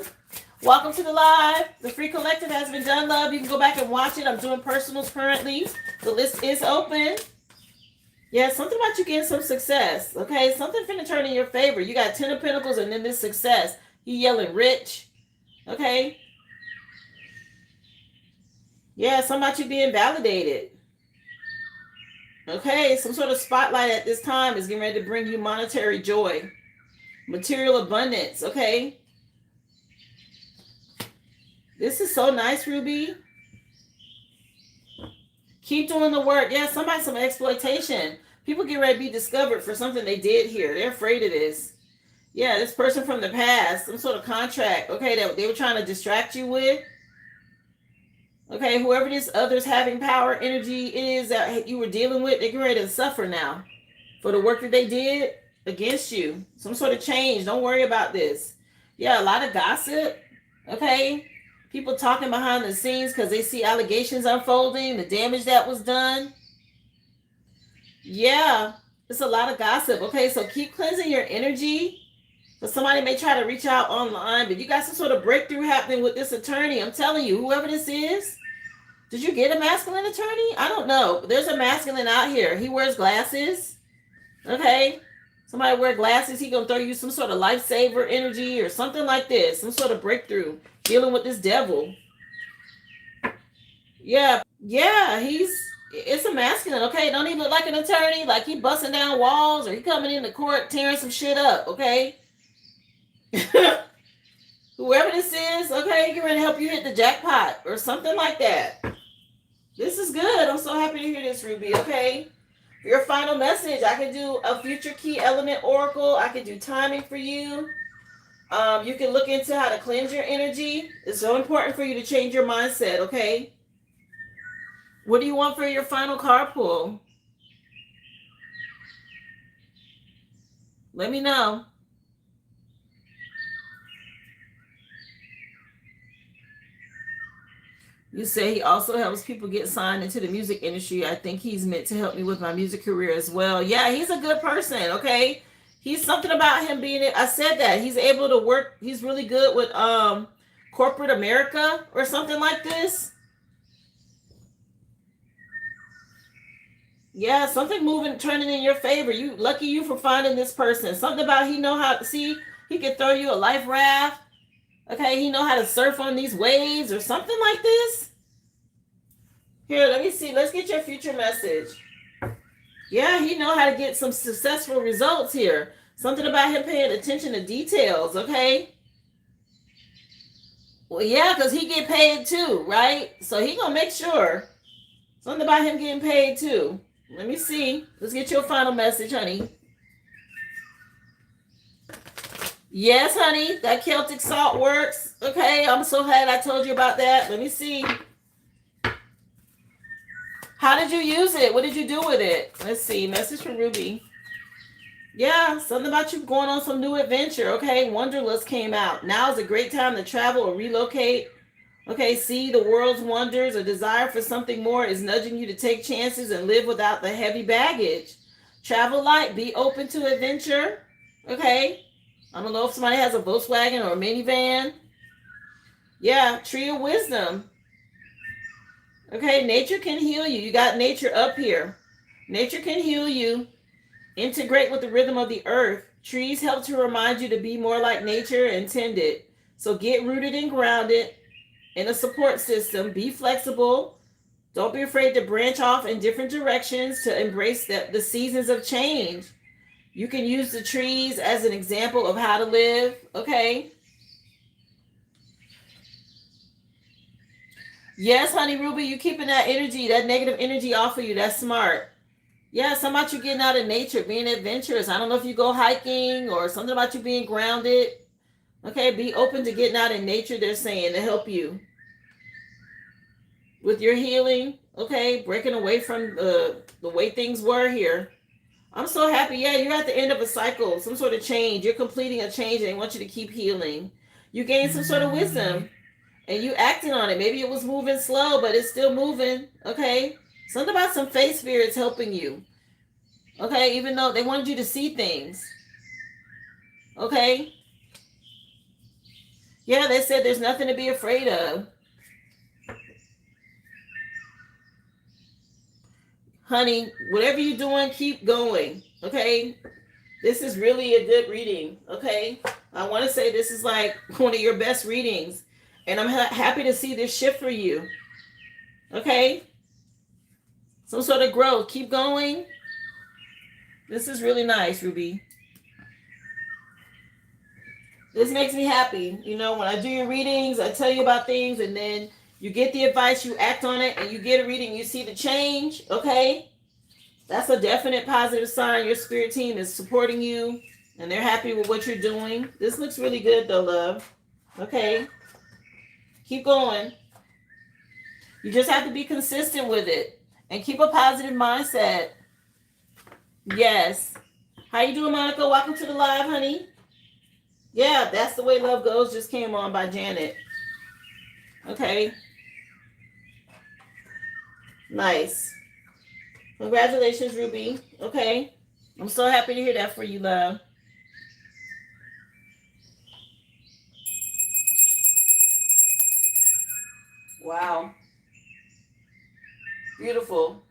Welcome to the live. The free collective has been done, love. You can go back and watch it. I'm doing personals currently. The list is open. Yeah, something about you getting some success. Okay, something finna turn in your favor. You got 10 of Pentacles and then this success. You yelling rich. Okay. Yeah, something about you being validated. Okay, some sort of spotlight at this time is getting ready to bring you monetary joy. Material abundance, okay? This is so nice, Ruby. Keep doing the work. Yeah, somebody, some exploitation. People get ready to be discovered for something they did here. They're afraid of this. Yeah, this person from the past, some sort of contract, okay, that they were trying to distract you with. Okay, whoever this others having power energy is that you were dealing with, they're getting ready to suffer now for the work that they did against you. Some sort of change. Don't worry about this. Yeah, a lot of gossip. Okay. People talking behind the scenes because they see allegations unfolding, the damage that was done. Yeah, it's a lot of gossip. Okay, so keep cleansing your energy. So somebody may try to reach out online, but you got some sort of breakthrough happening with this attorney. I'm telling you, whoever this is, did you get a masculine attorney? I don't know. There's a masculine out here. He wears glasses. Okay. Somebody wear glasses. He gonna throw you some sort of lifesaver energy or something like this. Some sort of breakthrough. Dealing with this devil. Yeah. Yeah. It's a masculine. Okay. Don't he look like an attorney? Like he busting down walls or he coming into court tearing some shit up. Okay. Whoever this is, okay, get ready to help you hit the jackpot or something like that. This is good. I'm so happy to hear this, Ruby. Okay. For your final message, I can do a future key element oracle. I can do timing for you. You can look into how to cleanse your energy. It's so important for you to change your mindset, okay? What do you want for your final card pull? Let me know. You say he also helps people get signed into the music industry. I think he's meant to help me with my music career as well. Yeah, he's a good person, okay? He's something about him being, I said that. He's able to work. He's really good with corporate America or something like this. Yeah, something moving, turning in your favor. You lucky you for finding this person. Something about he know how to see. He can throw you a life raft. Okay, he know how to surf on these waves or something like this. Here, let me see. Let's get your future message. Yeah, he know how to get some successful results here. Something about him paying attention to details, okay? Well, yeah, because he get paid too, right? So he gonna make sure. Something about him getting paid too. Let me see. Let's get your final message, honey. Yes, honey, that Celtic salt works. Okay, I'm so glad I told you about that. Let me see. How did you use it? What did you do with it? Let's see. Message from Ruby. Yeah, something about you going on some new adventure. Okay, Wanderlust came out. Now is a great time to travel or relocate. Okay, see the world's wonders. A desire for something more is nudging you to take chances and live without the heavy baggage. Travel light, be open to adventure. Okay, I don't know if somebody has a Volkswagen or a minivan. Yeah, tree of wisdom. Okay, nature can heal you. You got nature up here. Nature can heal you. Integrate with the rhythm of the earth. Trees help to remind you to be more like nature and tend it. So get rooted and grounded in a support system. Be flexible. Don't be afraid to branch off in different directions to embrace the seasons of change. You can use the trees as an example of how to live. Okay. Yes, honey Ruby, you keeping that energy, that negative energy off of you. That's smart. Yeah, something about you getting out of nature, being adventurous. I don't know if you go hiking or something about you being grounded. Okay, be open to getting out in nature, they're saying, to help you with your healing. Okay, breaking away from the way things were here. I'm so happy. Yeah, you're at the end of a cycle, some sort of change. You're completing a change and they want you to keep healing. You gain some sort of wisdom and you acting on it. Maybe it was moving slow, but it's still moving. Okay, something about some faith spirits helping you. Okay, even though they wanted you to see things. Okay. Yeah, they said there's nothing to be afraid of. Honey, whatever you're doing, keep going. Okay. This is really a good reading. Okay. I want to say this is like one of your best readings. And I'm happy to see this shift for you. Okay. Some sort of growth. Keep going. This is really nice, Ruby. This makes me happy. You know, when I do your readings, I tell you about things and then you get the advice, you act on it, and you get a reading, you see the change. Okay. That's a definite positive sign. Your spirit team is supporting you and they're happy with what you're doing. This looks really good though, love. Okay. Keep going. You just have to be consistent with it and keep a positive mindset. Yes. How you doing, Monica? Welcome to the live, honey. Yeah, That's the Way Love Goes just came on by Janet. Okay. Nice. Congratulations, Ruby. Okay. I'm so happy to hear that for you, love. Wow. Beautiful.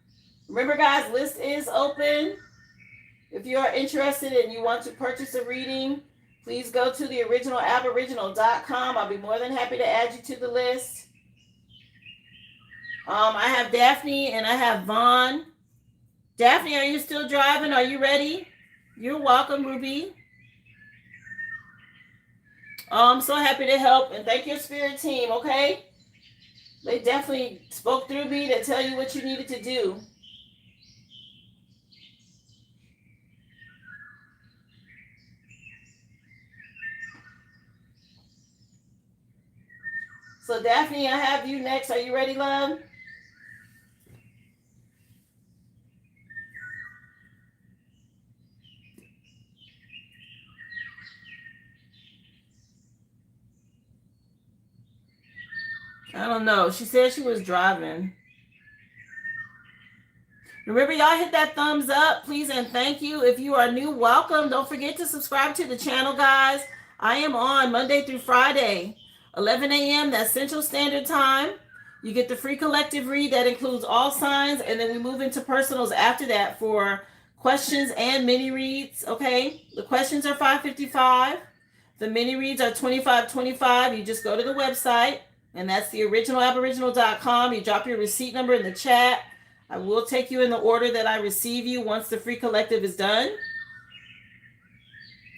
Remember, guys, list is open. If you are interested and you want to purchase a reading, please go to the originalaboriginal.com. I'll be more than happy to add you to the list. I have Daphne and I have Vaughn. Daphne, are you still driving? Are you ready? You're welcome, Ruby. I'm so happy to help and thank your spirit team, okay? They definitely spoke through me to tell you what you needed to do. So Daphne, I have you next. Are you ready, love? I don't know. She said she was driving. Remember, y'all hit that thumbs up, please, and thank you. If you are new, welcome. Don't forget to subscribe to the channel, guys. I am on Monday through Friday, 11 a.m. That's Central Standard Time. You get the free collective read that includes all signs, and then we move into personals after that for questions and mini reads, okay? The questions are $5.55. The mini reads are $25.25. You just go to the website, and that's the originalaboriginal.com. You drop your receipt number in the chat. I will take you in the order that I receive you once the free collective is done.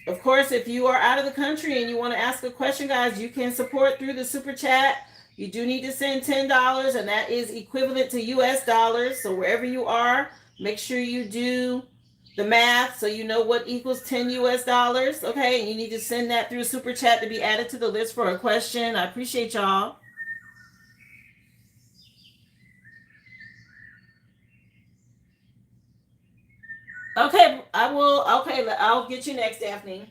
Of course, if you are out of the country and you want to ask a question, guys, you can support through the super chat. You do need to send $10, and that is equivalent to US dollars. So wherever you are, make sure you do the math so you know what equals 10 US dollars. Okay, and you need to send that through super chat to be added to the list for a question. I appreciate y'all. Okay, I will. Okay, I'll get you next, Daphne.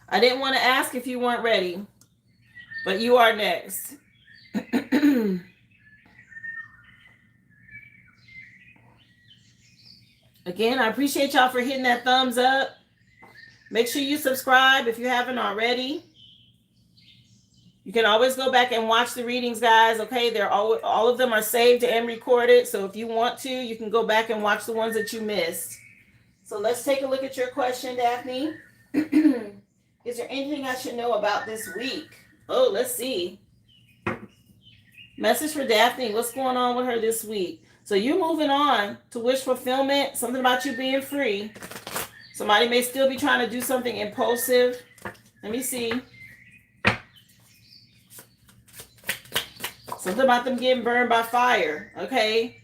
I didn't want to ask if you weren't ready, but you are next. Again, I appreciate y'all for hitting that thumbs up. Make sure you subscribe if you haven't already. You can always go back and watch the readings, guys. Okay, they're all of them are saved and recorded. So if you want to, you can go back and watch the ones that you missed. So let's take a look at your question, Daphne. Is there anything I should know about this week? Oh, let's see. Message for Daphne. What's going on with her this week? So you're moving on to wish fulfillment. Something about you being free. Somebody may still be trying to do something impulsive. Let me see. Something about them getting burned by fire. Okay.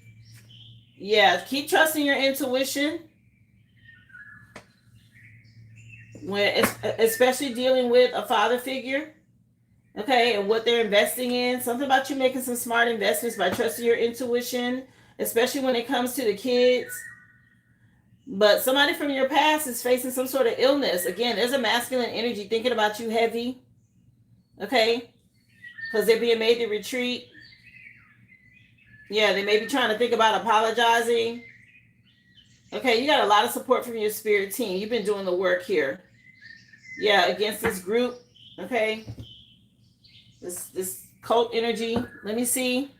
Yeah. Keep trusting your intuition. When, especially dealing with a father figure. Okay. And what they're investing in. Something about you making some smart investments by trusting your intuition. Especially when it comes to the kids. But somebody from your past is facing some sort of illness. Again, there's a masculine energy thinking about you heavy. Okay. Because they're being made to retreat. Yeah, they may be trying to think about apologizing. Okay, you got a lot of support from your spirit team. You've been doing the work here. Yeah, against this group. Okay. This cult energy. Let me see.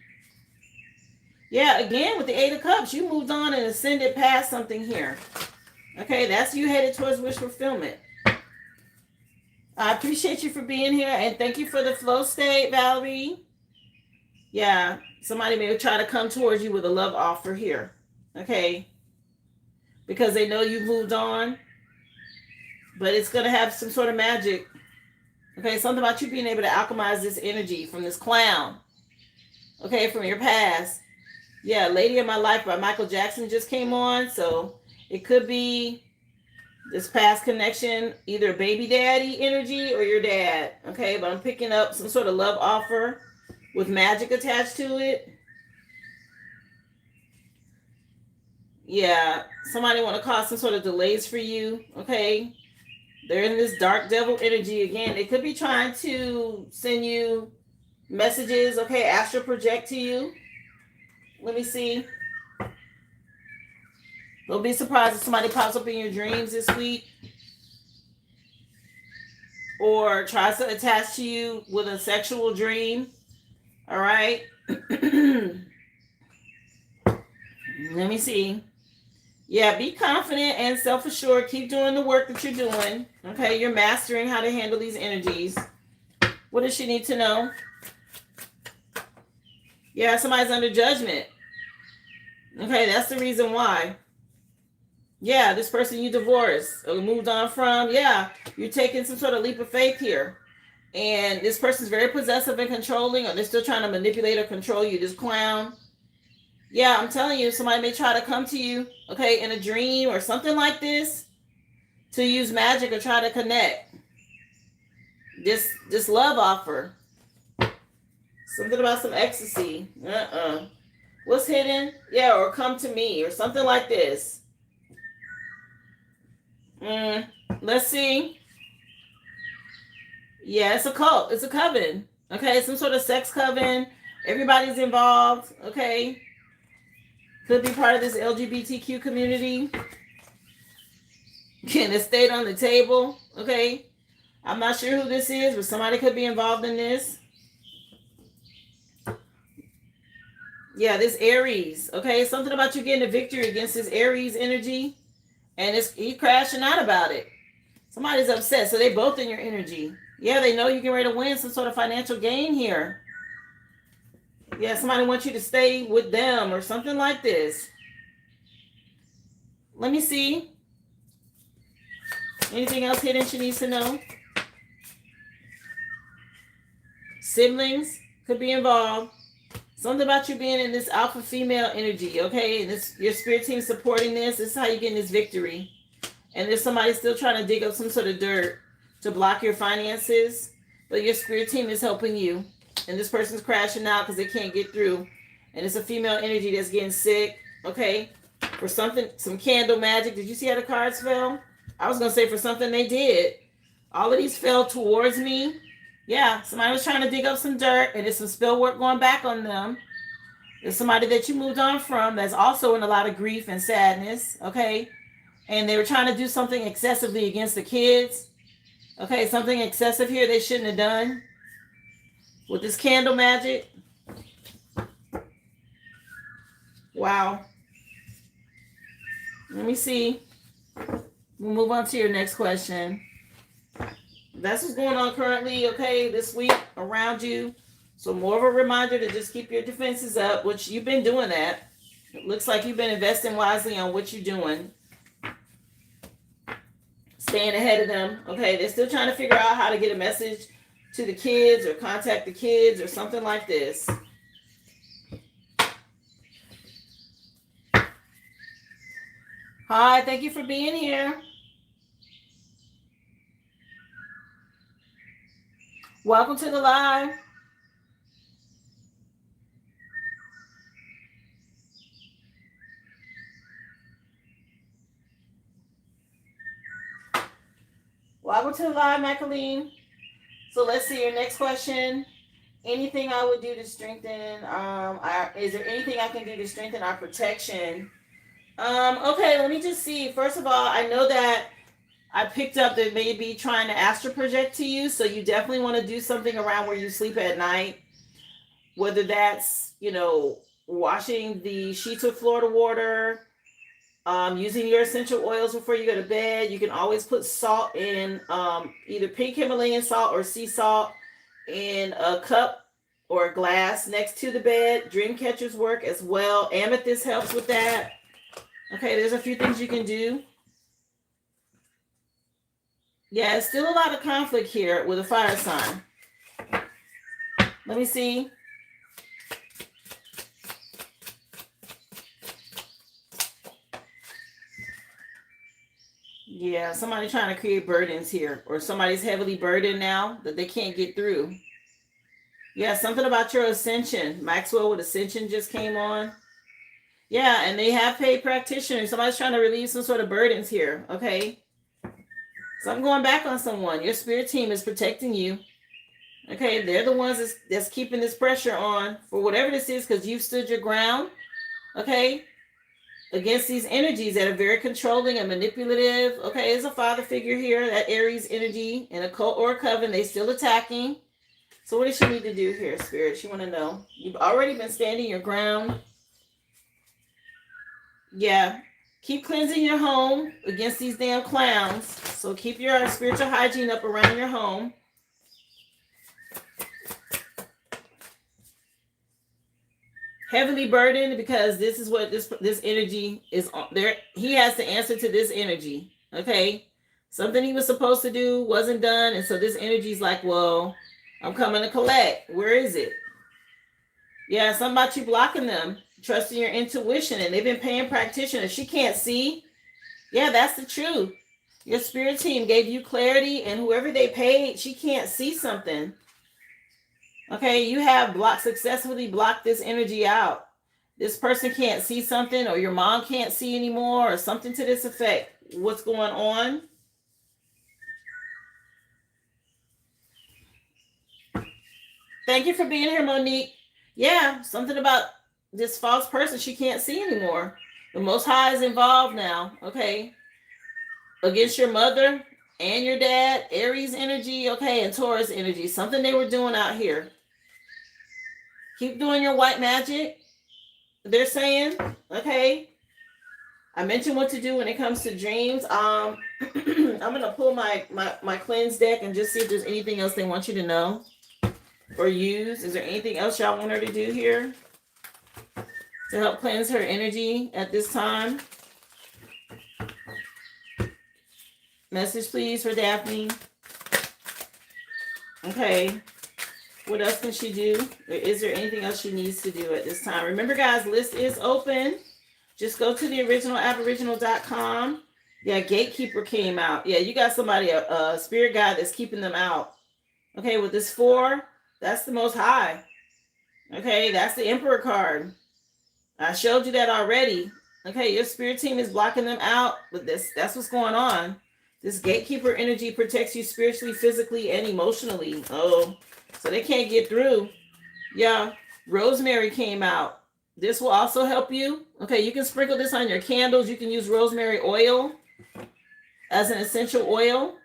Yeah, again, with the Eight of Cups, you moved on and ascended past something here. Okay, that's you headed towards wish fulfillment. I appreciate you for being here, and thank you for the flow state, Valerie. Yeah, somebody may try to come towards you with a love offer here. Okay, because they know you've moved on, but it's going to have some sort of magic. Okay, something about you being able to alchemize this energy from this clown. Okay, from your past. Yeah, Lady of My Life by Michael Jackson just came on, so it could be this past connection, either baby daddy energy or your dad. Okay, but I'm picking up some sort of love offer with magic attached to it. Yeah, somebody want to cause some sort of delays for you. Okay, they're in this dark devil energy again. They could be trying to send you messages. Okay, astral project to you. Let me see. Don't be surprised if somebody pops up in your dreams this week or tries to attach to you with a sexual dream. All right. Let me see. Yeah, be confident and self-assured. Keep doing the work that you're doing. Okay, you're mastering how to handle these energies. What does she need to know? Yeah, somebody's under judgment. Okay, that's the reason why. Yeah, this person you divorced or moved on from. Yeah, you're taking some sort of leap of faith here. And this person's very possessive and controlling, or they're still trying to manipulate or control you, this clown. Yeah, I'm telling you, somebody may try to come to you, okay, in a dream or something like this to use magic or try to connect. This love offer. Something about some ecstasy. What's hidden? Yeah, or come to me or something like this. Let's see. Yeah, it's a cult. It's a coven. Okay, some sort of sex coven. Everybody's involved. Okay. Could be part of this LGBTQ community. Can it stay on the table? Okay. I'm not sure who this is, but somebody could be involved in this. Yeah, this Aries. Okay, something about you getting a victory against this Aries energy. And you crashing out about it. Somebody's upset, so they both in your energy. Yeah, they know you get ready to win some sort of financial gain here. Yeah, somebody wants you to stay with them or something like this. Let me see. Anything else hidden she needs to know? Siblings could be involved. Something about you being in this alpha female energy, okay? And this your spirit team supporting this. This is how you get this victory. And there's somebody still trying to dig up some sort of dirt to block your finances, but your spirit team is helping you. And this person's crashing out because they can't get through. And it's a female energy that's getting sick, okay? For something, some candle magic. Did you see how the cards fell? I was going to say for something they did. All of these fell towards me. Yeah, somebody was trying to dig up some dirt, and there's some spell work going back on them. There's somebody that you moved on from that's also in a lot of grief and sadness, okay? And they were trying to do something excessively against the kids. Okay, something excessive here they shouldn't have done. With this candle magic. Wow. Let me see. We'll move on to your next question. That's what's going on currently, okay, this week around you. So more of a reminder to just keep your defenses up, which you've been doing that. It looks like you've been investing wisely on what you're doing. Staying ahead of them. Okay, they're still trying to figure out how to get a message to the kids or contact the kids or something like this. Hi, thank you for being here. Welcome to the live. Welcome to the live, Michaeline. So let's see your next question. Anything I would do to strengthen, is there anything I can do to strengthen our protection? Okay, let me just see. First of all, I know that I picked up that may be trying to astral project to you, so you definitely want to do something around where you sleep at night, whether that's, washing the sheets with Florida water, using your essential oils before you go to bed. You can always put salt in, either pink Himalayan salt or sea salt in a cup or a glass next to the bed. Dream catchers work as well. Amethyst helps with that. Okay, there's a few things you can do. Yeah, it's still a lot of conflict here with a fire sign. Let me see. Yeah, somebody trying to create burdens here, or somebody's heavily burdened now that they can't get through. Yeah, something about your ascension. Maxwell with ascension just came on. Yeah, and they have paid practitioners. Somebody's trying to relieve some sort of burdens here, okay? So I'm going back on someone. Your spirit team is protecting you. Okay, they're the ones that's keeping this pressure on for whatever this is, because you've stood your ground, okay, against these energies that are very controlling and manipulative. Okay, there's a father figure here, that Aries energy, in a cult or a coven. They still attacking. So what does she need to do here, Spirit? She want to know. You've already been standing your ground. Yeah. Keep cleansing your home against these damn clowns. So keep your spiritual hygiene up around your home. Heavily burdened, because this is what this energy is on there. He has to answer to this energy. Okay. Something he was supposed to do wasn't done. And so this energy is like, well, I'm coming to collect. Where is it? Yeah, something about you blocking them, trusting your intuition, and they've been paying practitioners. She can't see. Yeah, that's the truth. Your spirit team gave you clarity, and whoever they paid, she can't see something. Okay, you have successfully blocked this energy out. This person can't see something, or your mom can't see anymore, or something to this effect. What's going on? Thank you for being here, Monique. Yeah, something about this false person she can't see anymore. The Most High is involved now, okay? Against your mother and your dad, Aries energy, okay, and Taurus energy. Something they were doing out here. Keep doing your white magic, they're saying, okay? I mentioned what to do when it comes to dreams. I'm going to pull my cleanse deck and just see if there's anything else they want you to know or use. Is there anything else y'all want her to do here to help cleanse her energy at this time? Message, please, for Daphne. Okay. What else can she do? Or is there anything else she needs to do at this time? Remember, guys, list is open. Just go to the original aboriginal.com. Yeah, gatekeeper came out. Yeah, you got somebody, a spirit guide that's keeping them out. Okay, with this 4, that's the most high. Okay, that's the emperor card. I showed you that already. Okay, your spirit team is blocking them out with this. That's what's going on. This gatekeeper energy protects you spiritually, physically, and emotionally. Oh, so they can't get through. Yeah, rosemary came out. This will also help you. Okay, you can sprinkle this on your candles. You can use rosemary oil as an essential oil.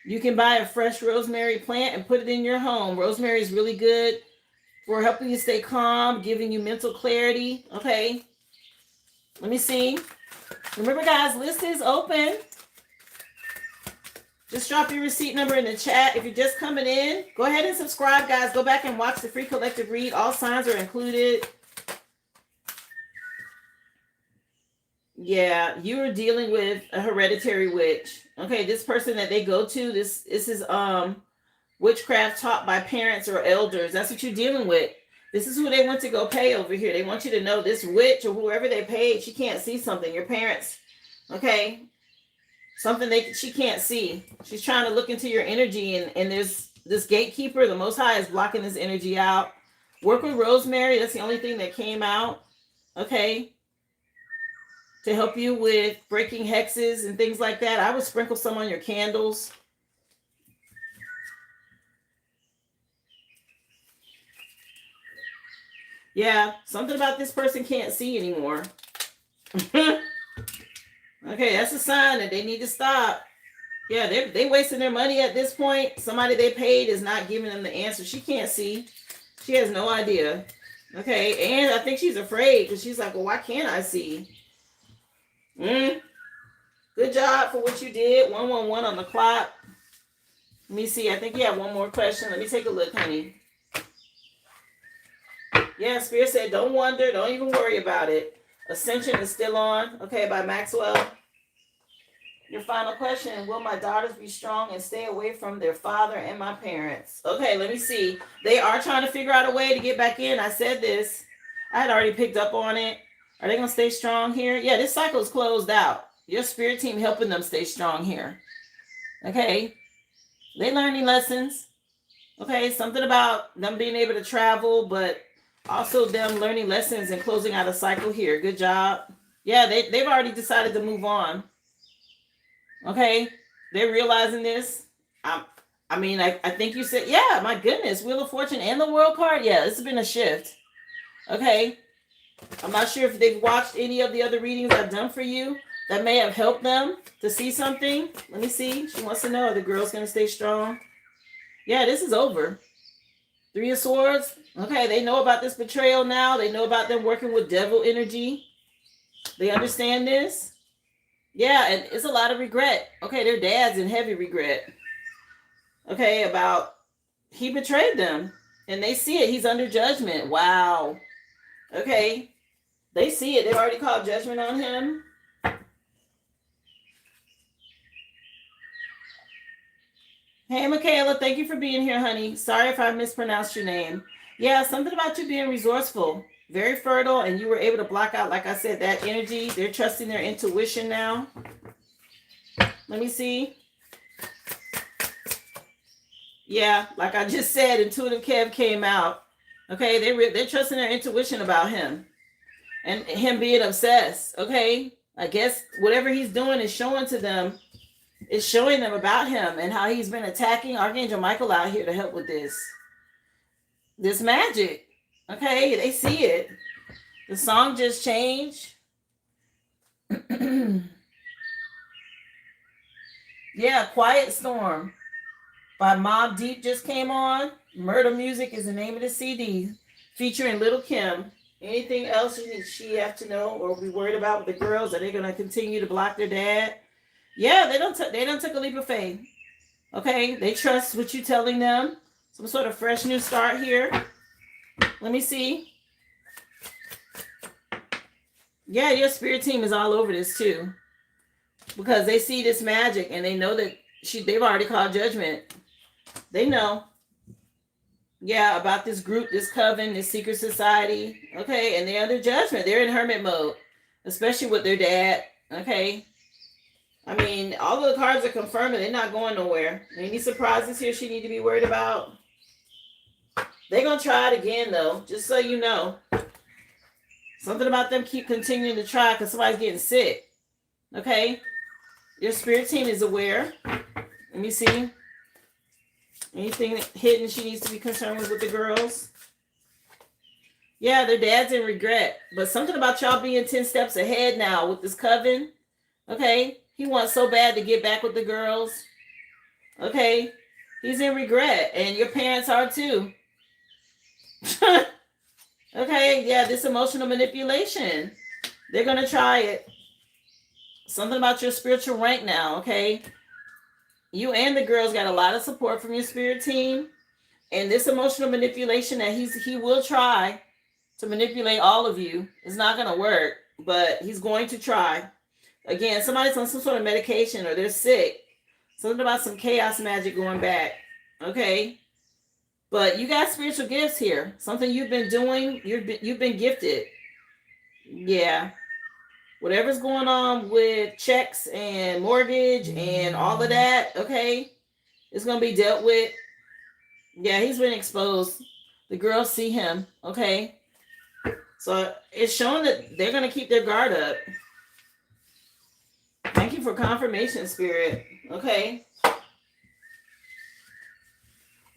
You can buy a fresh rosemary plant and put it in your home. Rosemary is really good for helping you stay calm, giving you mental clarity. Okay, let me see. Remember, guys, list is open. Just drop your receipt number in the chat. If you're just coming in, go ahead and subscribe, guys. Go back and watch the free collective read. All signs are included. Yeah, you are dealing with a hereditary witch. Okay, this person that they go to, this is witchcraft taught by parents or elders. That's what you're dealing with. This is who they want to go pay over here. They want you to know this witch or whoever they paid, she can't see something. Your parents, okay? Something she can't see. She's trying to look into your energy, and there's this gatekeeper, the Most High, is blocking this energy out. Work with rosemary. That's the only thing that came out. Okay. To help you with breaking hexes and things like that. I would sprinkle some on your candles. Yeah, something about this person can't see anymore. Okay, that's a sign that they need to stop. Yeah, they wasting their money at this point. Somebody they paid is not giving them the answer. She can't see. She has no idea. Okay, and I think she's afraid because she's like, well, why can't I see? Good job for what you did. 111 on the clock. Let me see. I think you have one more question. Let me take a look, honey. Yeah, Spirit said, don't wonder. Don't even worry about it. Ascension is still on. Okay, by Maxwell. Your final question, will my daughters be strong and stay away from their father and my parents? Okay, let me see. They are trying to figure out a way to get back in. I said this. I had already picked up on it. Are they going to stay strong here? Yeah, this cycle is closed out. Your spirit team helping them stay strong here. Okay. They learning lessons. Okay, something about them being able to travel, but also them learning lessons and closing out a cycle here. Good job. Yeah, they've already decided to move on. Okay, they're realizing this. I think you said, yeah, my goodness, Wheel of Fortune and the World card. Yeah, this has been a shift. Okay, I'm not sure if they've watched any of the other readings I've done for you that may have helped them to see something. Let me see. She wants to know, are the girls going to stay strong? Yeah, this is over. 3 of Swords. Okay, they know about this betrayal now. They know about them working with devil energy. They understand this. Yeah, and it's a lot of regret. Okay, their dad's in heavy regret. Okay, about he betrayed them. And they see it. He's under judgment. Wow. Okay. They see it. They've already called judgment on him. Hey, Michaela, thank you for being here, honey. Sorry if I mispronounced your name. Yeah, something about you being resourceful, very fertile, and you were able to block out, like I said, that energy. They're trusting their intuition now. Let me see. Yeah, like I just said, Intuitive Kev came out. Okay, they're trusting their intuition about him and him being obsessed. Okay, I guess whatever he's doing is showing to them. It's showing them about him and how he's been attacking Archangel Michael out here to help with this magic. Okay, they see it. The song just changed. Yeah, Quiet Storm by Mobb Deep just came on. Murder Music is the name of the CD, featuring Little Kim. Anything else she have to know or be worried about with the girls? Are they going to continue to block their dad? Yeah, they don't take a leap of faith. Okay, they trust what you're telling them. Some sort of fresh new start here. Let me see. Yeah, your spirit team is all over this too, because they see this magic and they know that they've already called judgment. They know. Yeah, about this group, this coven, this secret society. Okay, and they're under judgment. They're in hermit mode, especially with their dad. Okay. I mean, all of the cards are confirming they're not going nowhere. Any surprises here she need to be worried about? They're gonna try it again though, just so you know. Something about them keep continuing to try because somebody's getting sick. Okay? Your spirit team is aware. Let me see. Anything hidden she needs to be concerned with the girls? Yeah, their dad's in regret. But something about y'all being 10 steps ahead now with this coven. Okay? He wants so bad to get back with the girls. Okay? He's in regret. And your parents are too. Okay, yeah, this emotional manipulation. They're going to try it. Something about your spiritual rank now, okay? You and the girls got a lot of support from your spirit team. And this emotional manipulation that he will try to manipulate all of you is not going to work, but he's going to try. Again, somebody's on some sort of medication or they're sick. Something about some chaos magic going back, okay? But you got spiritual gifts here. Something you've been doing, you've been gifted. Yeah. Whatever's going on with checks and mortgage and all of that, okay, it's going to be dealt with. Yeah, he's been exposed. The girls see him, okay? So it's showing that they're going to keep their guard up. Thank you for confirmation, Spirit. Okay.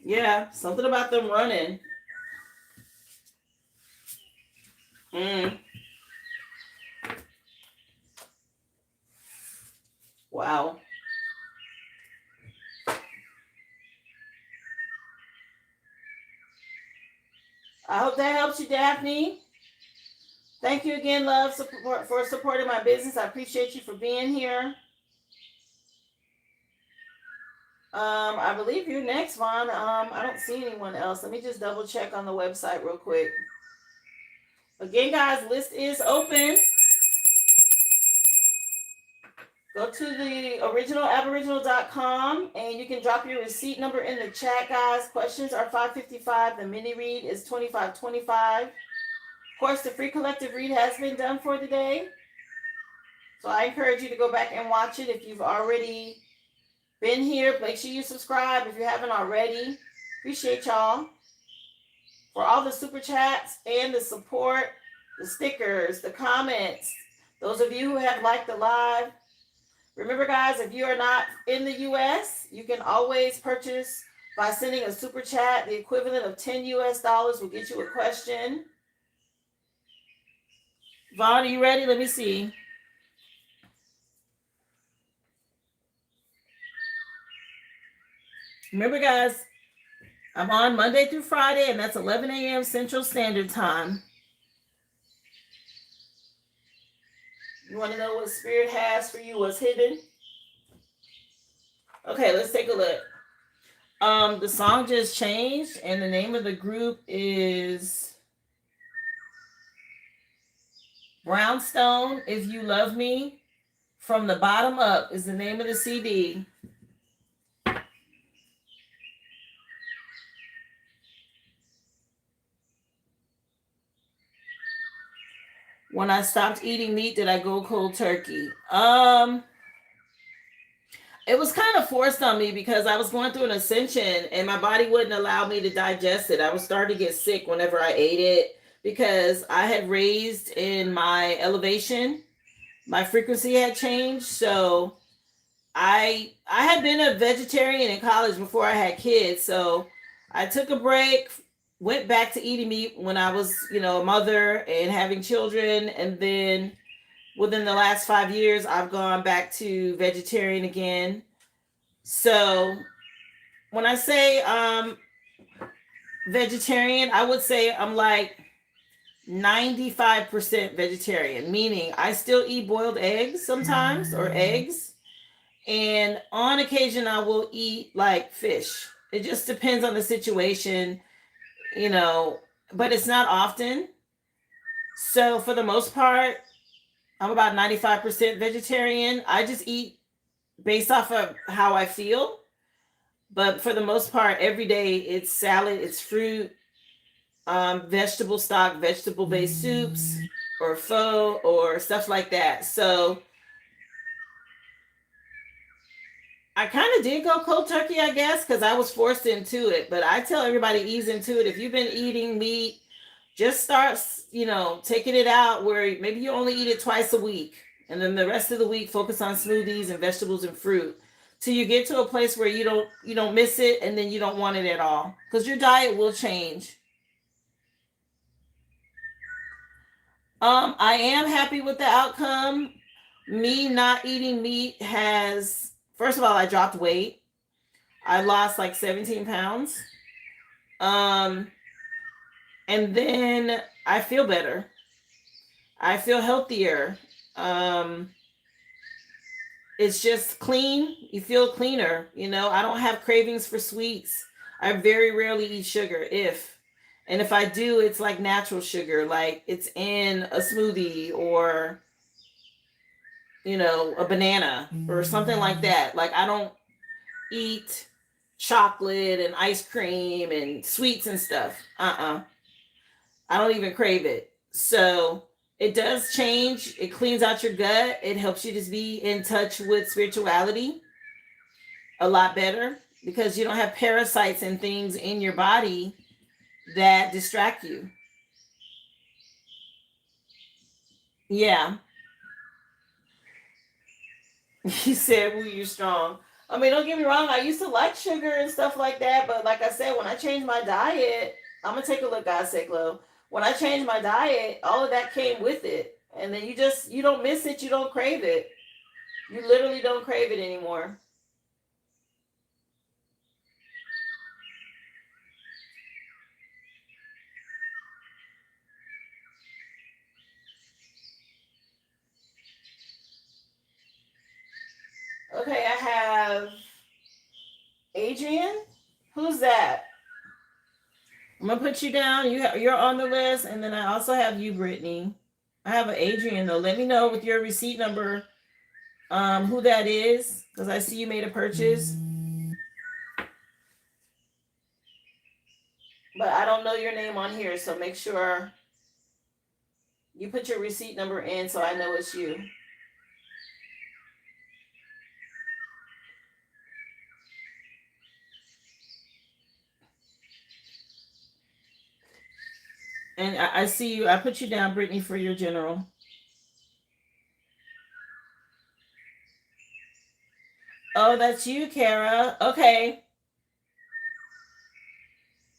Yeah, something about them running. Wow. I hope that helps you, Daphne. Thank you again, love, for supporting my business. I appreciate you for being here. I believe you're next, Vaughn. I don't see anyone else. Let me just double check on the website real quick. Again, guys, list is open. Go to the original aboriginal.com and you can drop your receipt number in the chat, guys. Questions are $5.55. The mini read is $25.25. Of course, the free collective read has been done for the day. So I encourage you to go back and watch it. If you've already been here, make sure you subscribe if you haven't already. Appreciate y'all for all the super chats and the support, the stickers, the comments. Those of you who have liked the live. Remember, guys, if you are not in the U.S., you can always purchase by sending a super chat. The equivalent of $10 US will get you a question. Vaughn, are you ready? Let me see. Remember, guys, I'm on Monday through Friday, and that's 11 a.m. Central Standard Time. You want to know what Spirit has for you, what's hidden? Okay, let's take a look. The song just changed, and the name of the group is Brownstone, If You Love Me. From the Bottom Up is the name of the CD. When I stopped eating meat, did I go cold turkey? It was kind of forced on me because I was going through an ascension and my body wouldn't allow me to digest it. I was starting to get sick whenever I ate it because I had raised in my elevation. My frequency had changed. So I had been a vegetarian in college before I had kids. So I took a break, went back to eating meat when I was, a mother and having children. And then within the last 5 years, I've gone back to vegetarian again. So when I say vegetarian, I would say I'm like 95% vegetarian, meaning I still eat boiled eggs sometimes or eggs. And on occasion, I will eat like fish. It just depends on the situation, but it's not often. So for the most part, I'm about 95% vegetarian. I just eat based off of how I feel. But for the most part, every day it's salad, it's fruit, vegetable stock, vegetable based soups, or pho, or stuff like that. So I kind of did go cold turkey, I guess, because I was forced into it. But I tell everybody, ease into it. If you've been eating meat, just start, taking it out where maybe you only eat it twice a week. And then the rest of the week, focus on smoothies and vegetables and fruit till you get to a place where you don't miss it, and then you don't want it at all, because your diet will change. I am happy with the outcome. Me not eating meat has, first of all, I dropped weight. I lost like 17 pounds. Um, and then I feel better. I feel healthier. Um, it's just clean. You feel cleaner. I don't have cravings for sweets. I very rarely eat sugar, and if I do, it's like natural sugar, like it's in a smoothie, or a banana or something like that. Like, I don't eat chocolate and ice cream and sweets and stuff. I don't even crave it. So it does change. It cleans out your gut. It helps you to be in touch with spirituality a lot better, because you don't have parasites and things in your body that distract you. Yeah. He said, "Well, you're strong." I mean, don't get me wrong. I used to like sugar and stuff like that, but like I said, when I changed my diet, I'm gonna take a look, God's sake, low. When I changed my diet, all of that came with it, and then you don't miss it. You don't crave it. You literally don't crave it anymore. Okay, I have Adrian. Who's that? I'm gonna put you down. You're on the list, and then I also have you, Brittany. I have an Adrian though. Let me know with your receipt number, who that is, because I see you made a purchase, but I don't know your name on here. So make sure you put your receipt number in so I know it's you. And I see you. I put you down, Brittany, for your general. Oh, that's you, Kara. Okay.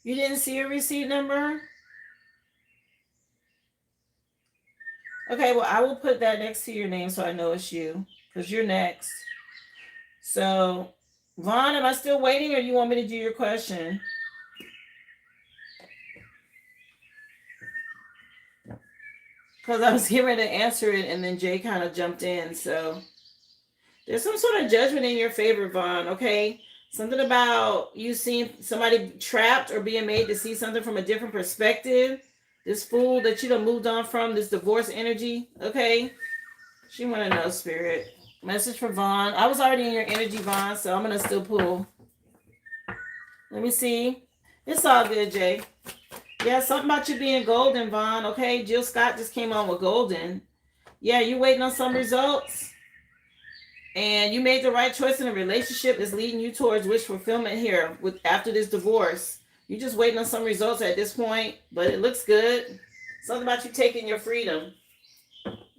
You didn't see your receipt number? Okay, well, I will put that next to your name so I know it's you, because you're next. So, Vaughn, am I still waiting, or you want me to do your question? Because I was getting ready to answer it, and then Jay kind of jumped in. So, there's some sort of judgment in your favor, Vaughn, okay? Something about you seeing somebody trapped or being made to see something from a different perspective. This fool that you done moved on from, this divorce energy, okay? She want to know, Spirit. Message for Vaughn. I was already in your energy, Vaughn, so I'm going to still pull. Let me see. It's all good, Jay. Yeah, something about you being golden, Vaughn, okay? Jill Scott just came on with golden. Yeah, you waiting on some results? And you made the right choice in a relationship that's leading you towards wish fulfillment here with after this divorce. You're just waiting on some results at this point, but it looks good. Something about you taking your freedom.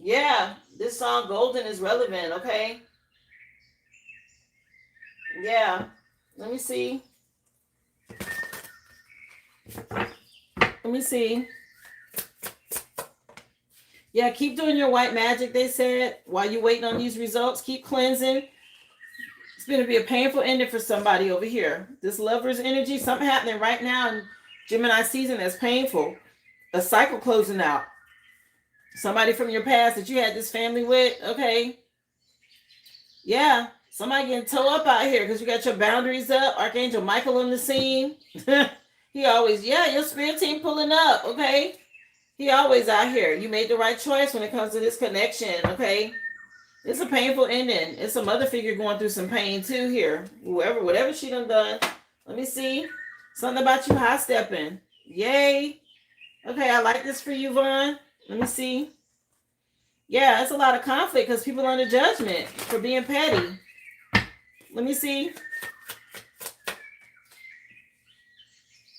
Yeah, this song Golden is relevant, okay? Yeah. Let me see. Let me see. Yeah, keep doing your white magic, they said, while you're waiting on these results. Keep cleansing. It's going to be a painful ending for somebody over here. This lover's energy, something happening right now in Gemini season that's painful. A cycle closing out. Somebody from your past that you had this family with, okay? Yeah, somebody getting toe up out here because you got your boundaries up. Archangel Michael on the scene. He always, yeah, your spirit team pulling up, okay? He always out here. You made the right choice when it comes to this connection, okay? It's a painful ending. It's a mother figure going through some pain too here. Whatever she done. Let me see. Something about you high stepping. Yay. Okay, I like this for you, Vaughn. Let me see. Yeah, it's a lot of conflict because people are under judgment for being petty. Let me see.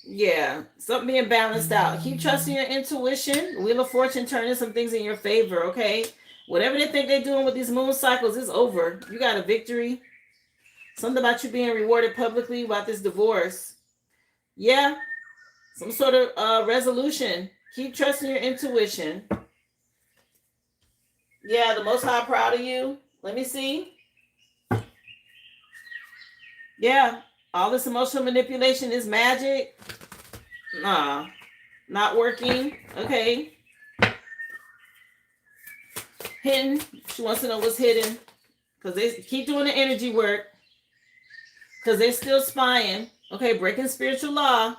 Yeah, something being balanced out. Keep trusting your intuition. Wheel of Fortune turning some things in your favor, okay? Whatever they think they're doing with these moon cycles is over. You got a victory. Something about you being rewarded publicly about this divorce. Yeah, some sort of resolution. Keep trusting your intuition. Yeah, the Most High proud of you. Let me see. Yeah, all this emotional manipulation is magic. Nah, not working. Okay. Hidden. She wants to know what's hidden. Because they keep doing the energy work. Because they're still spying. Okay, breaking spiritual law.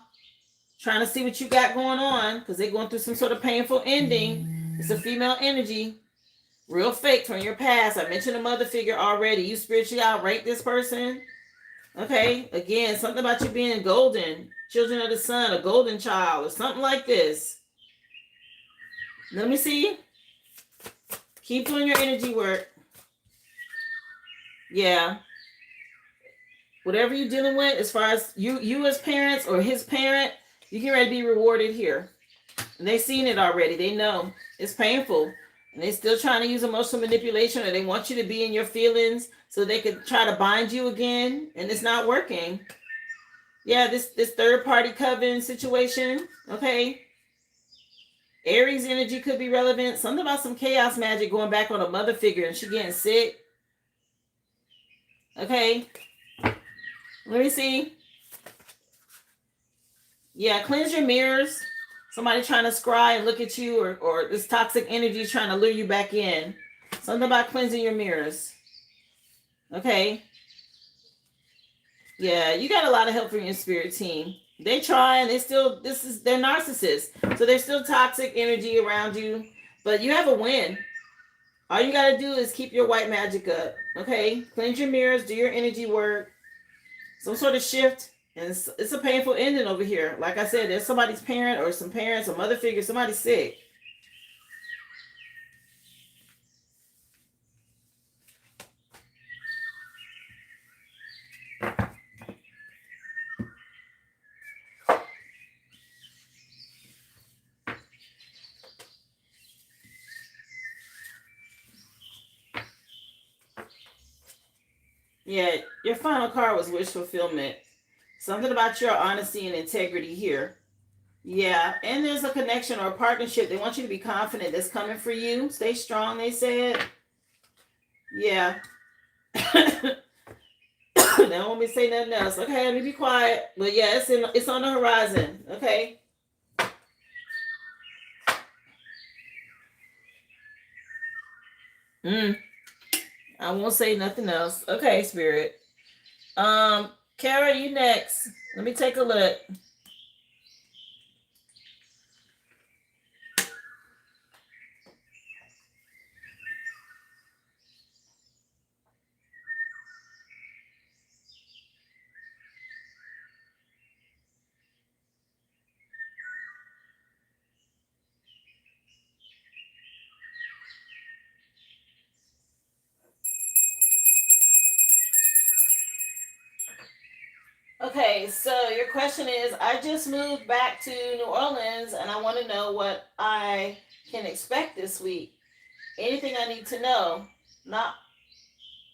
Trying to see what you got going on. Because they're going through some sort of painful ending. It's a female energy. Real fake from your past. I mentioned a mother figure already. You spiritually outrank this person. Okay, again, something about you being golden. Children of the sun, a golden child, or something like this. Let me see. Keep doing your energy work. Yeah. Whatever you're dealing with, as far as you as parents or his parent, you get ready to be rewarded here. And they've seen it already. They know it's painful. And they're still trying to use emotional manipulation, or they want you to be in your feelings so they can try to bind you again. And it's not working. Yeah, this third party coven situation. Okay. Aries energy could be relevant. Something about some chaos magic going back on a mother figure and she getting sick. Okay. Let me see. Yeah, cleanse your mirrors. Somebody trying to scry and look at you, or this toxic energy trying to lure you back in. Something about cleansing your mirrors. Okay. Yeah, you got a lot of help from your spirit team. They trying, they're narcissists. So there's still toxic energy around you. But you have a win. All you got to do is keep your white magic up. Okay? Cleanse your mirrors, do your energy work. Some sort of shift. And it's a painful ending over here. Like I said, there's somebody's parent or some parents or mother figure, somebody's sick. Yeah, your final card was wish fulfillment. Something about your honesty and integrity here. Yeah, and there's a connection or a partnership. They want you to be confident that's coming for you. Stay strong, they said. Yeah. They don't want me to say nothing else. Okay, let me be quiet. But yeah, it's on the horizon. Okay. I won't say nothing else. Okay, Spirit. Kara, you next. Let me take a look. Okay, so your question is, I just moved back to New Orleans and I want to know what I can expect this week. Anything I need to know, not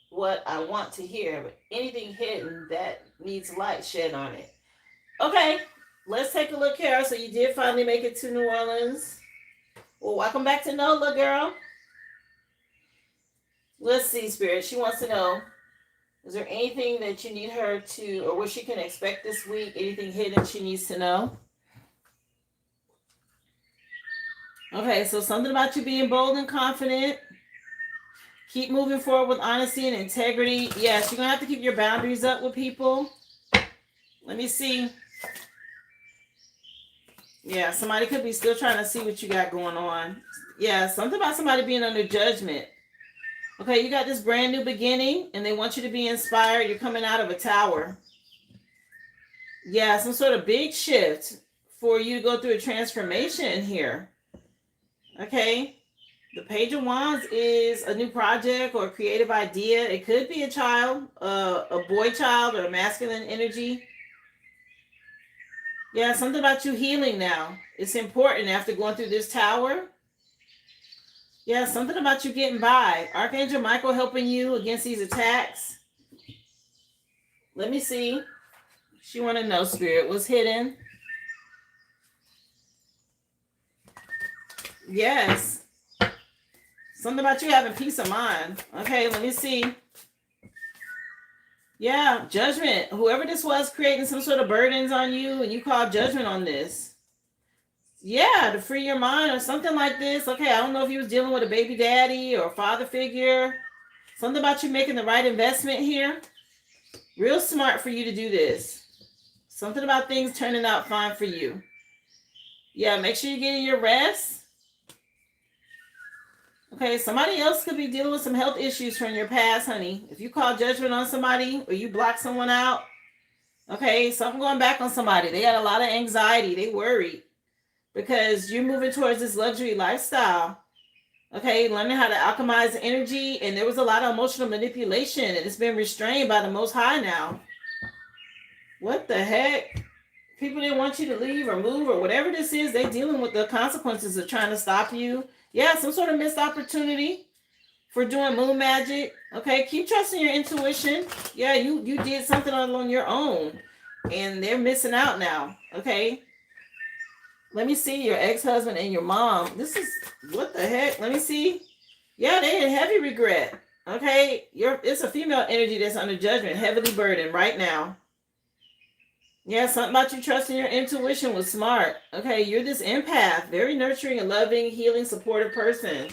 what I want to hear, but anything hidden that needs light shed on it. Okay, let's take a look here. So you did finally make it to New Orleans. Well, welcome back to NOLA, girl. Let's see, Spirit. She wants to know, is there anything that you need her to, or what she can expect this week? Anything hidden she needs to know? Okay, so something about you being bold and confident. Keep moving forward with honesty and integrity. Yes, you're going to have to keep your boundaries up with people. Let me see. Yeah, somebody could be still trying to see what you got going on. Yeah, something about somebody being under judgment. Okay, you got this brand new beginning and they want you to be inspired. You're coming out of a tower. Yeah, some sort of big shift for you to go through a transformation here. Okay. The Page of Wands is a new project or a creative idea. It could be a child, a boy child, or a masculine energy. Yeah, something about you healing now. It's important after going through this tower. Yeah, something about you getting by. Archangel Michael helping you against these attacks. Let me see. She want to know, Spirit, what's hidden. Yes. Something about you having peace of mind. Okay, let me see. Yeah, judgment. Whoever this was creating some sort of burdens on you and you call judgment on this. Yeah, to free your mind or something like this. Okay, I don't know if you was dealing with a baby daddy or a father figure. Something about you making the right investment here. Real smart for you to do this. Something about things turning out fine for you. Yeah, make sure you're getting your rest. Okay, somebody else could be dealing with some health issues from your past, honey. If you call judgment on somebody or you block someone out, okay, something going back on somebody. They got a lot of anxiety. They worried because you're moving towards this luxury lifestyle. Okay, learning how to alchemize energy, and there was a lot of emotional manipulation, and it's been restrained by the Most High now. What the heck? People didn't want you to leave or move or whatever this is. They dealing with the consequences of trying to stop you. Yeah, some sort of missed opportunity for doing moon magic. Okay, keep trusting your intuition. Yeah, you did something on your own, and they're missing out now. Okay, let me see your ex-husband and your mom. This is what the heck. Let me see. Yeah, they in heavy regret. Okay, it's a female energy that's under judgment, heavily burdened right now. Yeah, something about you trusting your intuition was smart. Okay, you're this empath, very nurturing and loving, healing, supportive person.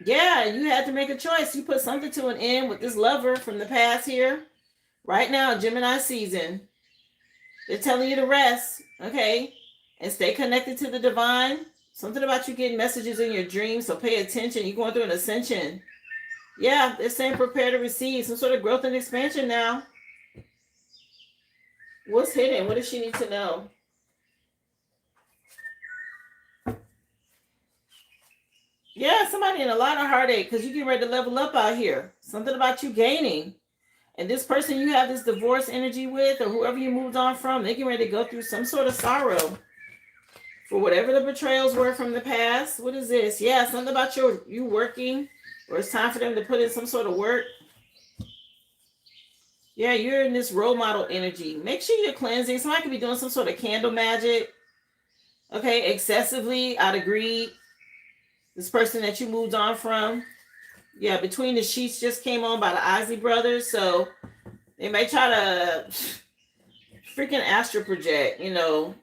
Yeah, you had to make a choice. You put something to an end with this lover from the past here. Right now, Gemini season. They're telling you to rest, okay? And stay connected to the divine. Something about you getting messages in your dreams, so pay attention. You're going through an ascension. Yeah, they're saying prepare to receive some sort of growth and expansion now. What's hidden? What does she need to know? Yeah, somebody in a lot of heartache because you get ready to level up out here. Something about you gaining. And this person you have this divorce energy with, or whoever you moved on from, they get ready to go through some sort of sorrow for whatever the betrayals were from the past. What is this? Yeah, something about you working, or it's time for them to put in some sort of work. Yeah, you're in this role model energy. Make sure you're cleansing. Somebody could be doing some sort of candle magic. Okay, excessively out of greed. This person that you moved on from. Yeah, Between the Sheets just came on by the Isley Brothers. So they may try to freaking astral project,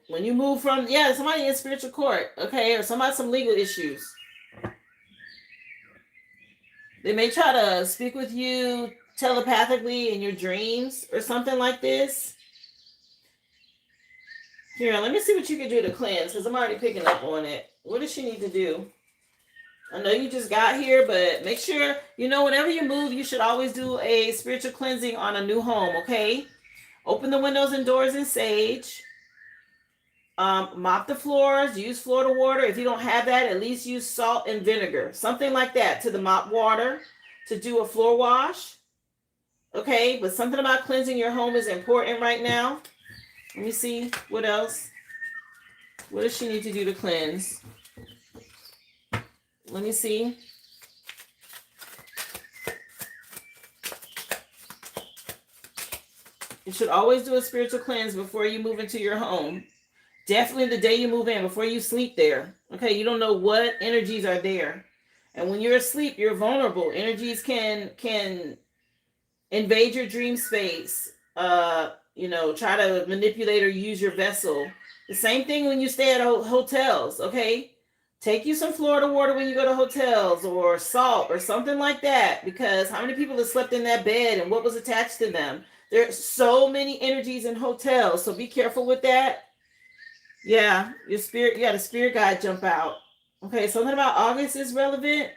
when you move from, somebody in spiritual court, okay, or somebody some legal issues. They may try to speak with you telepathically in your dreams or something like this. Here, let me see what you can do to cleanse, because I'm already picking up on it. What does she need to do? I know you just got here, but make sure, whenever you move, you should always do a spiritual cleansing on a new home, okay? Open the windows and doors in sage. Mop the floors. Use Florida water. If you don't have that, at least use salt and vinegar. Something like that to the mop water to do a floor wash. Okay, but something about cleansing your home is important right now. Let me see. What else? What does she need to do to cleanse? Let me see. You should always do a spiritual cleanse before you move into your home. Definitely the day you move in, before you sleep there. Okay, you don't know what energies are there. And when you're asleep, you're vulnerable. Energies can invade your dream space. Try to manipulate or use your vessel. The same thing when you stay at hotels, okay? Take you some Florida water when you go to hotels, or salt or something like that, because how many people have slept in that bed and what was attached to them? There's so many energies in hotels, so be careful with that. Yeah, the spirit guide jump out. Okay, something about August is relevant.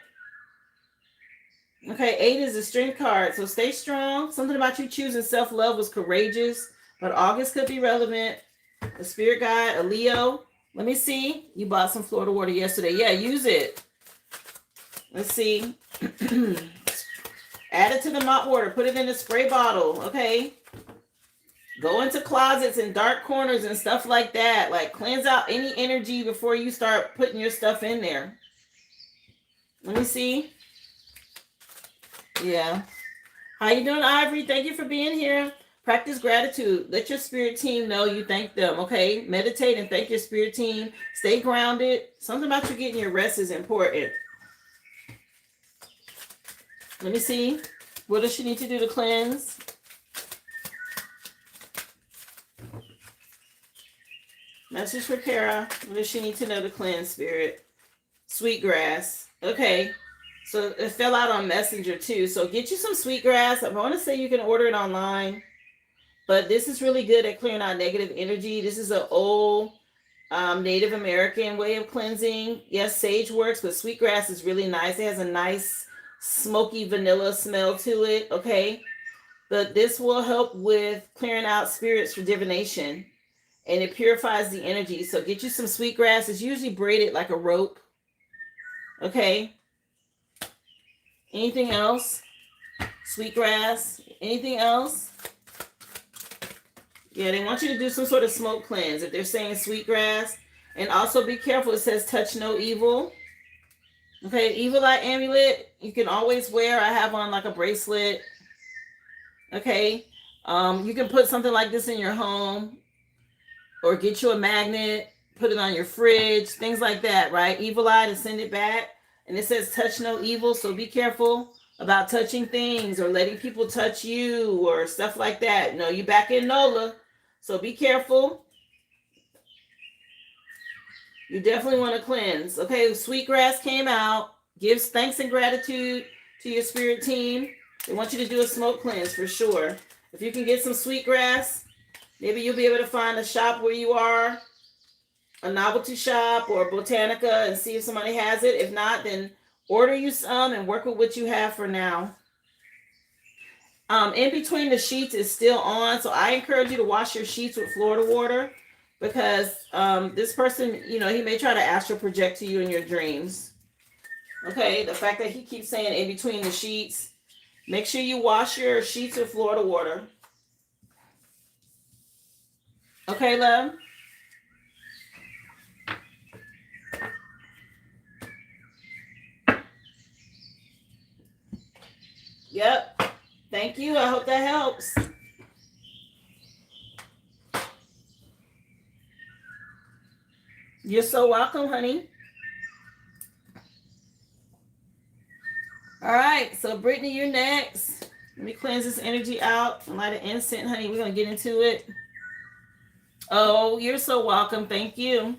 Okay, 8 is the strength card. So stay strong. Something about you choosing self-love was courageous, but August could be relevant. The spirit guide, a Leo. Let me see. You bought some Florida water yesterday. Yeah, use it. Let's see. Add it to the mop water. Put it in a spray bottle. Okay. Go into closets and dark corners and stuff like that. Like cleanse out any energy before you start putting your stuff in there. Let me see. Yeah. How you doing, Ivory? Thank you for being here. Practice gratitude. Let your spirit team know you thank them, okay? Meditate and thank your spirit team. Stay grounded. Something about you getting your rest is important. Let me see. What does she need to do to cleanse? Message for Kara. What does she need to know to cleanse, spirit? Sweetgrass. Okay. So it fell out on Messenger too. So get you some sweetgrass. I want to say you can order it online. But this is really good at clearing out negative energy. This is an old Native American way of cleansing. Yes, sage works, but sweetgrass is really nice. It has a nice smoky vanilla smell to it, okay? But this will help with clearing out spirits for divination. And it purifies the energy. So get you some sweetgrass. It's usually braided like a rope. Okay? Anything else? Sweetgrass? Anything else? Yeah, they want you to do some sort of smoke cleanse if they're saying sweetgrass. And also be careful. It says touch no evil. Okay, evil eye amulet. You can always wear. I have on like a bracelet. Okay. You can put something like this in your home. Or get you a magnet. Put it on your fridge. Things like that, right? Evil eye to send it back. And it says touch no evil. So be careful about touching things or letting people touch you or stuff like that. No, you back in NOLA. So be careful. You definitely want to cleanse. Okay, sweetgrass came out. Gives thanks and gratitude to your spirit team. They want you to do a smoke cleanse for sure. If you can get some sweetgrass, maybe you'll be able to find a shop where you are, a novelty shop or Botanica, and see if somebody has it. If not, then order you some and work with what you have for now. In between the sheets is still on, so I encourage you to wash your sheets with Florida water because this person, you know, he may try to astral project to you in your dreams. Okay, the fact that he keeps saying in between the sheets, make sure you wash your sheets with Florida water. Okay, love? Yep. Thank you. I hope that helps. You're so welcome, honey. All right. So, Brittany, you're next. Let me cleanse this energy out and light an incense, honey. We're going to get into it. Oh, you're so welcome. Thank you.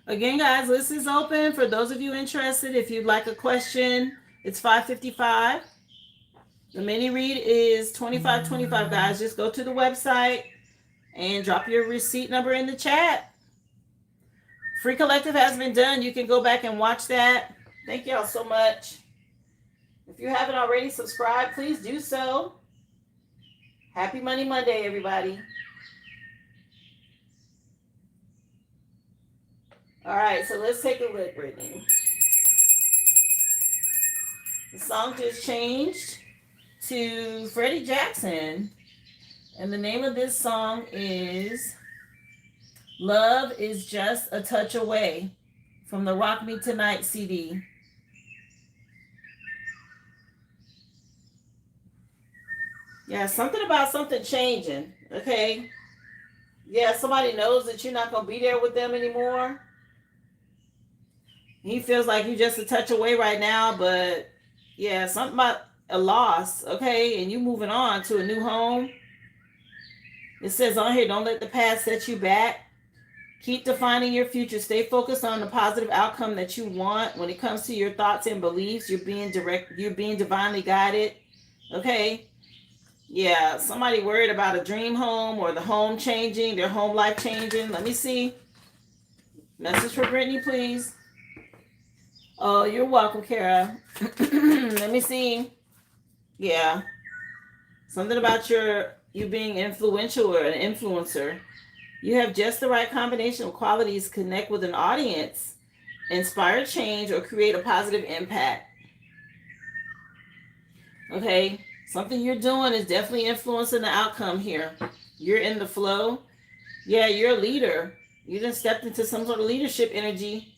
Again, guys, list is open for those of you interested. If you'd like a question, it's $5.55. The mini read is $25.25, guys. Just go to the website and drop your receipt number in the chat. Free Collective has been done. You can go back and watch that. Thank y'all so much. If you haven't already subscribed, please do so. Happy Money Monday, everybody. All right, so let's take a look, Brittany. The song just changed to Freddie Jackson. And the name of this song is Love is Just a Touch Away from the Rock Me Tonight CD. Yeah, something about something changing, okay? Yeah, somebody knows that you're not going to be there with them anymore. He feels like you're just a touch away right now, but yeah, something about a loss, okay? And you moving on to a new home. It says on here, don't let the past set you back. Keep defining your future. Stay focused on the positive outcome that you want. When it comes to your thoughts and beliefs, you're being divinely guided, okay? Yeah, somebody worried about a dream home or the home changing, their home life changing. Let me see. Message for Brittany, please. Oh, you're welcome, Kara. Let me see. Yeah. Something about you being influential or an influencer. You have just the right combination of qualities to connect with an audience, inspire change, or create a positive impact. Okay? Something you're doing is definitely influencing the outcome here. You're in the flow. Yeah, you're a leader. You just stepped into some sort of leadership energy,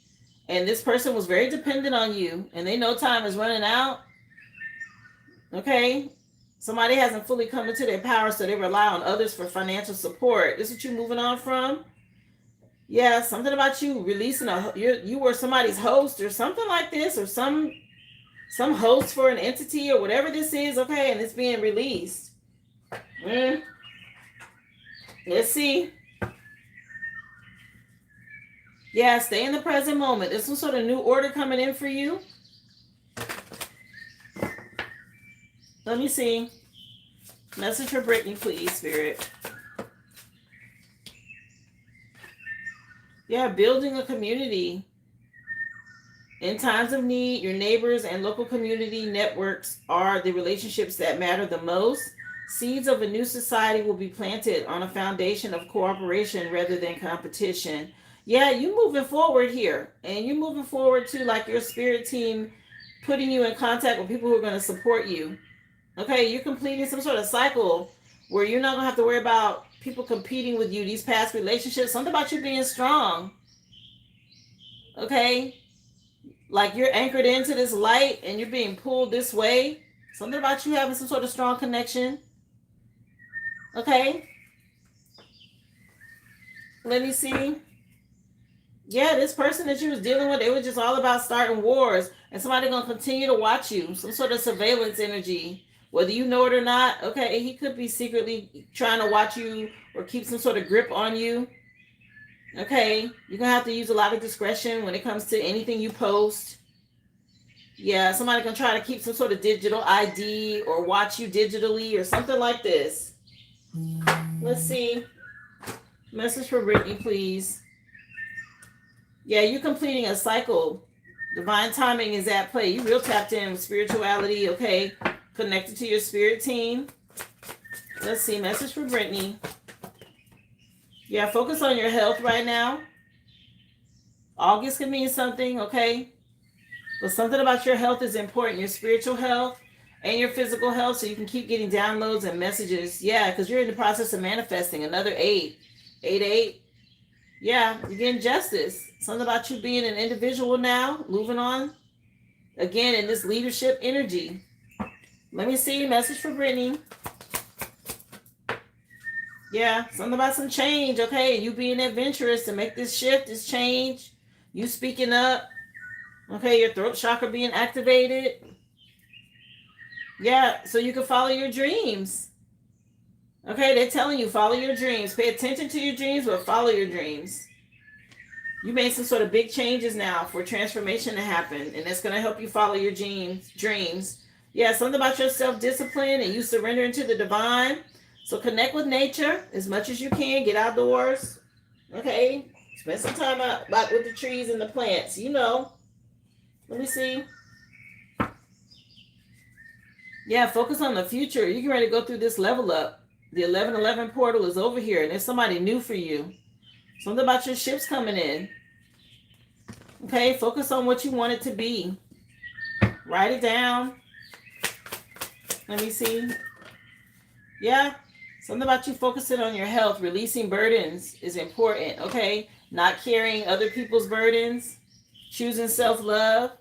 and this person was very dependent on you, and they know time is running out. Okay? Somebody hasn't fully come into their power, so they rely on others for financial support. This is what you're moving on from? Yeah, something about you releasing you were somebody's host or something like this, or some host for an entity or whatever this is, okay, and it's being released. Let's see. Yeah, stay in the present moment. There's some sort of new order coming in for you. Let me see. Message for Brittany, please, Spirit. Yeah, building a community. In times of need, your neighbors and local community networks are the relationships that matter the most. Seeds of a new society will be planted on a foundation of cooperation rather than competition. Yeah, you moving forward here, and you moving forward to like your spirit team putting you in contact with people who are going to support you. Okay, you're completing some sort of cycle where you're not going to have to worry about people competing with you, these past relationships. Something about you being strong. Okay, like you're anchored into this light and you're being pulled this way. Something about you having some sort of strong connection. Okay, let me see. Yeah, this person that you was dealing with, it was just all about starting wars, and somebody gonna continue to watch you. Some sort of surveillance energy, whether you know it or not. Okay, he could be secretly trying to watch you or keep some sort of grip on you. Okay, you're gonna have to use a lot of discretion when it comes to anything you post. Yeah, somebody can try to keep some sort of digital ID or watch you digitally or something like this. Let's see. Message for Brittany, please. Yeah, you're completing a cycle. Divine timing is at play. You real tapped in with spirituality, okay? Connected to your spirit team. Let's see. Message for Brittany. Yeah, focus on your health right now. August can mean something, okay? But something about your health is important. Your spiritual health and your physical health, so you can keep getting downloads and messages. Yeah, because you're in the process of manifesting another 8. 8. Yeah, you're getting justice. Something about you being an individual now, moving on. Again, in this leadership energy. Let me see. Message for Brittany. Yeah, something about some change, okay? You being adventurous to make this shift, this change. You speaking up. Okay, your throat chakra being activated. Yeah, so you can follow your dreams. Okay, they're telling you, follow your dreams. Pay attention to your dreams, but follow your dreams. You made some sort of big changes now for transformation to happen, and it's going to help you follow your dreams. Yeah, something about your self-discipline and you surrender into the divine. So connect with nature as much as you can. Get outdoors. Okay, spend some time out with the trees and the plants. You know. Let me see. Yeah, focus on the future. You can ready to go through this level up. The 1111 portal is over here, and there's somebody new for you. Something about your ships coming in. Okay, focus on what you want it to be. Write it down. Let me see. Yeah, something about you focusing on your health. Releasing burdens is important, okay? Not carrying other people's burdens. Choosing self-love.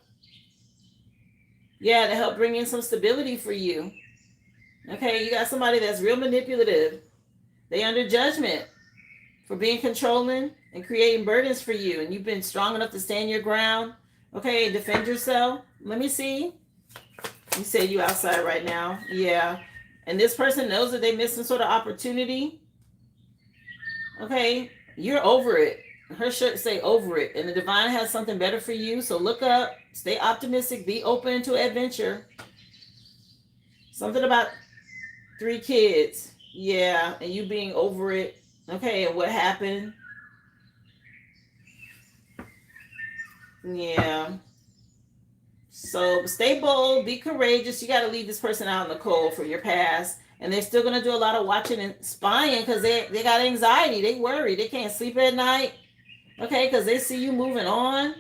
Yeah, to help bring in some stability for you. Okay, you got somebody that's real manipulative. They under judgment for being controlling and creating burdens for you. And you've been strong enough to stand your ground. Okay, and defend yourself. Let me see. You said you outside right now. Yeah. And this person knows that they missed some sort of opportunity. Okay, you're over it. Her shirt say over it. And the divine has something better for you. So look up. Stay optimistic. Be open to adventure. Something about 3 kids. Yeah, and you being over it. Okay, and what happened? Yeah. So stay bold, be courageous. You got to leave this person out in the cold for your past. And they're still going to do a lot of watching and spying because they got anxiety. They worry. They can't sleep at night. Okay, because they see you moving on,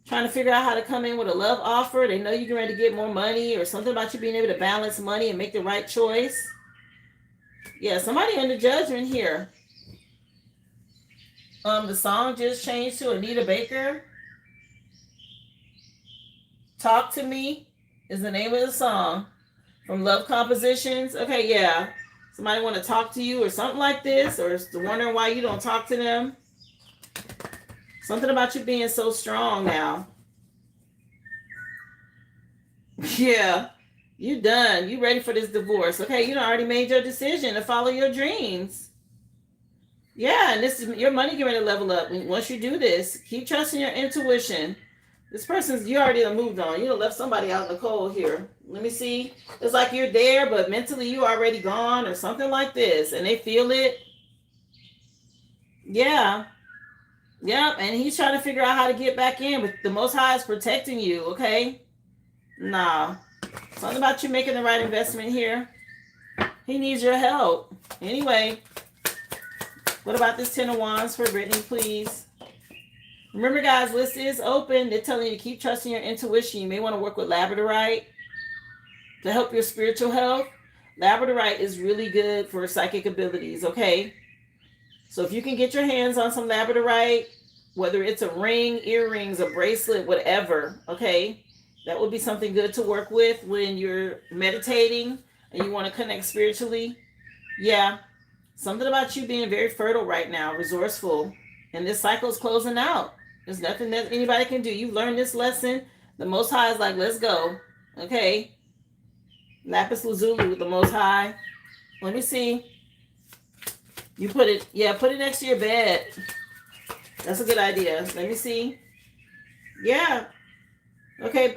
trying to figure out how to come in with a love offer. They know you're getting ready to get more money or something about you being able to balance money and make the right choice. Yeah, somebody under judgment here. The song just changed to Anita Baker. Talk to Me is the name of the song from Love Compositions. Okay, yeah. Somebody want to talk to you or something like this, or wondering why you don't talk to them. Something about you being so strong now. Yeah. You done. You ready for this divorce. Okay, you done already made your decision to follow your dreams. Yeah, and this is your money getting ready to level up. Once you do this, keep trusting your intuition. This person's, you already done moved on. You done left somebody out in the cold here. Let me see. It's like you're there, but mentally you already gone or something like this. And they feel it. Yeah. Yep. And he's trying to figure out how to get back in, but the Most High is protecting you, okay? Nah. Something about you making the right investment here. He needs your help. Anyway, what about this 10 of Wands for Brittany, please? Remember, guys, list is open. They're telling you to keep trusting your intuition. You may want to work with labradorite to help your spiritual health. Labradorite is really good for psychic abilities, okay? So if you can get your hands on some labradorite, whether it's a ring, earrings, a bracelet, whatever, okay? That would be something good to work with when you're meditating and you want to connect spiritually. Yeah. Something about you being very fertile right now, resourceful. And this cycle is closing out. There's nothing that anybody can do. You've learned this lesson. The Most High is like, let's go. Okay. Lapis lazuli with the Most High. Let me see. You put it, put it next to your bed. That's a good idea. Let me see. Yeah. Okay,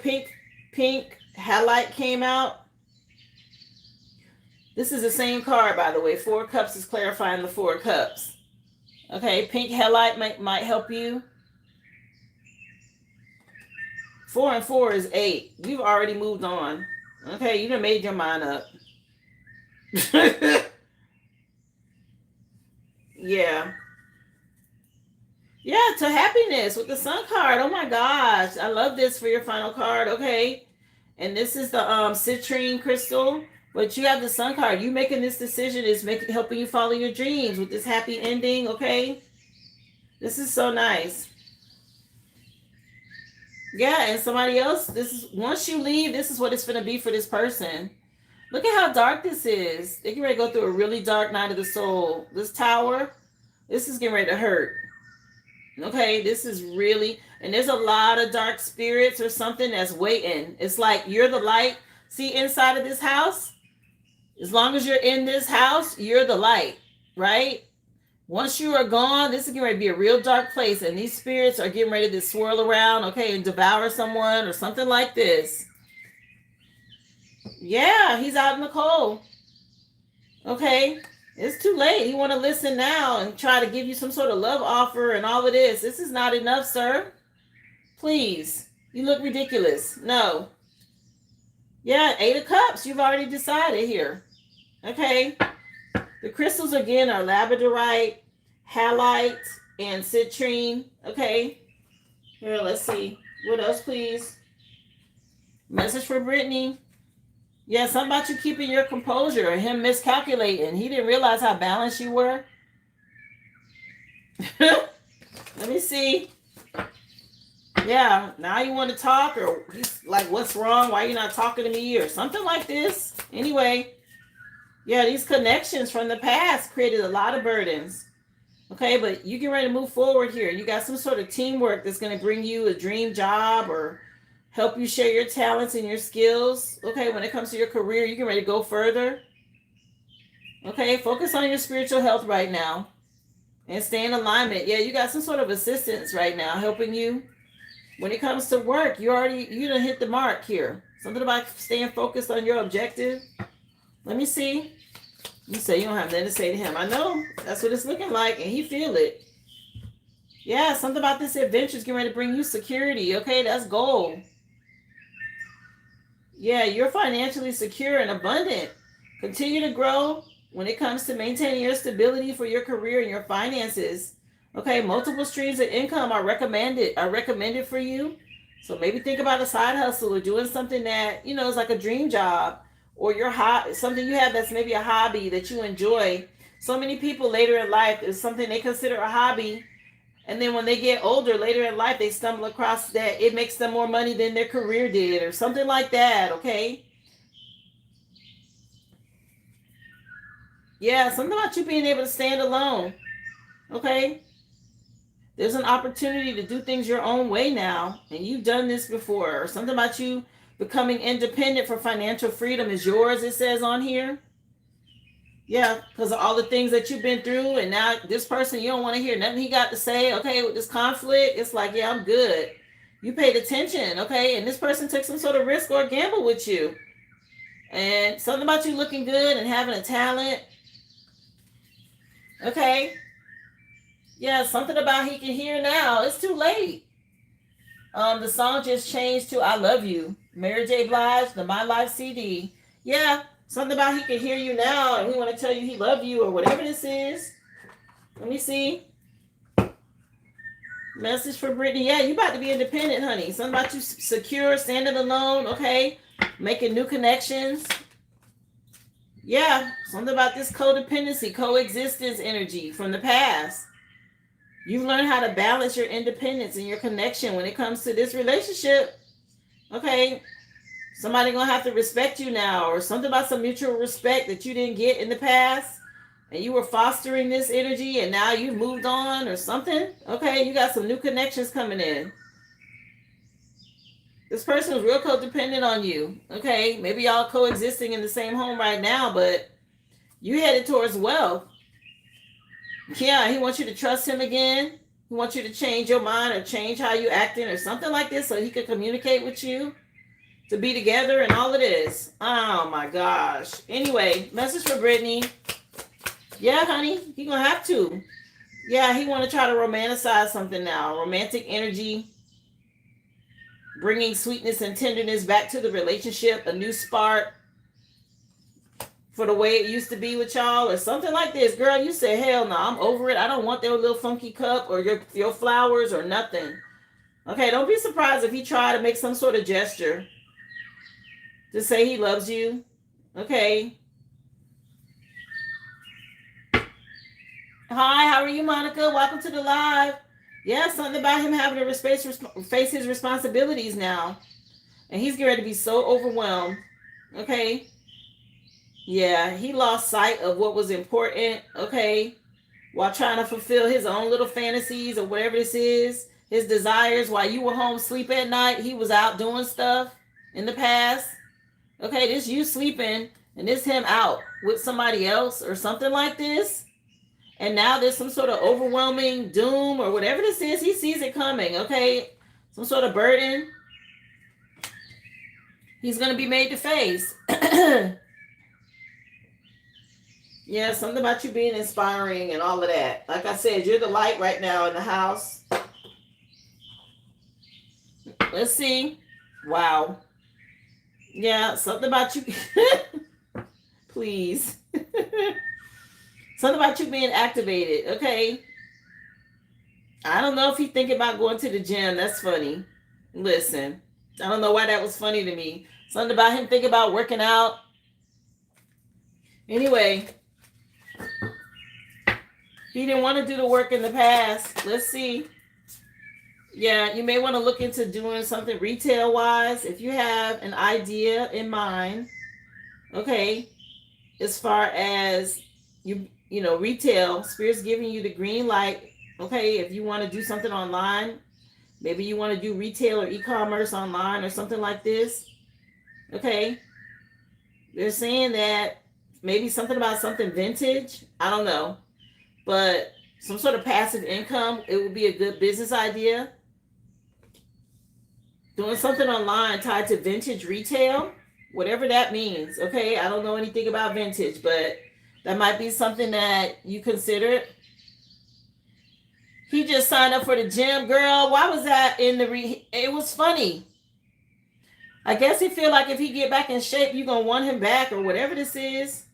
pink halite came out. This is the same card, by the way. 4 cups is clarifying the 4 cups. Okay, pink halite might help you. 4 and 4 is 8. You've already moved on. Okay, you done made your mind up. Yeah. Yeah, to happiness with the Sun card. Oh my gosh. I love this for your final card. Okay. And this is the citrine crystal. But you have the Sun card. You making this decision is helping you follow your dreams with this happy ending, okay? This is so nice. Yeah, and somebody else, once you leave, this is what it's going to be for this person. Look at how dark this is. They're getting ready to go through a really dark night of the soul. This tower, this is getting ready to hurt. Okay, this is really, and there's a lot of dark spirits or something that's waiting. It's like you're the light. See, inside of this house, as long as you're in this house, you're the light, right? Once you are gone, this is getting ready to be a real dark place, and these spirits are getting ready to swirl around, okay, and devour someone or something like this. Yeah, he's out in the cold. Okay, it's too late. He want to listen now and try to give you some sort of love offer and all of this. This is not enough, sir. Please, you look ridiculous. No. Yeah, 8 of Cups. You've already decided here. Okay. The crystals again are labradorite, halite, and citrine. Okay. Here, let's see. What else, please? Message for Brittany. Yeah, something about you keeping your composure and him miscalculating. He didn't realize how balanced you were. Let me see. Yeah, now you want to talk, or he's like, what's wrong? Why are you not talking to me? Or something like this. Anyway, yeah, these connections from the past created a lot of burdens. Okay, but you get ready to move forward here. You got some sort of teamwork that's going to bring you a dream job or help you share your talents and your skills. Okay, when it comes to your career, you get ready to go further. Okay, focus on your spiritual health right now and stay in alignment. Yeah, you got some sort of assistance right now helping you. When it comes to work, you done hit the mark here. Something about staying focused on your objective. Let me see. You say you don't have nothing to say to him. I know. That's what it's looking like, and he feel it. Yeah, something about this adventure is getting ready to bring you security. Okay, that's gold. Yeah, you're financially secure and abundant. Continue to grow when it comes to maintaining your stability for your career and your finances. Okay, multiple streams of income are recommended for you. So maybe think about a side hustle or doing something that, is like a dream job, or something you have that's maybe a hobby that you enjoy. So many people later in life is something they consider a hobby, and then when they get older later in life, they stumble across that it makes them more money than their career did or something like that, okay? Yeah, something about you being able to stand alone, okay? There's an opportunity to do things your own way now, and you've done this before. Or something about you becoming independent for financial freedom is yours, it says on here. Yeah, because of all the things that you've been through, and now this person, you don't want to hear nothing he got to say. Okay, with this conflict, it's like, yeah, I'm good. You paid attention, okay? And this person took some sort of risk or gamble with you. And something about you looking good and having a talent. Okay? Yeah, something about he can hear now. It's too late. The song just changed to I Love You. Mary J. Blige, the My Life CD. Yeah, something about he can hear you now and he want to tell you he love you or whatever this is. Let me see. Message for Brittany. Yeah, you about to be independent, honey. Something about you secure, standing alone, okay? Making new connections. Yeah, something about this codependency, coexistence energy from the past. You've learned how to balance your independence and your connection when it comes to this relationship. Okay, somebody gonna have to respect you now, or something about some mutual respect that you didn't get in the past, and you were fostering this energy, and now you moved on, or something. Okay, you got some new connections coming in. This person is real codependent on you. Okay, maybe y'all coexisting in the same home right now, but you headed towards wealth. Yeah, he wants you to trust him again. He wants you to change your mind or change how you acting or something like this so he can communicate with you, to be together and all of this. Oh my gosh. Anyway, message for Brittany. Yeah, honey, he gonna have to. Yeah, he want to try to romanticize something now. Romantic energy, bringing sweetness and tenderness back to the relationship, a new spark for the way it used to be with y'all, or something like this. Girl, you say, hell no, I'm over it. I don't want their little funky cup or your flowers or nothing. Okay, don't be surprised if he try to make some sort of gesture to say he loves you. Okay. Hi, how are you, Monica? Welcome to the live. Yeah, something about him having to face his responsibilities now. And he's getting ready to be so overwhelmed. Okay. Yeah, he lost sight of what was important, okay, while trying to fulfill his own little fantasies or whatever this is, his desires. While you were home sleep at night, he was out doing stuff in the past. Okay, this you sleeping and this him out with somebody else or something like this. And now there's some sort of overwhelming doom or whatever this is. He sees it coming, okay? Some sort of burden he's going to be made to face. Yeah, something about you being inspiring and all of that. Like I said, you're the light right now in the house. Let's see. Wow. Yeah, something about you. Please. Something about you being activated, okay? I don't know if he's thinking about going to the gym. That's funny. Listen, I don't know why that was funny to me. Something about him thinking about working out. Anyway, he didn't want to do the work in the past. Let's see. Yeah, you may want to look into doing something retail-wise if you have an idea in mind. Okay, as far as retail, Spirit's giving you the green light. Okay, if you want to do something online, maybe you want to do retail or e-commerce online or something like this. Okay, they're saying that maybe something about something vintage. I don't know, but some sort of passive income, it would be a good business idea. Doing something online tied to vintage retail whatever that means. Okay, I don't know anything about vintage, but that might be something that you consider. He just signed up for the gym, girl. Why was that in the it was funny. I guess he feel like if he get back in shape, you gonna want him back or whatever this is.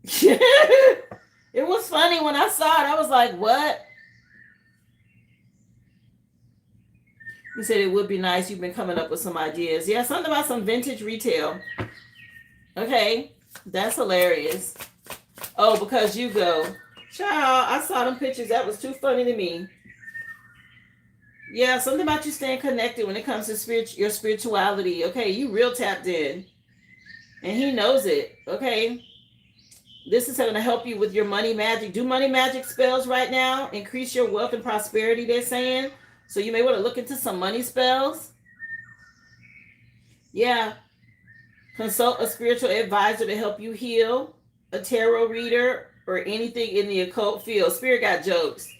It was funny when I saw it. I was like, what? He said it would be nice. You've been coming up with some ideas. Yeah, something about some vintage retail. Okay, that's hilarious. Oh, because you go. Child, I saw them pictures. That was too funny to me. Yeah, something about you staying connected when it comes to your spirituality. Okay, you real tapped in. And he knows it. Okay. This is going to help you with your money magic. Do money magic spells right now. Increase your wealth and prosperity, they're saying. So you may want to look into some money spells. Yeah. Consult a spiritual advisor to help you heal. A tarot reader or anything in the occult field. Spirit got jokes.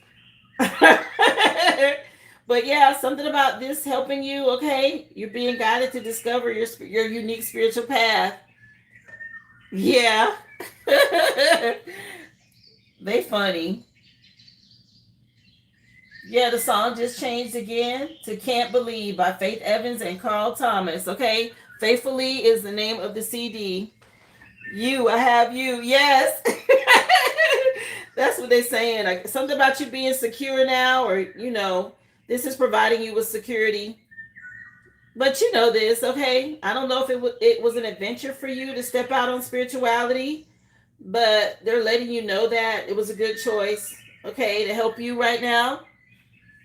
But yeah, something about this helping you, okay? You're being guided to discover your unique spiritual path. Yeah. They funny. Yeah, the song just changed again to Can't Believe by Faith Evans and Carl Thomas, okay? Faithfully is the name of the CD. You, I have you. Yes. That's what they're saying. Like, something about you being secure now, or, this is providing you with security. But you know this, okay? I don't know if it was an adventure for you to step out on spirituality, but they're letting you know that it was a good choice, okay, to help you right now.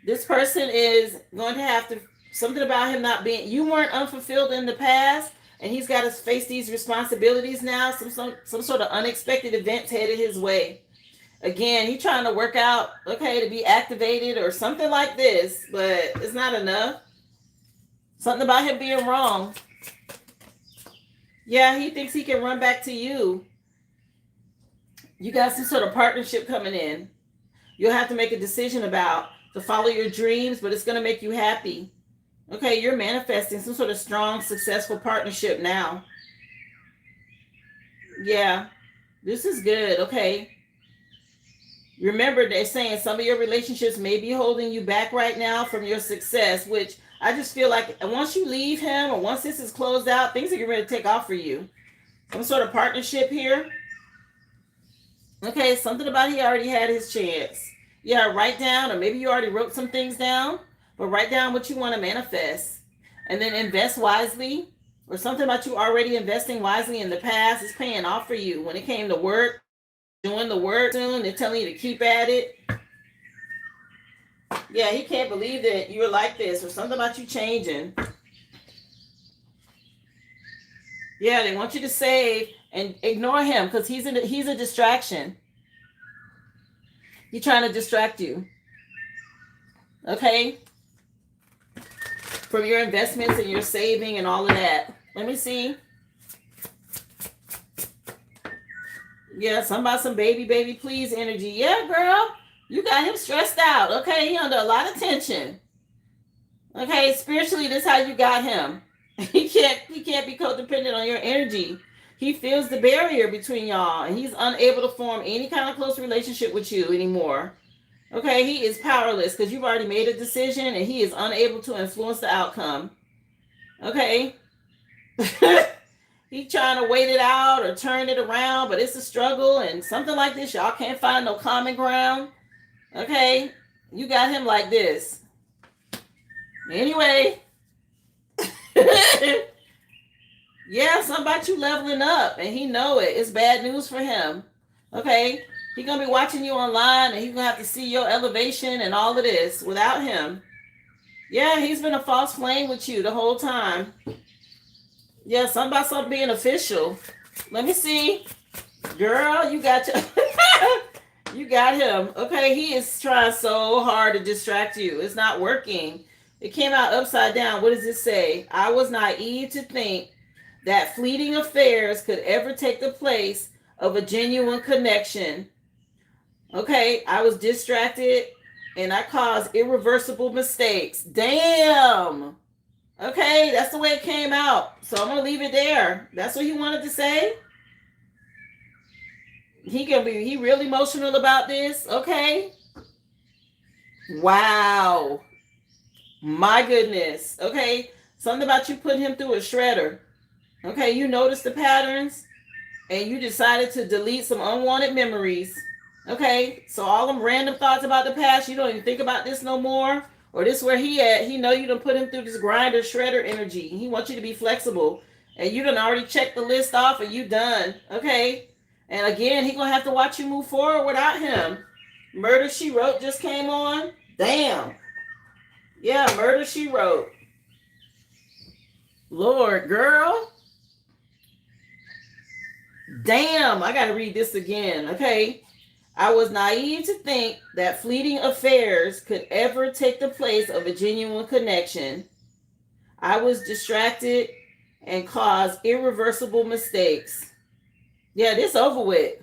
This person is going to have to, something about him not being, you weren't unfulfilled in the past, and he's got to face these responsibilities now. Some sort of unexpected events headed his way. Again, he's trying to work out, okay, to be activated or something like this, but it's not enough. Something about him being wrong. Yeah, he thinks he can run back to you. You got some sort of partnership coming in. You'll have to make a decision about to follow your dreams, but it's going to make you happy. Okay, you're manifesting some sort of strong, successful partnership now. Yeah, this is good. Okay. Remember, they're saying some of your relationships may be holding you back right now from your success, which I just feel like once you leave him or once this is closed out, things are getting ready to take off for you. Some sort of partnership here. Okay, something about he already had his chance. Yeah, write down, or maybe you already wrote some things down, but write down what you want to manifest. And then invest wisely, or something about you already investing wisely in the past is paying off for you. When it came to work, doing the work soon, they're telling you to keep at it. Yeah, he can't believe that you're like this, or something about you changing. Yeah, they want you to save and ignore him because he's a distraction. He's trying to distract you. Okay? From your investments and your saving and all of that. Let me see. Yeah, some baby, please energy. Yeah, girl. You got him stressed out. Okay, he under a lot of tension. Okay, spiritually, this is how you got him. He can't be codependent on your energy. He feels the barrier between y'all, and he's unable to form any kind of close relationship with you anymore. Okay, he is powerless because you've already made a decision, and he is unable to influence the outcome. Okay. He's trying to wait it out or turn it around, but it's a struggle, and something like this, y'all can't find no common ground. Okay, you got him like this. Anyway. Yeah, something about you leveling up, and he know it. It's bad news for him. Okay, he's gonna be watching you online, and he's gonna have to see your elevation and all of this without him. Yeah, he's been a false flame with you the whole time. Yeah, something about something being official. Let me see. Girl, you got you got him. Okay, he is trying so hard to distract you. It's not working. It came out upside down. What does it say? I was naive to think that fleeting affairs could ever take the place of a genuine connection. Okay, I was distracted and I caused irreversible mistakes. Damn. Okay, that's the way it came out. So I'm gonna leave it there. That's what he wanted to say. He real emotional about this. Okay. Wow. My goodness. Okay. Something about you putting him through a shredder. Okay, you noticed the patterns and you decided to delete some unwanted memories. Okay, so all them random thoughts about the past, you don't even think about this no more. Or this where he at. He know you done put him through this grinder shredder energy. He wants you to be flexible. And you done already checked the list off and you done. Okay. And again, he gonna have to watch you move forward without him. Murder She Wrote just came on. Damn. Yeah, Murder She Wrote. Lord, girl. Damn, I gotta read this again. Okay. I was naive to think that fleeting affairs could ever take the place of a genuine connection. I was distracted and caused irreversible mistakes. Yeah, this over with.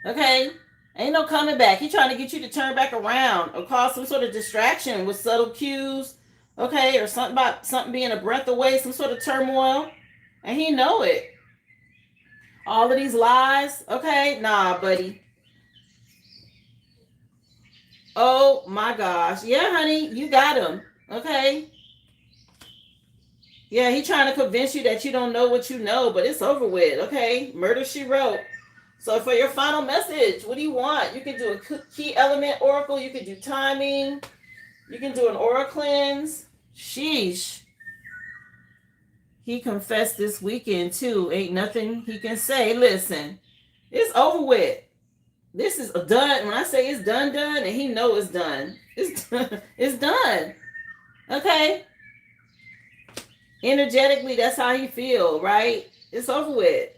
Okay? Ain't no coming back. He trying to get you to turn back around or cause some sort of distraction with subtle cues. Okay? Or something about something being a breath away, some sort of turmoil. And he know it. All of these lies. Okay? Nah, buddy. Oh my gosh. Yeah, honey, you got him. Okay. Yeah, he trying to convince you that you don't know what you know, but it's over with. Okay. Murder She Wrote. So for your final message, what do you want? You can do a key element oracle. You can do timing. You can do an aura cleanse. Sheesh. He confessed this weekend too. Ain't nothing he can say. Listen, it's over with. This is done. When I say it's done, and he know it's done. It's done. It's done. Okay. Energetically, that's how he feel, right? It's over with.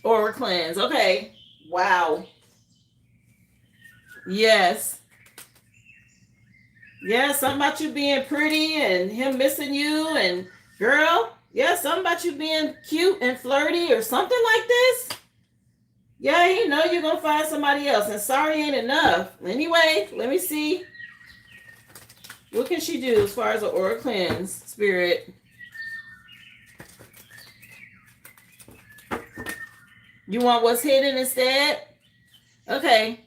Aura cleanse. Okay. Wow. Yes. Yeah, something about you being pretty and him missing you and girl. Yeah, something about you being cute and flirty or something like this. Yeah, you know you're going to find somebody else. And sorry ain't enough. Anyway, let me see. What can she do as far as an aura cleanse, spirit? You want what's hidden instead? Okay,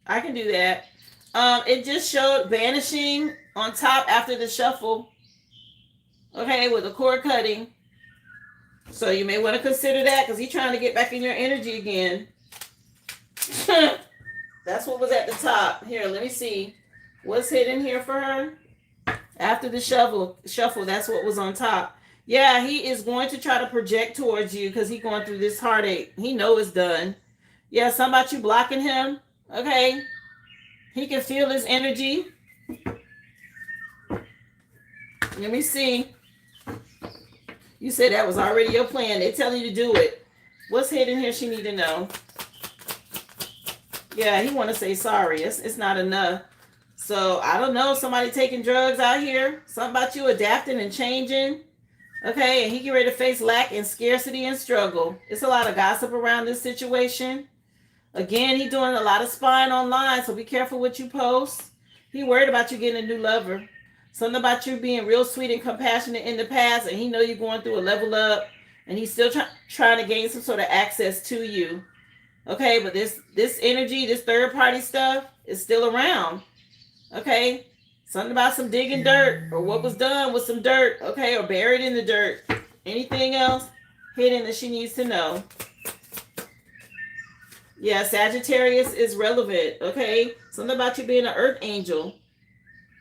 I can do that. It just showed vanishing on top after the shuffle. Okay, with the cord cutting. So you may want to consider that because he's trying to get back in your energy again. That's what was at the top. Here, let me see. What's hidden here for her? After the shuffle, that's what was on top. Yeah, he is going to try to project towards you because he's going through this heartache. He know it's done. Yeah, something about you blocking him. Okay. He can feel his energy. Let me see. You said that was already your plan. They're telling you to do it. What's hidden here she need to know? Yeah, he want to say sorry. It's not enough. So, I don't know. Somebody taking drugs out here. Something about you adapting and changing. Okay, and he get ready to face lack and scarcity and struggle. It's a lot of gossip around this situation. Again, he doing a lot of spying online, so be careful what you post. He worried about you getting a new lover. Something about you being real sweet and compassionate in the past, and he know you're going through a level up, and he's still trying to gain some sort of access to you. Okay, but this energy, this third party stuff is still around. Okay, something about some digging dirt or what was done with some dirt. Okay, or buried in the dirt. Anything else hidden that she needs to know? Yeah, Sagittarius is relevant. Okay, something about you being an earth angel.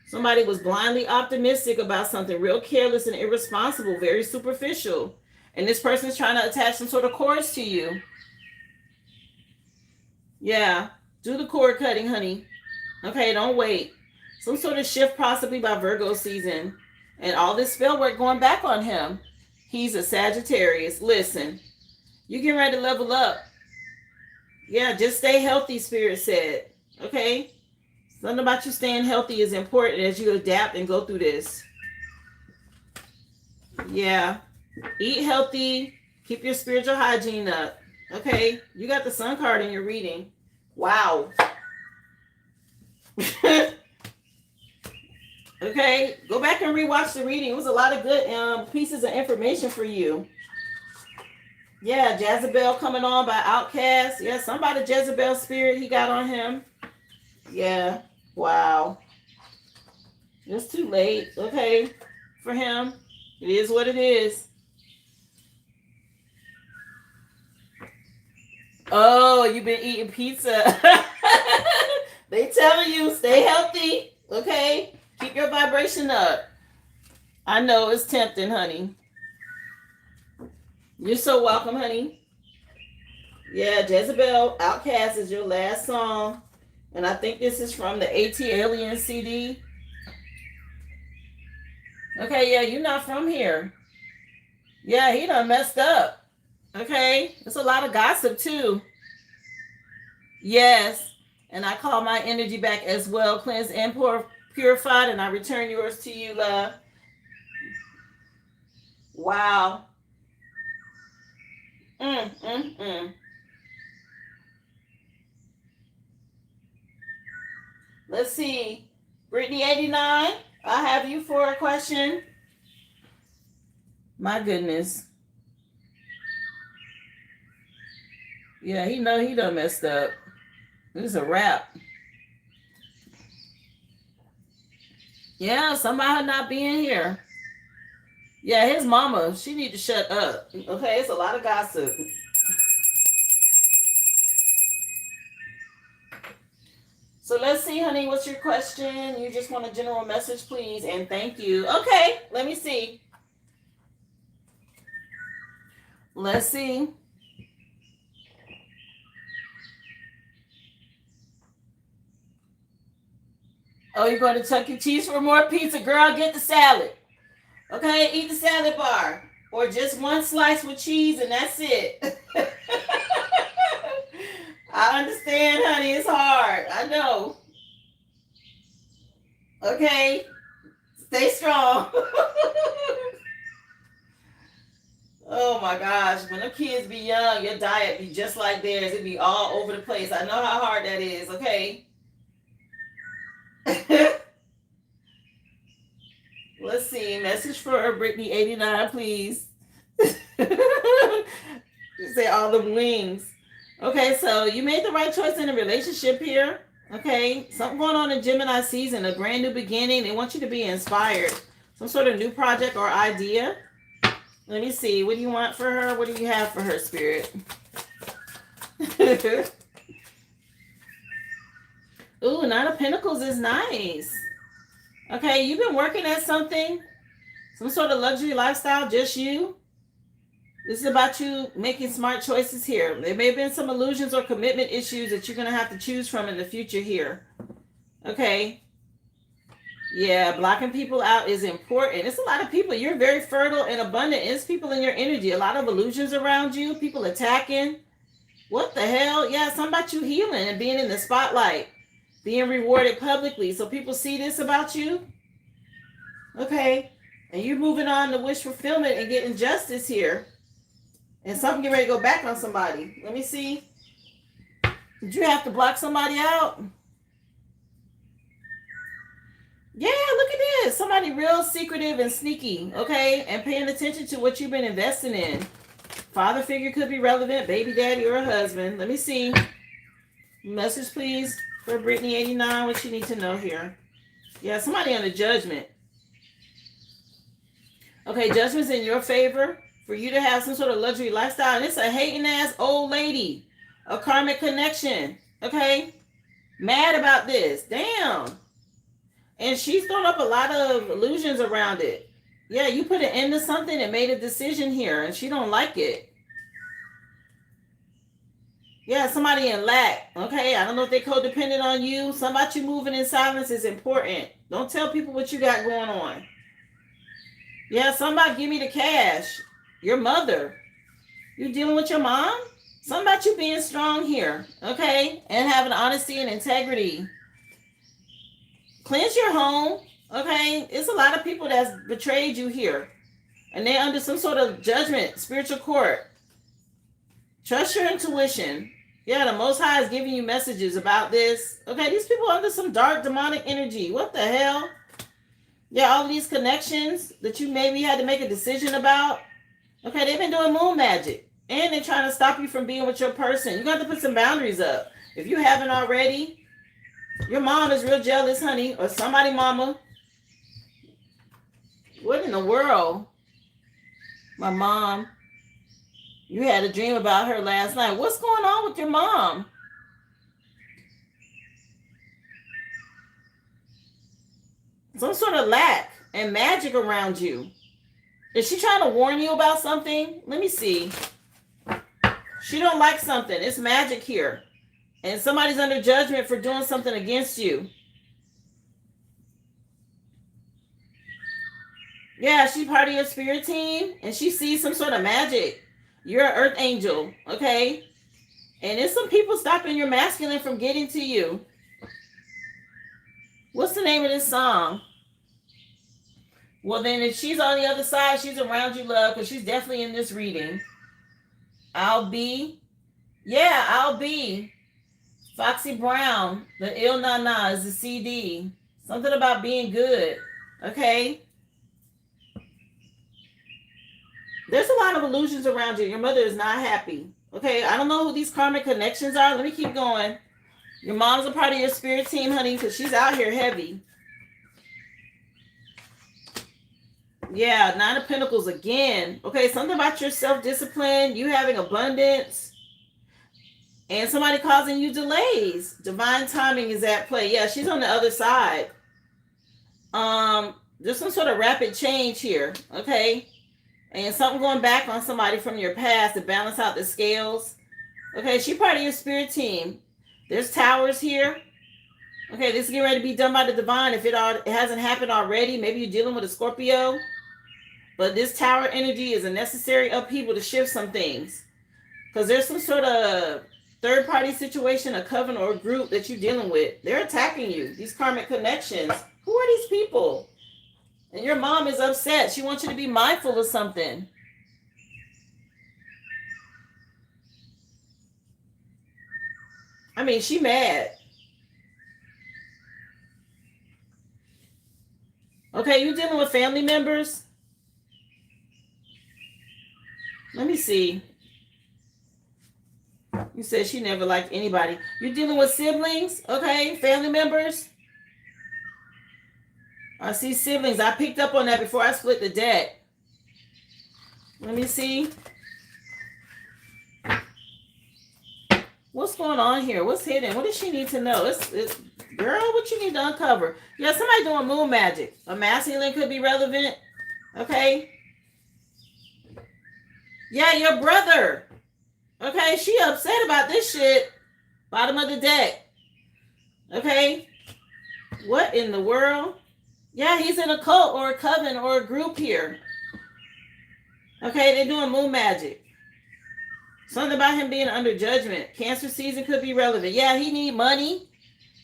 Somebody was blindly optimistic about something, real careless and irresponsible, very superficial. And this person's trying to attach some sort of cords to you. Yeah, do the cord cutting, honey. Okay, don't wait. Some sort of shift possibly by Virgo season. And all this spell work going back on him. He's a Sagittarius. Listen, you getting ready to level up. Yeah, just stay healthy, Spirit said. Okay? Something about you staying healthy is important as you adapt and go through this. Yeah. Eat healthy. Keep your spiritual hygiene up. Okay? You got the Sun card in your reading. Wow. Okay, go back and rewatch the reading. It was a lot of good pieces of information for you. Yeah, Jezebel coming on by Outcast. Yeah, somebody Jezebel spirit he got on him. Yeah, wow. It's too late. Okay, for him, it is what it is. Oh, you've been eating pizza. They telling you stay healthy. Okay, keep your vibration up. I know it's tempting, honey. You're so welcome, honey. Yeah, Jezebel Outcast is your last song. And I think this is from the AT Alien CD. Okay, yeah, you're not from here. Yeah, he done messed up. Okay, there's a lot of gossip too. Yes, and I call my energy back as well, cleansed and purified, and I return yours to you, love. Wow. Mm, mm, mm. Let's see. Brittany 89, I have you for a question. My goodness. Yeah, he know he done messed up. This is a wrap. Yeah, somebody not being here. Yeah, his mama, she need to shut up. Okay, it's a lot of gossip. So let's see, honey, what's your question? You just want a general message, please, and thank you. Okay, let me see. Let's see. Oh, you're going to Chuck E. Cheese for more pizza. Girl, get the salad. Okay, eat the salad bar. Or just one slice with cheese and that's it. I understand, honey. It's hard. I know. Okay. Stay strong. Oh my gosh. When the kids be young, your diet be just like theirs. It be all over the place. I know how hard that is. Okay. Let's see. Message for Brittany 89, please. You say all the wings. Okay, so you made the right choice in a relationship here. Okay, something going on in Gemini season, a brand new beginning. They want you to be inspired. Some sort of new project or idea. Let me see. What do you want for her? What do you have for her, Spirit? Ooh, Nine of Pentacles is nice. Okay, you've been working at something. Some sort of luxury lifestyle, just you. This is about you making smart choices here. There may have been some illusions or commitment issues that you're going to have to choose from in the future here. Okay. Yeah, blocking people out is important. It's a lot of people. You're very fertile and abundant. It's people in your energy. A lot of illusions around you. People attacking. What the hell? Yeah, something about you healing and being in the spotlight. Being rewarded publicly. So people see this about you. Okay. And you're moving on to wish fulfillment and getting justice here. And something get ready to go back on somebody. Let me see. Did you have to block somebody out? Yeah, look at this. Somebody real secretive and sneaky, okay? And paying attention to what you've been investing in. Father figure could be relevant, baby daddy or a husband. Let me see. Message, please, for Brittany 89. What you need to know here. Yeah, somebody under judgment. Okay, judgment's in your favor. For you to have some sort of luxury lifestyle. And it's a hating ass old lady. A karmic connection. Okay? Mad about this. Damn. And she's thrown up a lot of illusions around it. Yeah, you put an end to something and made a decision here. And she don't like it. Yeah, somebody in lack. Okay? I don't know if they codependent on you. Something about you moving in silence is important. Don't tell people what you got going on. Yeah, somebody give me the cash. Your mother. You dealing with your mom? Something about you being strong here, okay? And having honesty and integrity. Cleanse your home, okay? It's a lot of people that's betrayed you here. And they're under some sort of judgment, spiritual court. Trust your intuition. Yeah, the Most High is giving you messages about this. Okay, these people are under some dark demonic energy. What the hell? Yeah, all of these connections that you maybe had to make a decision about. Okay, they've been doing moon magic. And they're trying to stop you from being with your person. You're going to have to put some boundaries up. If you haven't already, your mom is real jealous, honey, or somebody mama. What in the world? My mom. You had a dream about her last night. What's going on with your mom? Some sort of lack and magic around you. Is she trying to warn you about something? Let me see. She don't like something. It's magic here. And somebody's under judgment for doing something against you. Yeah, she's part of your spirit team. And she sees some sort of magic. You're an earth angel. Okay? And there's some people stopping your masculine from getting to you. What's the name of this song? Well, then if she's on the other side, she's around you, love, because she's definitely in this reading. I'll be. Yeah, I'll be. Foxy Brown. The Il Nana is the CD. Something about being good. Okay? There's a lot of illusions around you. Your mother is not happy. Okay? I don't know who these karmic connections are. Let me keep going. Your mom's a part of your spirit team, honey, because she's out here heavy. Yeah, Nine of Pentacles again. Okay, something about your self-discipline, you having abundance, and somebody causing you delays. Divine timing is at play. Yeah, she's on the other side. There's some sort of rapid change here, okay? And something going back on somebody from your past to balance out the scales. Okay, she's part of your spirit team. There's towers here. Okay, this is getting ready to be done by the divine. If it hasn't happened already, maybe you're dealing with a Scorpio. But this tower energy is a necessary upheaval to shift some things. Because there's some sort of third-party situation, a coven or a group that you're dealing with. They're attacking you. These karmic connections. Who are these people? And your mom is upset. She wants you to be mindful of something. I mean, she mad. Okay, you dealing with family members? Let me see. You said she never liked anybody. You're dealing with siblings? Okay, family members? I see siblings. I picked up on that before I split the deck. Let me see. What's going on here? What's hidden? What does she need to know? It's girl, what you need to uncover? Yeah, somebody doing moon magic. A masculine could be relevant. Okay. Yeah, your brother. Okay, she upset about this shit. Bottom of the deck. Okay. What in the world? Yeah, he's in a cult or a coven or a group here. Okay, they're doing moon magic. Something about him being under judgment. Cancer season could be relevant. Yeah, he need money.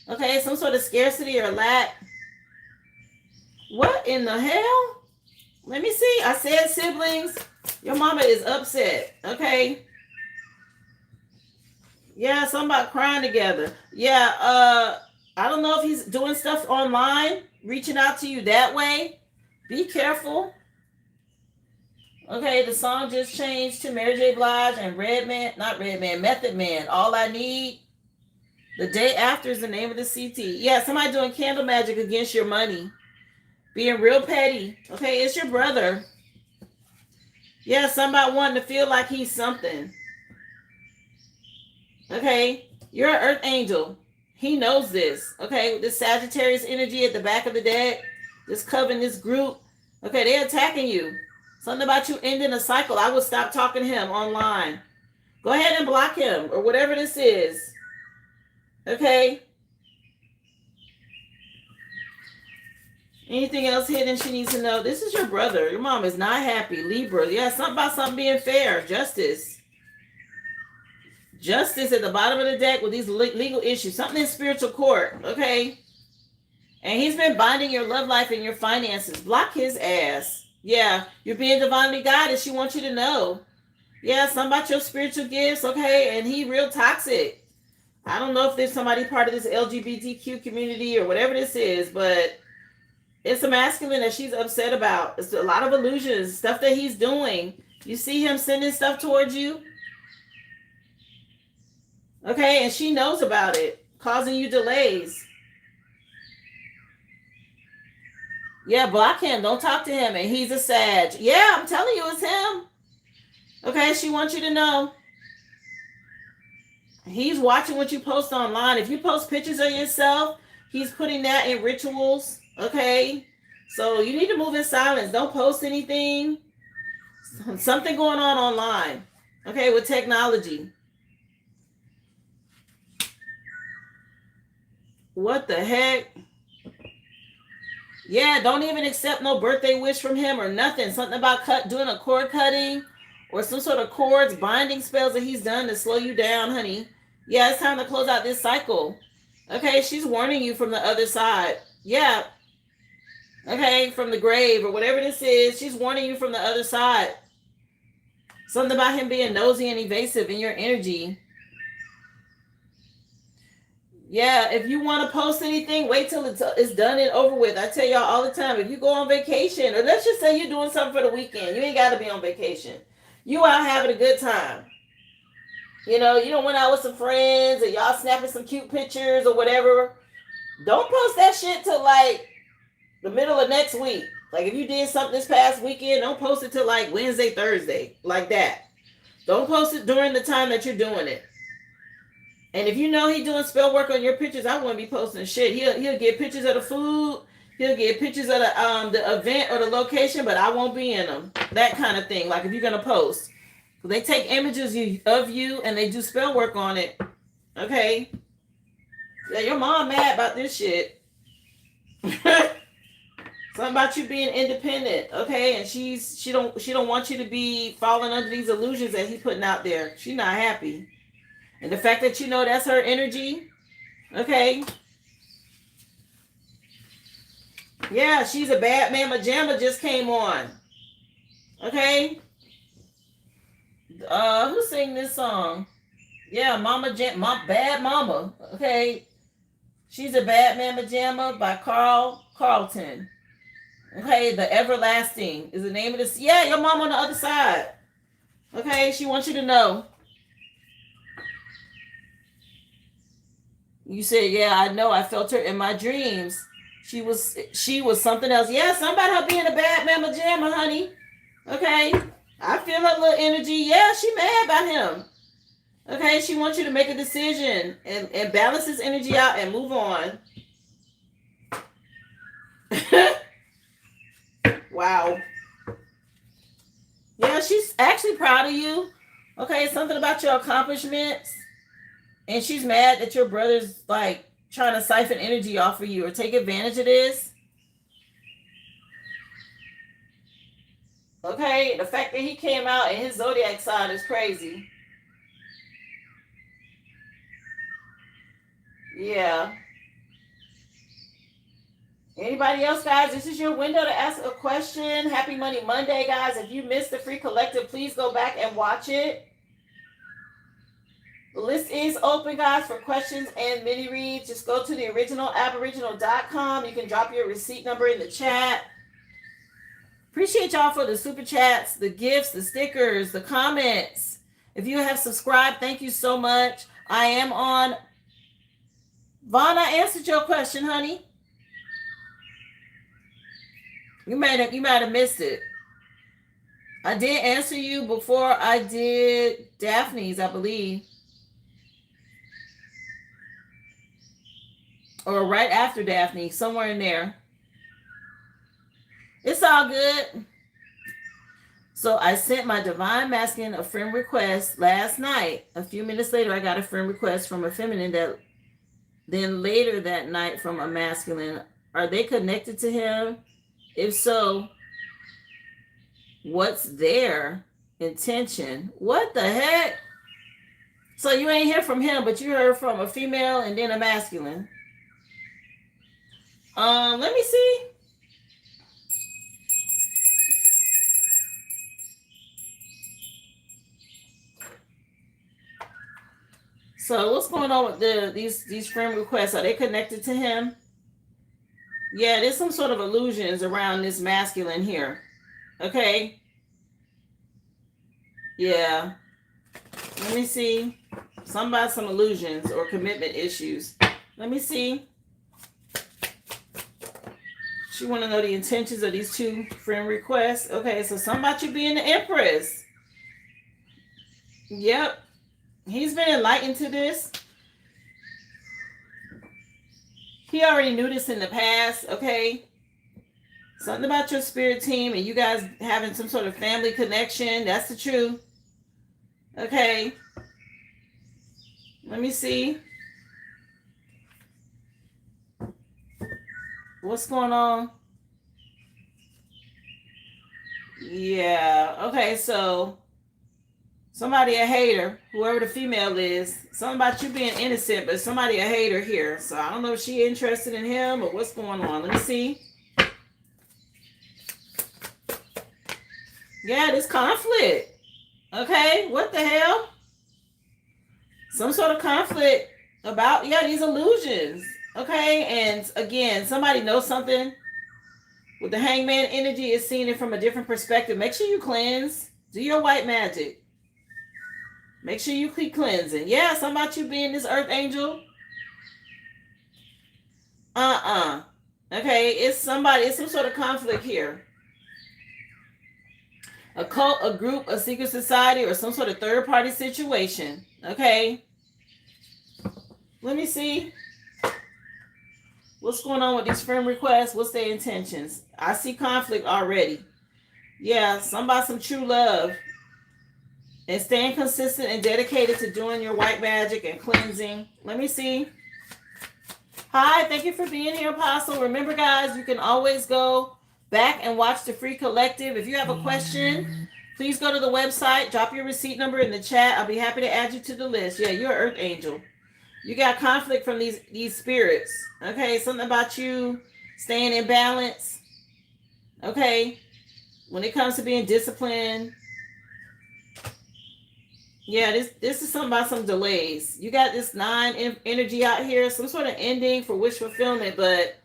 Okay, some sort of scarcity or lack. What in the hell? Let me see. I said siblings. Your mama is upset. Okay. Yeah, something about crying together. Yeah, I don't know if he's doing stuff online, reaching out to you that way. Be careful. Okay, the song just changed to Mary J. Blige and Method Man. All I Need. The Day After is the name of the CT. Yeah, somebody doing candle magic against your money. Being real petty. Okay, it's your brother. Yeah, somebody wanting to feel like he's something. Okay, you're an earth angel. He knows this. Okay, with this Sagittarius energy at the back of the deck, this coven, this group. Okay, they're attacking you. Something about you ending a cycle. I would stop talking to him online. Go ahead and block him or whatever this is. Okay. Anything else hidden she needs to know? This is your brother. Your mom is not happy. Libra. Yeah, something about something being fair. Justice. Justice at the bottom of the deck with these legal issues. Something in spiritual court. Okay. And he's been binding your love life and your finances. Block his ass. Yeah, you're being divinely guided. She wants you to know. Yeah, something about your spiritual gifts. Okay. And he real toxic. I don't know if there's somebody part of this LGBTQ community or whatever this is, but It's a masculine that she's upset about. It's a lot of illusions, stuff that he's doing. You see him sending stuff towards you. Okay, and she knows about it, causing you delays. Yeah, block him. Don't talk to him. And he's a Sag. Yeah, I'm telling you, it's him. Okay, she wants you to know. He's watching what you post online. If you post pictures of yourself, he's putting that in rituals. Okay, so you need to move in silence. Don't post anything. Something going on online. Okay, with technology. What the heck? Yeah, don't even accept no birthday wish from him or nothing. Something about doing a cord cutting or some sort of cords, binding spells that he's done to slow you down, honey. Yeah, it's time to close out this cycle. Okay, she's warning you from the other side. Yeah. Okay, from the grave or whatever this is, she's warning you from the other side. Something about him being nosy and evasive in your energy. Yeah, if you want to post anything, wait till it's done and over with. I tell y'all all the time, if you go on vacation, or let's just say you're doing something for the weekend, you ain't got to be on vacation. You out having a good time. You know, you don't went out with some friends and y'all snapping some cute pictures or whatever. Don't post that shit till like the middle of next week. Like if you did something this past weekend, don't post it till like Wednesday, Thursday, like that. Don't post it during the time that you're doing it. And if you know he's doing spell work on your pictures, I wouldn't be posting shit. He'll get pictures of the food. He'll get pictures of the event or the location, but I won't be in them. That kind of thing. Like if you're gonna post, they take images of you and they do spell work on it. Okay. Yeah, your mom mad about this shit. Something about you being independent, okay? And she don't want you to be falling under these illusions that he's putting out there. She's not happy. And the fact that you know that's her energy, okay? Yeah, she's a bad mama jamma just came on. Okay? Who sang this song? Yeah, Bad Mama. Okay. She's a Bad Mama Jamma by Carl Carlton. Okay, The Everlasting is the name of this. Yeah, your mom on the other side. Okay, she wants you to know. You said, yeah, I know. I felt her in my dreams. She was something else. Yeah, something about her being a bad mama jamma, honey. Okay. I feel her little energy. Yeah, she mad about him. Okay, she wants you to make a decision and balance this energy out and move on. Wow. Yeah, she's actually proud of you. Okay, something about your accomplishments. And she's mad that your brother's like trying to siphon energy off of you or take advantage of this. Okay, the fact that he came out and his zodiac sign is crazy. Yeah. Anybody else, guys? This is your window to ask a question. Happy Money Monday, guys. If you missed the free collective, please go back and watch it. The list is open, guys, for questions and mini reads. Just go to the originalaboriginal.com. You can drop your receipt number in the chat. Appreciate y'all for the super chats, the gifts, the stickers, the comments. If you have subscribed, thank you so much. I am on. Vaughn, I answered your question, honey. You might have missed it. I did answer you before I did Daphne's, I believe. Or right after Daphne, somewhere in there. It's all good. So I sent my divine masculine a friend request last night. A few minutes later, I got a friend request from a feminine that then later that night from a masculine. Are they connected to him? If so, what's their intention? What the heck? So you ain't hear from him, but you heard from a female and then a masculine. Let me see. So what's going on with these friend requests? Are they connected to him? Yeah, there's some sort of illusions around this masculine here. Okay. Yeah. Let me see. Some about some illusions or commitment issues. Let me see. She want to know the intentions of these two friend requests. Okay, so something about you being the Empress. Yep. He's been enlightened to this. He already knew this in the past, okay? Something about your spirit team and you guys having some sort of family connection. That's the truth. Okay. Let me see. What's going on? Yeah. Okay, so somebody a hater, whoever the female is. Something about you being innocent, but somebody a hater here. So I don't know if she interested in him or what's going on. Let me see. Yeah, this conflict. Okay, what the hell? Some sort of conflict about, yeah, these illusions. Okay, and again, somebody knows something. With the hangman energy, is seeing it from a different perspective. Make sure you cleanse. Do your white magic. Make sure you keep cleansing. Yeah, something about you being this earth angel. Okay, it's somebody, it's some sort of conflict here. A cult, a group, a secret society, or some sort of third party situation. Okay. Let me see. What's going on with these friend requests? What's their intentions? I see conflict already. Yeah, somebody, some true love. And staying consistent and dedicated to doing your white magic and cleansing. Let me see. Hi, thank you for being here, Apostle. Remember, guys, you can always go back and watch the free collective. If you have a question, please go to the website, drop your receipt number in the chat. I'll be happy to add you to the list. Yeah, you're an earth angel. You got conflict from these spirits. Okay, something about you staying in balance. Okay, when it comes to being disciplined. Yeah, this is something about some delays. You got this 9 energy out here, some sort of ending for wish fulfillment, but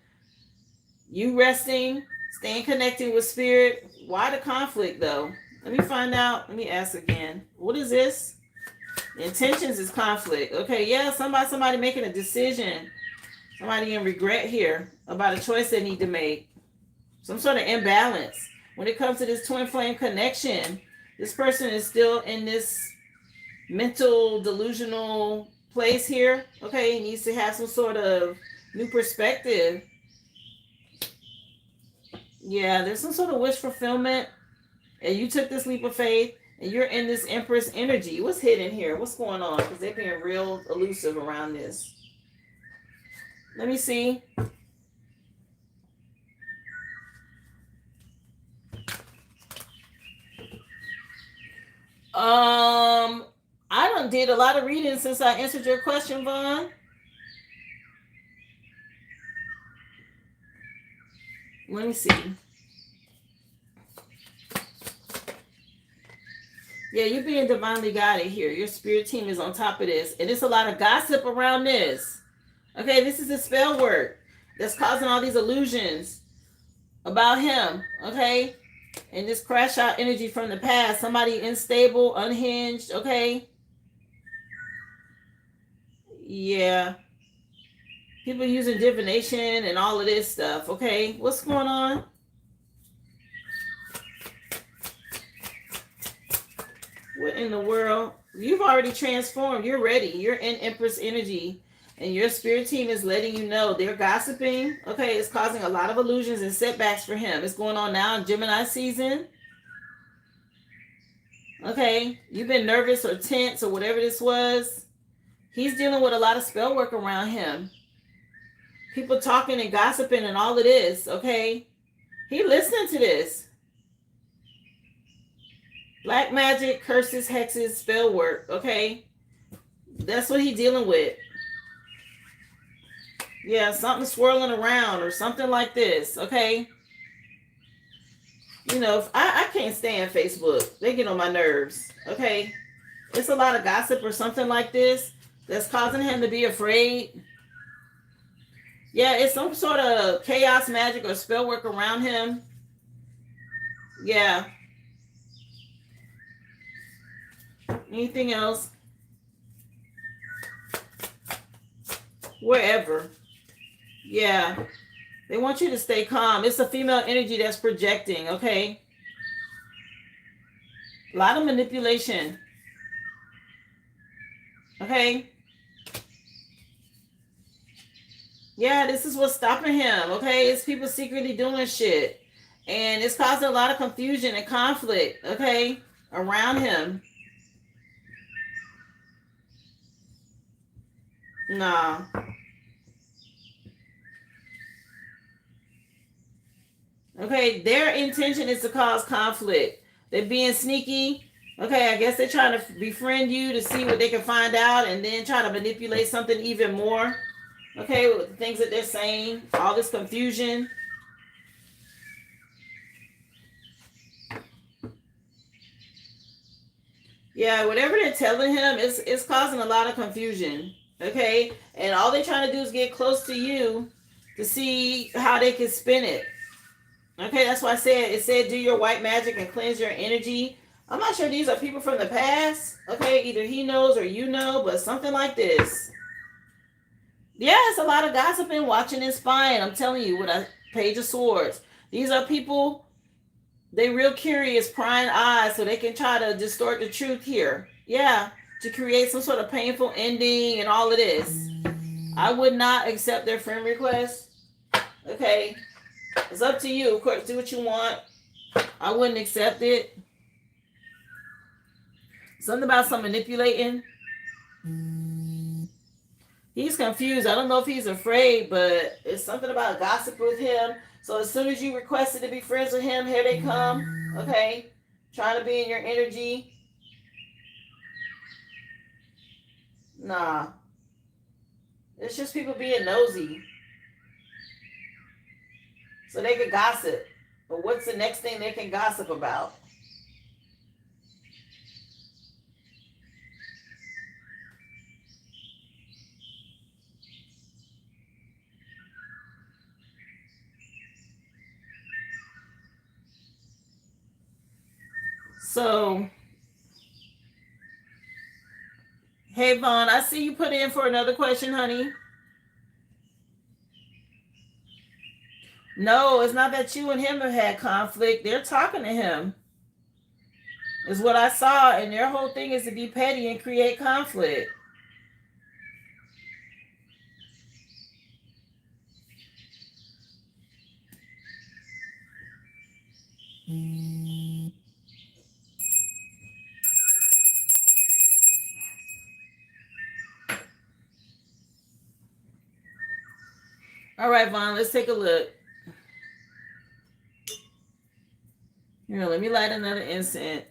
you resting, staying connected with spirit. Why the conflict though? Let me find out. Let me ask again. What is this? The intentions is conflict. Okay, yeah, somebody making a decision. Somebody in regret here about a choice they need to make. Some sort of imbalance. When it comes to this twin flame connection, this person is still in this mental delusional place here. Okay, he needs to have some sort of new perspective. Yeah, there's some sort of wish fulfillment. And you took this leap of faith. And you're in this Empress energy. What's hidden here? What's going on? Because they're being real elusive around this. Let me see. I done did a lot of reading since I answered your question, Vaughn. Let me see. Yeah, you're being divinely guided here. Your spirit team is on top of this. And there's a lot of gossip around this. Okay, this is a spell work that's causing all these illusions about him. Okay? And this crash out energy from the past. Somebody unstable, unhinged. Okay? Yeah. People using divination and all of this stuff. Okay? What's going on? What in the world? You've already transformed. You're ready. You're in Empress energy. And your spirit team is letting you know they're gossiping. Okay, it's causing a lot of illusions and setbacks for him. It's going on now in Gemini season. Okay, you've been nervous or tense or whatever this was. He's dealing with a lot of spell work around him. People talking and gossiping and all of this. Okay, he listening to this. Black magic, curses, hexes, spell work. Okay, that's what he's dealing with. Yeah, something swirling around or something like this. Okay. You know, I can't stand Facebook. They get on my nerves. Okay. It's a lot of gossip or something like this that's causing him to be afraid. Yeah, it's some sort of chaos magic or spell work around him. Yeah. Anything else? Wherever. Yeah. They want you to stay calm. It's a female energy that's projecting, okay? A lot of manipulation. Okay? Yeah, this is what's stopping him, okay? It's people secretly doing shit. And it's causing a lot of confusion and conflict, okay? Around him. Nah. Okay, their intention is to cause conflict. They're being sneaky. Okay, I guess they're trying to befriend you to see what they can find out and then try to manipulate something even more. Okay, with the things that they're saying, all this confusion. Yeah, whatever they're telling him is causing a lot of confusion. Okay, and all they're trying to do is get close to you to see how they can spin it. Okay, that's why it said do your white magic and cleanse your energy. I'm not sure these are people from the past. Okay, either he knows or you know, but something like this. Yeah, it's a lot of gossiping, watching and spying. I'm telling you, with a Page of Swords. These are people, they real curious, prying eyes, so they can try to distort the truth here. Yeah, to create some sort of painful ending and all of this. I would not accept their friend request. Okay, it's up to you. Of course, do what you want. I wouldn't accept it. Something about some manipulating. He's confused. I don't know if he's afraid, but it's something about gossip with him. So as soon as you requested to be friends with him, here they come. Okay, trying to be in your energy. Nah, it's just people being nosy, so they can gossip. But what's the next thing they can gossip about? So, hey Vaughn, I see you put in for another question, honey. No, it's not that you and him have had conflict. They're talking to him, is what I saw, and their whole thing is to be petty and create conflict. All right, Vaughn, let's take a look. Here, let me light another incense.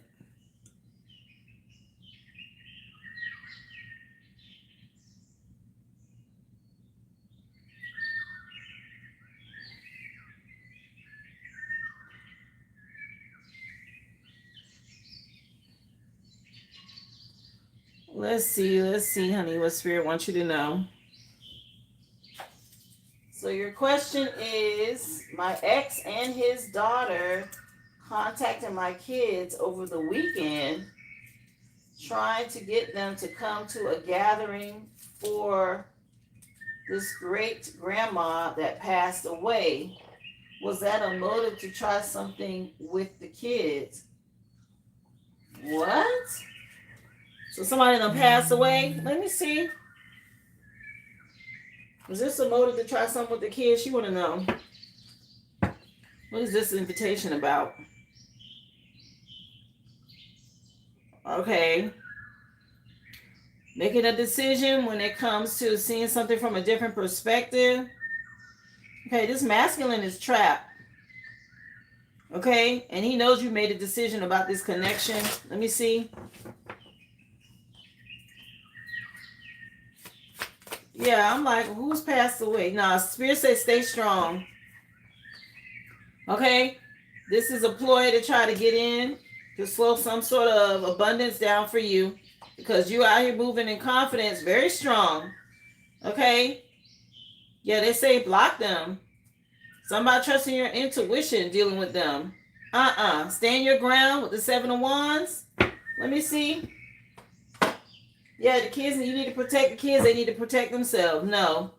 Let's see, honey, what Spirit wants you to know. So your question is, my ex and his daughter contacted my kids over the weekend, trying to get them to come to a gathering for this great grandma that passed away. Was that a motive to try something with the kids? What? So somebody done passed away? Let me see. Was this a motive to try something with the kids? She want to know. What is this invitation about? Okay. Making a decision when it comes to seeing something from a different perspective. Okay, this masculine is trapped. Okay, and he knows you made a decision about this connection. Let me see. Yeah, I'm like, who's passed away? Nah, Spirit says stay strong. Okay, this is a ploy to try to get in, to slow some sort of abundance down for you, because you out here moving in confidence, very strong. Okay, Yeah, they say block them. Somebody trusting your intuition dealing with them. Stand your ground with the Seven of Wands. Let me see. Yeah, the kids, you need to protect the kids. They need to protect themselves. No.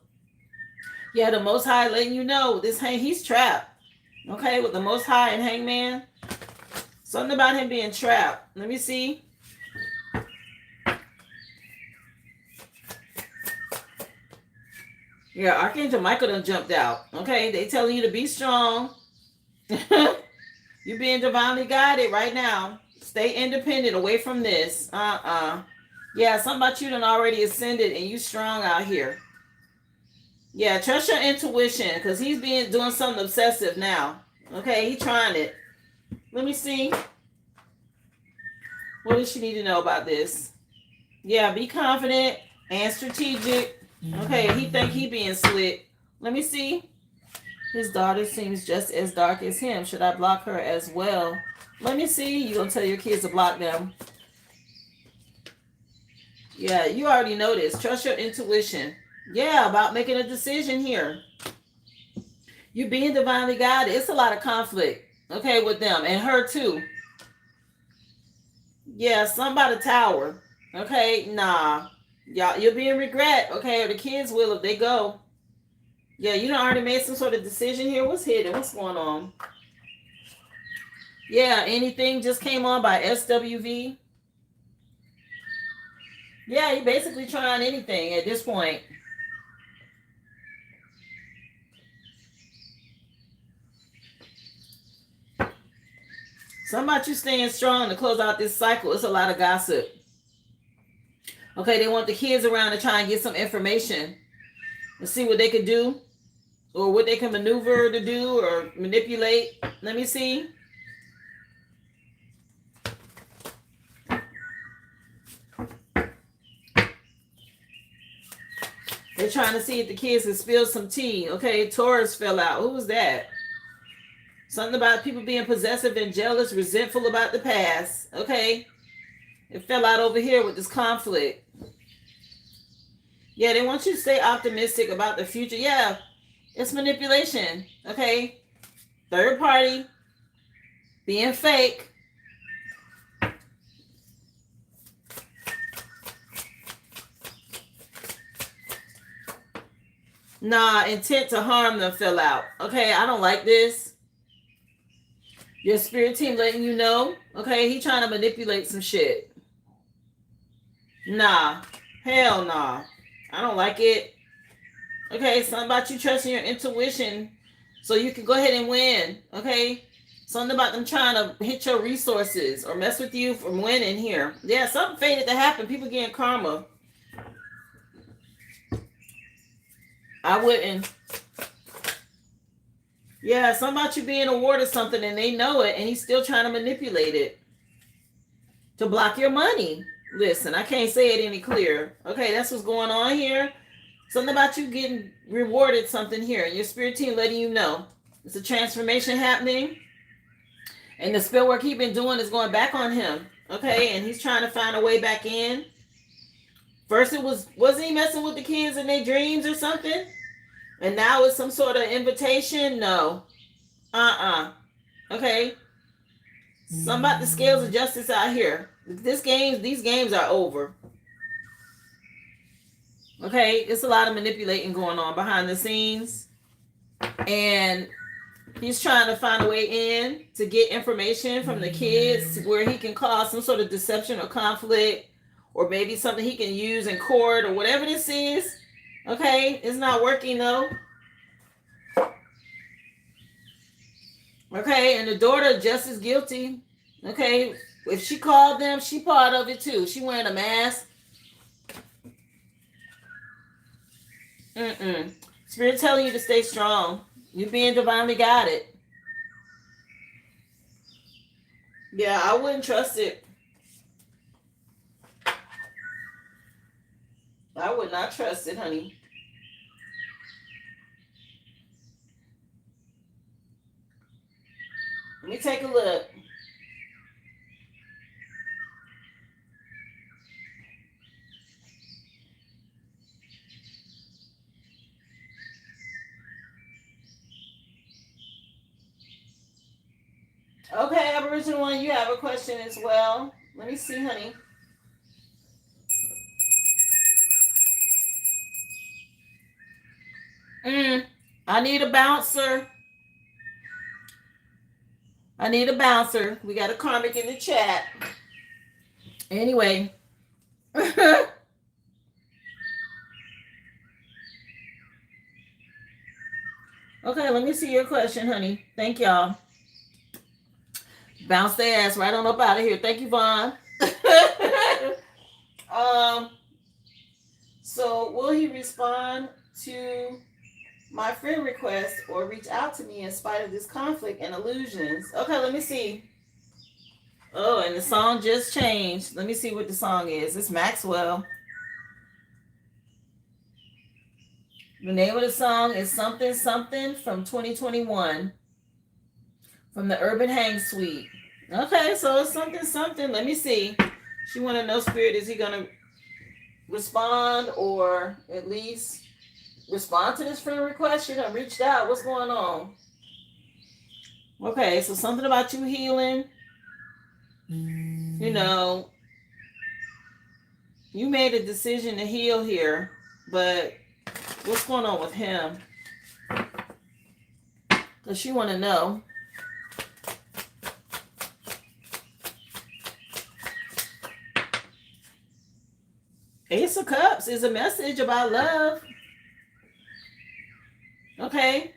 Yeah, the Most High letting you know this he's trapped. Okay, with the Most High and Hangman. Something about him being trapped. Let me see. Yeah, Archangel Michael done jumped out. Okay, they telling you to be strong. You're being divinely guided right now. Stay independent, away from this. Yeah, something about you done already ascended and you strong out here. Yeah, trust your intuition because he's doing something obsessive now. Okay, he trying it. Let me see. What does she need to know about this? Yeah, be confident and strategic. Okay, he think he being slick. Let me see. His daughter seems just as dark as him. Should I block her as well? Let me see. You gonna tell your kids to block them? Yeah, you already know this. Trust your intuition. Yeah, about making a decision here. You being divinely guided. It's a lot of conflict. Okay, with them and her too. Yeah, something about a tower. Okay, nah. Y'all, you'll be in regret. Okay, or the kids will if they go. Yeah, you done already made some sort of decision here. What's hidden? What's going on? Yeah, anything just came on by SWV. Yeah, you basically trying anything at this point. Something about you staying strong to close out this cycle. It's a lot of gossip. Okay, they want the kids around to try and get some information and see what they could do or what they can maneuver to do or manipulate. Let me see. They're trying to see if the kids can spill some tea. Okay, Taurus fell out. Who was that? Something about people being possessive and jealous, resentful about the past. Okay, it fell out over here with this conflict. Yeah, they want you to stay optimistic about the future. Yeah, it's manipulation. Okay, third party, being fake. Nah, intent to harm them fell out. Okay, I don't like this. Your spirit team letting you know. Okay, he trying to manipulate some shit. Nah, hell nah. I don't like it. Okay, something about you trusting your intuition so you can go ahead and win. Okay, something about them trying to hit your resources or mess with you from winning here. Yeah, something fated to happen. People getting karma. I wouldn't. Yeah, something about you being awarded something and they know it and he's still trying to manipulate it to block your money. Listen, I can't say it any clearer. Okay, that's what's going on here. Something about you getting rewarded something here. Your spirit team letting you know. It's a transformation happening. And the spell work he's been doing is going back on him. Okay, and he's trying to find a way back in. First it wasn't he messing with the kids in their dreams or something? And now it's some sort of invitation? No. Okay. Some about the scales of justice out here. These games are over. Okay, it's a lot of manipulating going on behind the scenes. And he's trying to find a way in to get information from the kids where he can cause some sort of deception or conflict or maybe something he can use in court or whatever this is. Okay, it's not working though. Okay, and the daughter just as guilty. Okay, if she called them, she part of it too. She wearing a mask. Spirit telling you to stay strong. You being divinely guided. Yeah, I wouldn't trust it. I would not trust it, honey. Let me take a look. Okay, Aboriginal one, you have a question as well. Let me see, honey. I need a bouncer. I need a bouncer. We got a karmic in the chat. Anyway. Okay, let me see your question, honey. Thank y'all. Bounce their ass right on up out of here. Thank you, Vaughn. So will he respond to my friend request or reach out to me in spite of this conflict and illusions? Okay, let me see. Oh, and the song just changed. Let me see what the song is. It's Maxwell. The name of the song is Something Something from 2021 from the Urban Hang Suite. Okay, so it's Something Something. Let me see. She want to know, Spirit, is he going to respond or at least respond to this friend request? She done reached out. What's going on? Okay, so something about you healing. You know, you made a decision to heal here, but what's going on with him? Because she want to know. Ace of Cups is a message about love. Okay.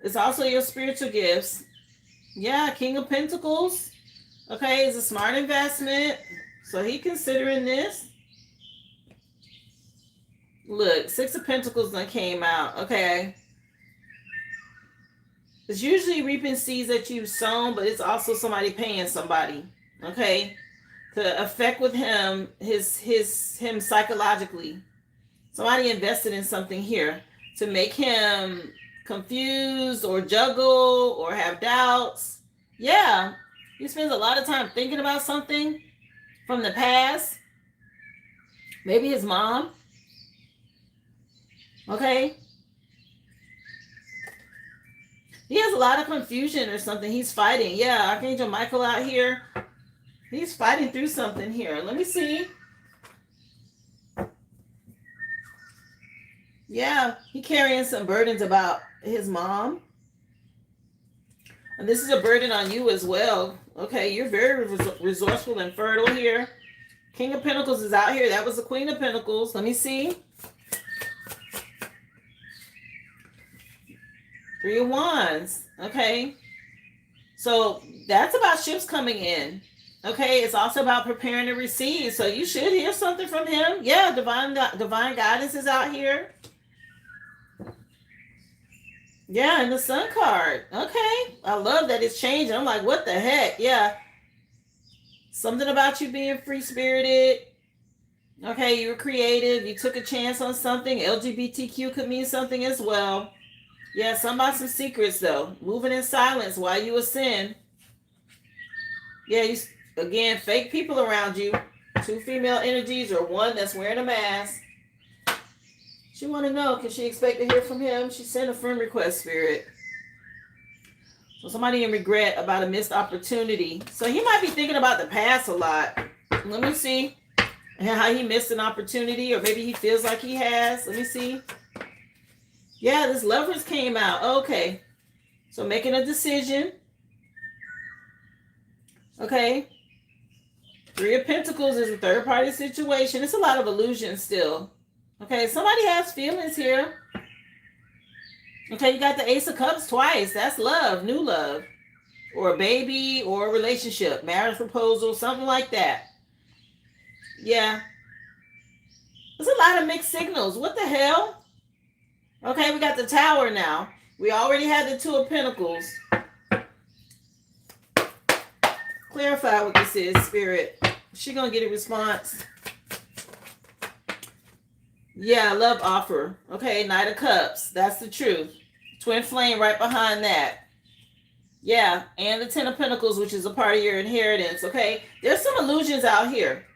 It's also your spiritual gifts. Yeah, King of Pentacles. Okay, it's a smart investment. So he considering this. Look, Six of Pentacles done came out. Okay. It's usually reaping seeds that you've sown, but it's also somebody paying somebody. Okay. To affect with him, him psychologically. Somebody invested in something here to make him confused or juggle or have doubts. Yeah. He spends a lot of time thinking about something from the past. Maybe his mom. Okay. He has a lot of confusion or something. He's fighting. Yeah, Archangel Michael out here. He's fighting through something here. Let me see. Yeah, he's carrying some burdens about his mom. And this is a burden on you as well. Okay, you're very resourceful and fertile here. King of Pentacles is out here. That was the Queen of Pentacles. Let me see. Three of Wands. Okay. So that's about ships coming in. Okay. It's also about preparing to receive. So you should hear something from him. Yeah. Divine guidance is out here. Yeah. And the Sun card. Okay. I love that it's changing. I'm like, what the heck? Yeah. Something about you being free-spirited. Okay. You were creative. You took a chance on something. LGBTQ could mean something as well. Yeah, some about some secrets though. Moving in silence while you ascend. Yeah, you again, fake people around you. Two female energies or one that's wearing a mask. She want to know, can she expect to hear from him? She sent a friend request, Spirit. So somebody in regret about a missed opportunity. So he might be thinking about the past a lot. Let me see. And how he missed an opportunity, or maybe he feels like he has. Let me see. Yeah, this Lovers came out. Okay. So making a decision. Okay. Three of Pentacles is a third party situation. It's a lot of illusion still. Okay, somebody has feelings here. Okay, you got the Ace of Cups twice. That's love, new love. Or a baby or a relationship, marriage proposal, something like that. Yeah. There's a lot of mixed signals. What the hell? Okay, we got the Tower now. We already had the Two of Pentacles. Clarify what this is, Spirit. She gonna get a response. Yeah, love offer. Okay, Knight of Cups. That's the truth. Twin Flame right behind that. Yeah, and the Ten of Pentacles, which is a part of your inheritance. Okay, there's some illusions out here.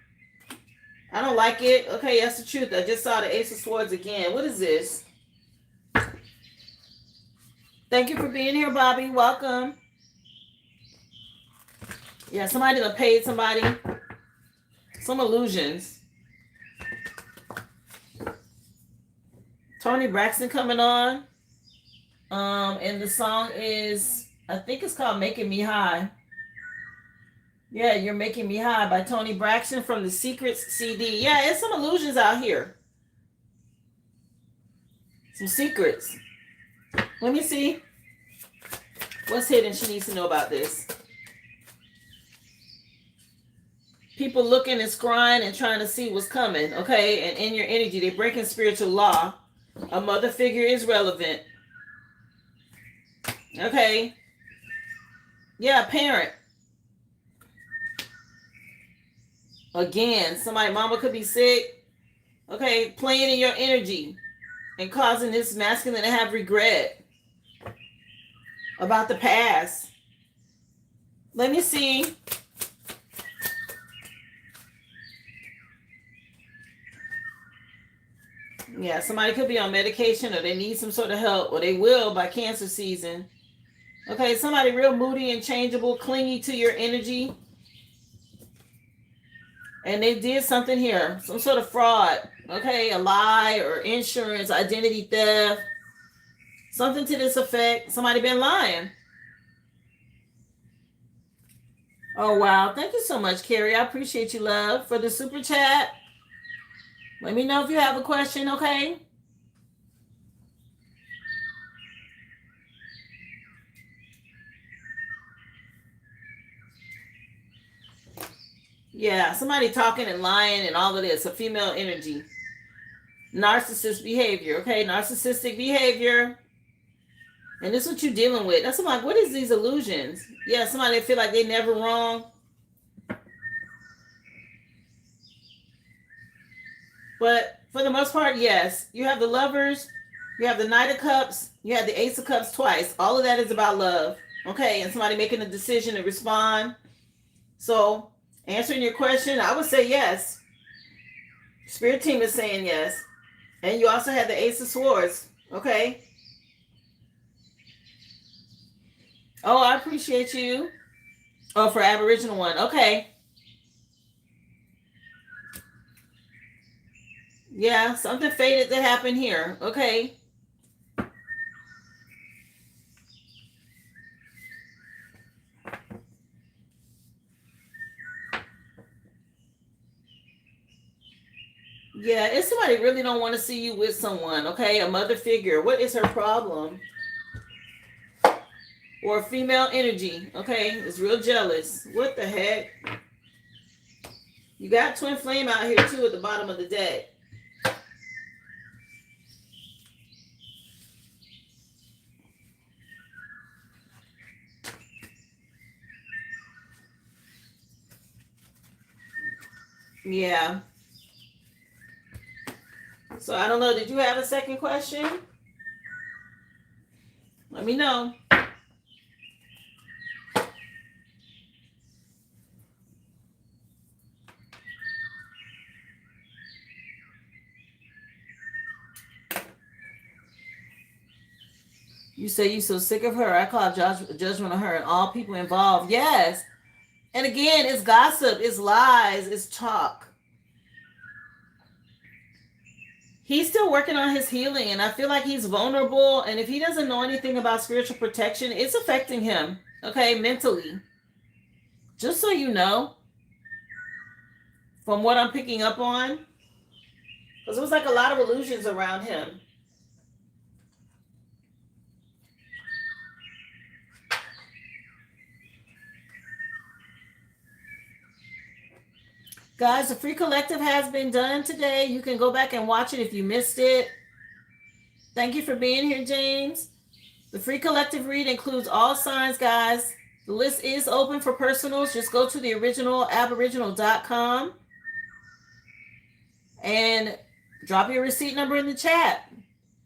I don't like it. Okay, that's the truth. I just saw the Ace of Swords again. What is this? Thank you for being here, Bobby. Welcome. Yeah, somebody done paid somebody. Some illusions. Tony Braxton coming on. And the song is, I think it's called Making Me High. Yeah, You're Making Me High by Tony Braxton from the Secrets CD. Yeah, it's some illusions out here. Some secrets. Let me see. What's hidden she needs to know about this? People looking and scrying and trying to see what's coming, okay? And in your energy, they're breaking spiritual law. A mother figure is relevant. Okay. Yeah, parent. Again, somebody, mama could be sick. Okay, playing in your energy and causing this masculine to have regret about the past. Let me see. Yeah, somebody could be on medication or they need some sort of help, or they will by cancer season. Okay, somebody real moody and changeable, clingy to your energy. And they did something here, some sort of fraud. Okay, a lie or insurance, identity theft. Something to this effect. Somebody been lying. Oh, wow. Thank you so much, Carrie. I appreciate you, love, for the super chat. Let me know if you have a question, okay? Yeah, somebody talking and lying and all of this. A female energy. Narcissist behavior, okay? Narcissistic behavior. And this is what you're dealing with. That's like, what is these illusions? Yeah, somebody feel like they never wrong. But for the most part, yes. You have the Lovers, you have the Knight of Cups, you have the Ace of Cups twice. All of that is about love. Okay, and somebody making a decision to respond. So, answering your question, I would say yes. Spirit team is saying yes. And you also have the Ace of Swords. Okay. Oh, I appreciate you. Oh, for Aboriginal one. Okay. Yeah, something fated to happen here. Okay. Yeah, if somebody really don't want to see you with someone, okay? A mother figure. What is her problem? Or a female energy, okay? Is real jealous. What the heck? You got twin flame out here too at the bottom of the deck. Yeah. So I don't know. Did you have a second question? Let me know. You say you so sick of her. I call judgment on her and all people involved. Yes. And again, it's gossip, it's lies, it's talk. He's still working on his healing, and I feel like he's vulnerable. And if he doesn't know anything about spiritual protection, it's affecting him, okay, mentally. Just so you know, from what I'm picking up on, because it was like a lot of illusions around him. Guys, the free collective has been done today. You can go back and watch it if you missed it. Thank you for being here, James. The free collective read includes all signs, guys. The list is open for personals. Just go to the original aboriginal.com and drop your receipt number in the chat.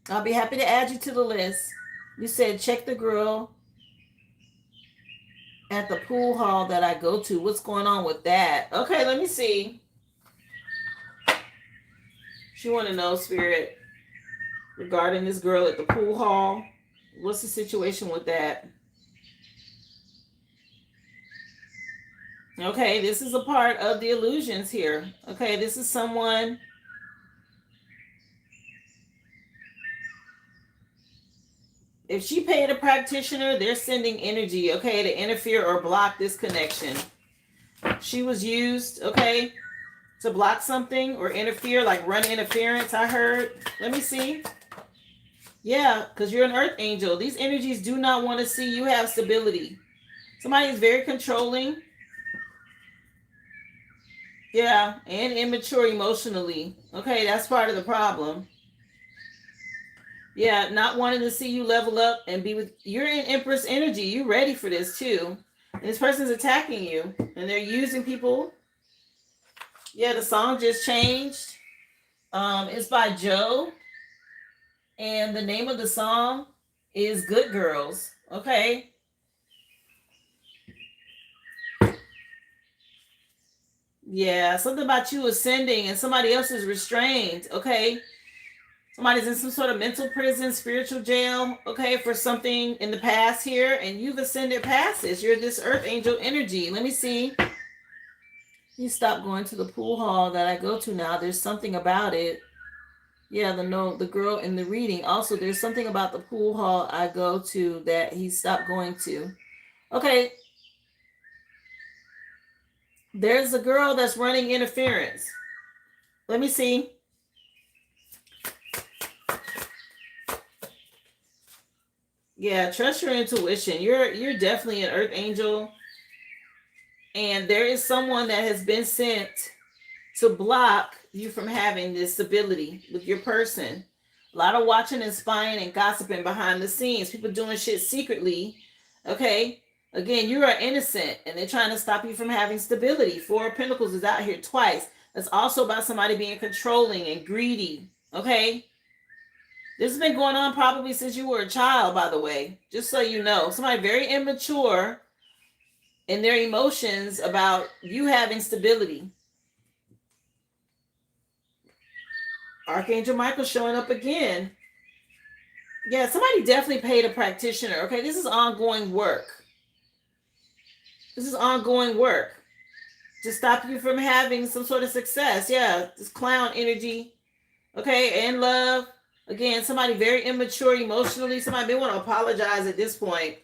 I'll be happy to add you to the list. You said check the grill at the pool hall that I go to. What's going on with that? Okay, let me see. She want to know, Spirit, regarding this girl at the pool hall. What's the situation with that? Okay, this is a part of the illusions here. Okay, this is someone. If she paid a practitioner, they're sending energy, okay, to interfere or block this connection. She was used, okay, to block something or interfere, like run interference, I heard. Let me see. Yeah, because you're an earth angel. These energies do not want to see you have stability. Somebody is very controlling. Yeah, and immature emotionally. Okay, that's part of the problem. Yeah, not wanting to see you level up and be with. You're in Empress energy. You're ready for this too. And this person's attacking you, and they're using people. Yeah, the song just changed. It's by Joe, and the name of the song is Good Girls. Okay. Yeah, something about you ascending and somebody else is restrained. Okay. Somebody's in some sort of mental prison, spiritual jail, okay, for something in the past here, and you've ascended past this. You're this earth angel energy. Let me see. You stop going to the pool hall that I go to now. There's something about it. Yeah, the girl in the reading. Also, there's something about the pool hall I go to that he stopped going to. Okay, there's a girl that's running interference. Let me see. Yeah, trust your intuition. You're definitely an earth angel, and there is someone that has been sent to block you from having this stability with your person. A lot of watching and spying and gossiping behind the scenes. People doing shit secretly. Okay. Again, you are innocent and they're trying to stop you from having stability. Four of Pentacles is out here twice. That's also about somebody being controlling and greedy. Okay. This has been going on probably since you were a child, by the way. Just so you know. Somebody very immature in their emotions about you having stability. Archangel Michael showing up again. Yeah, somebody definitely paid a practitioner. Okay, this is ongoing work. This is ongoing work to stop you from having some sort of success. Yeah, this clown energy. Okay, and love. Again, somebody very immature emotionally. Somebody may want to apologize at this point.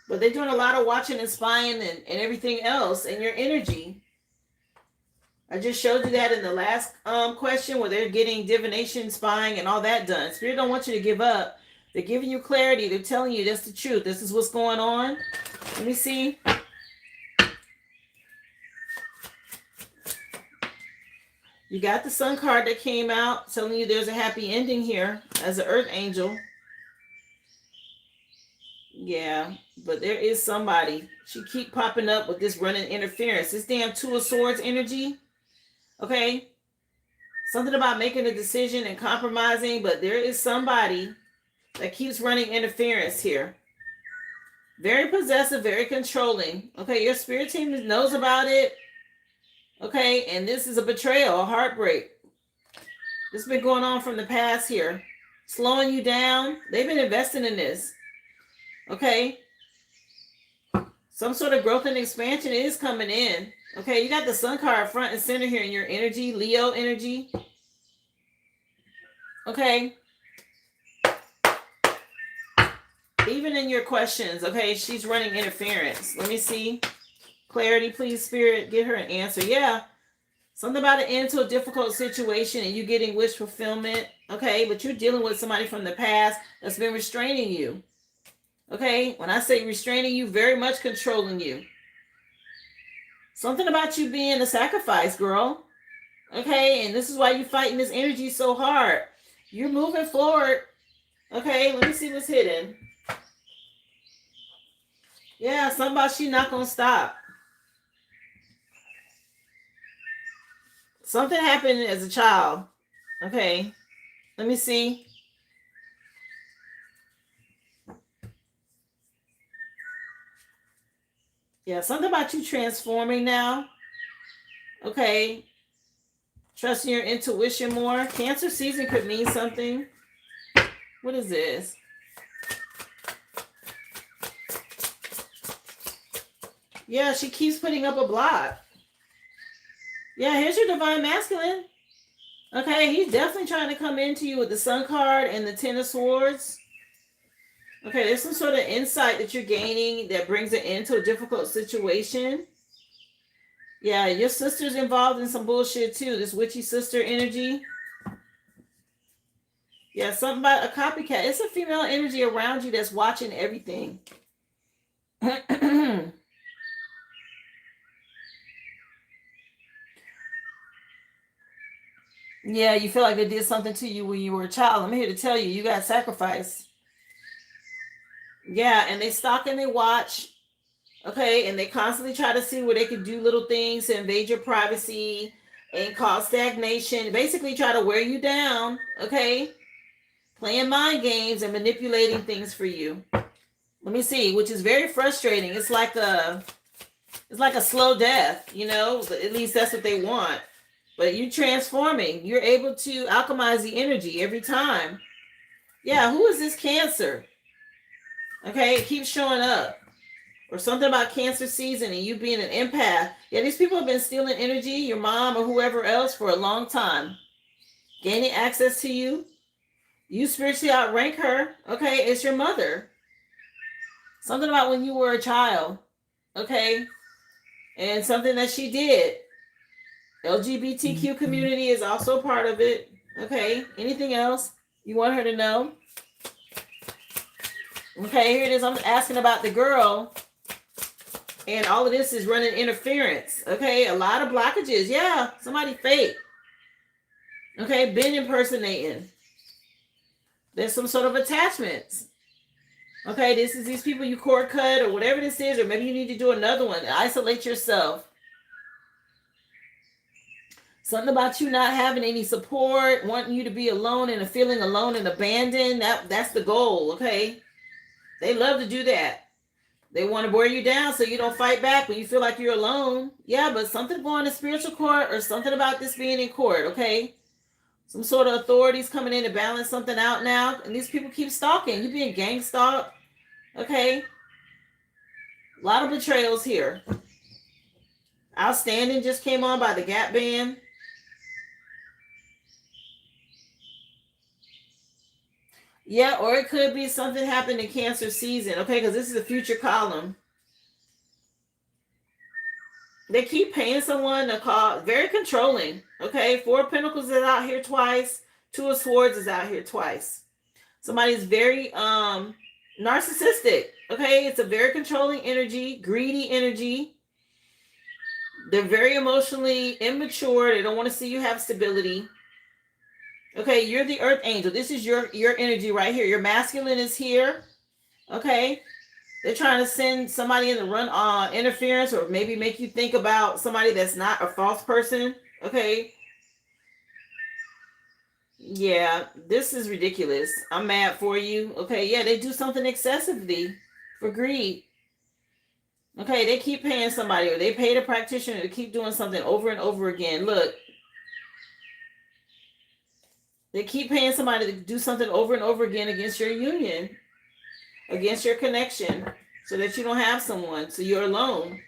But they're doing a lot of watching and spying and everything else in your energy. I just showed you that in the last question where they're getting divination, spying, and all that done. Spirit don't want you to give up. They're giving you clarity. They're telling you that's the truth. This is what's going on. Let me see. You got the Sun card that came out telling you there's a happy ending here as an Earth Angel. Yeah, but there is somebody. She keep popping up with this running interference. This damn Two of Swords energy. Okay. Something about making a decision and compromising, but there is somebody that keeps running interference here. Very possessive, very controlling. Okay, your spirit team knows about it. Okay, and this is a betrayal, a heartbreak. This has been going on from the past here. Slowing you down. They've been investing in this. Okay. Some sort of growth and expansion is coming in. Okay, you got the Sun card front and center here in your energy, Leo energy. Okay. Even in your questions, okay, she's running interference. Let me see. Clarity, please, Spirit. Give her an answer. Yeah. Something about an end to a difficult situation and you getting wish fulfillment. Okay, but you're dealing with somebody from the past that's been restraining you. Okay, when I say restraining you, very much controlling you. Something about you being a sacrifice, girl. Okay, and this is why you're fighting this energy so hard. You're moving forward. Okay, let me see what's hidden. Yeah, something about she not gonna stop. Something happened as a child. Okay, let me see. Yeah, something about you transforming now. Okay. Trusting your intuition more. Cancer season could mean something. What is this? Yeah, she keeps putting up a block. Yeah, here's your divine masculine. Okay, he's definitely trying to come into you with the Sun card and the Ten of Swords. Okay, there's some sort of insight that you're gaining that brings an end to a difficult situation. Yeah, your sister's involved in some bullshit too. This witchy sister energy. Yeah, something about a copycat. It's a female energy around you that's watching everything. Yeah, you feel like they did something to you when you were a child. I'm here to tell you, you got sacrificed. Yeah, and they stalk and they watch. Okay, and they constantly try to see where they can do little things to invade your privacy and cause stagnation. Basically, try to wear you down. Okay, playing mind games and manipulating things for you. Let me see, which is very frustrating. It's like a slow death, you know. At least that's what they want. But you transforming, you're able to alchemize the energy every time. Yeah, who is this Cancer? Okay, it keeps showing up. Or something about Cancer season and you being an empath. Yeah, these people have been stealing energy, your mom or whoever else, for a long time. Gaining access to you. You spiritually outrank her. Okay, it's your mother. Something about when you were a child. Okay, and something that she did. LGBTQ community is also part of it. Okay, anything else you want her to know? Okay, here it is. I'm asking about the girl. And all of this is running interference. Okay, a lot of blockages. Yeah, somebody fake. Okay, been impersonating. There's some sort of attachments. Okay, this is these people you cord cut or whatever this is, or maybe you need to do another one. Isolate yourself. Something about you not having any support, wanting you to be alone and feeling alone and abandoned. That's the goal, okay? They love to do that. They want to wear you down so you don't fight back when you feel like you're alone. Yeah, but something going to spiritual court or something about this being in court, okay? Some sort of authorities coming in to balance something out now. And these people keep stalking. You being gang stalked, okay? A lot of betrayals here. Outstanding just came on by the Gap Band. Yeah, or it could be something happened in Cancer season, okay? Because this is a future column. They keep paying someone to call. Very controlling, okay? Four of Pentacles is out here twice. Two of Swords is out here twice. Somebody's very narcissistic, okay? It's a very controlling energy, greedy energy. They're very emotionally immature. They don't want to see you have stability. Okay, you're the Earth Angel. This is your energy right here. Your masculine is here. Okay. They're trying to send somebody in to run interference or maybe make you think about somebody that's not a false person. Okay. Yeah, this is ridiculous. I'm mad for you. Okay, yeah, they do something excessively for greed. Okay, they keep paying somebody or they paid a practitioner to keep doing something over and over again. Look. They keep paying somebody to do something over and over again against your union, against your connection, so that you don't have someone, so you're alone.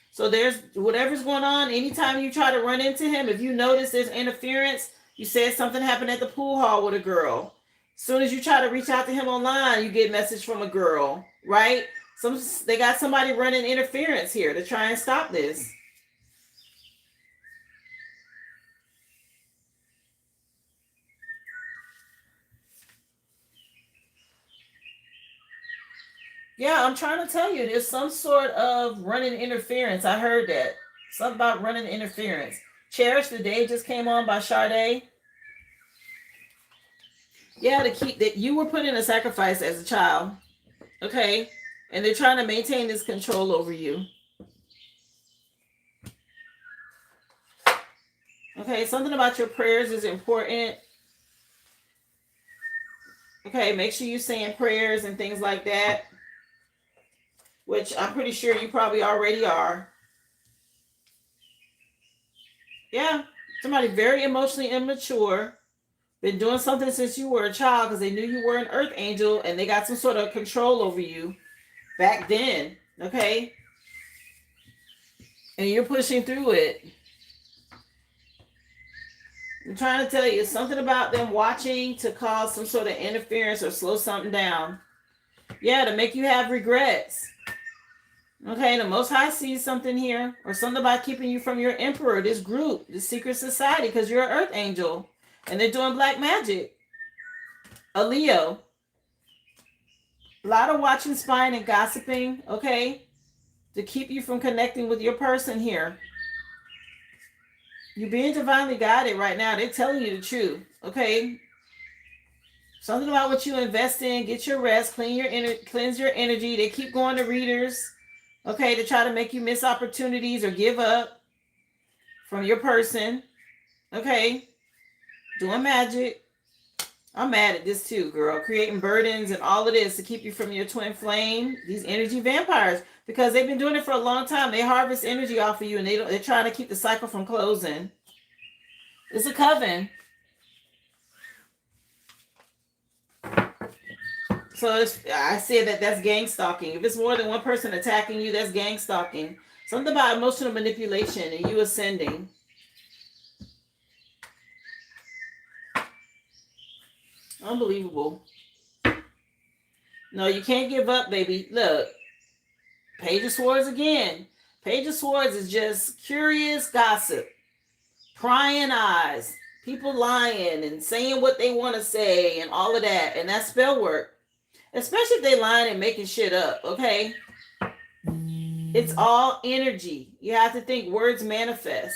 So there's whatever's going on. Anytime you try to run into him, if you notice there's interference, you said something happened at the pool hall with a girl. As soon as you try to reach out to him online, you get a message from a girl, right? They got somebody running interference here to try and stop this. Yeah, I'm trying to tell you, there's some sort of running interference. I heard that. Something about running interference. Cherish the Day just came on by Sade. Yeah, to keep that you were put in a sacrifice as a child. Okay. And they're trying to maintain this control over you. Okay, something about your prayers is important. Okay, make sure you're saying prayers and things like that. Which I'm pretty sure you probably already are. Yeah, somebody very emotionally immature. Been doing something since you were a child because they knew you were an Earth Angel and they got some sort of control over you back then. Okay? And you're pushing through it. I'm trying to tell you, something about them watching to cause some sort of interference or slow something down. Yeah, to make you have regrets. Okay, the Most High sees something here, or something about keeping you from your emperor, this group, this secret society, because you're an earth angel, and they're doing black magic. A Leo. A lot of watching, spying, and gossiping, okay, to keep you from connecting with your person here. You're being divinely guided right now. They're telling you the truth, okay? Something about what you invest in, get your rest, cleanse your energy. They keep going to readers, okay, to try to make you miss opportunities or give up from your person, okay? Doing magic. I'm mad at this too, girl. Creating burdens and all of this to keep you from your twin flame. These energy vampires, because they've been doing it for a long time. They harvest energy off of you, and they're trying to keep the cycle from closing. It's a coven. So I said that's gang stalking. If it's more than one person attacking you, that's gang stalking. Something about emotional manipulation and you ascending. Unbelievable. No, you can't give up, baby. Look, Page of Swords again. Page of Swords is just curious gossip, prying eyes, people lying and saying what they want to say and all of that. And that's spell work. Especially if they lying and making shit up, okay? It's all energy. You have to think words manifest.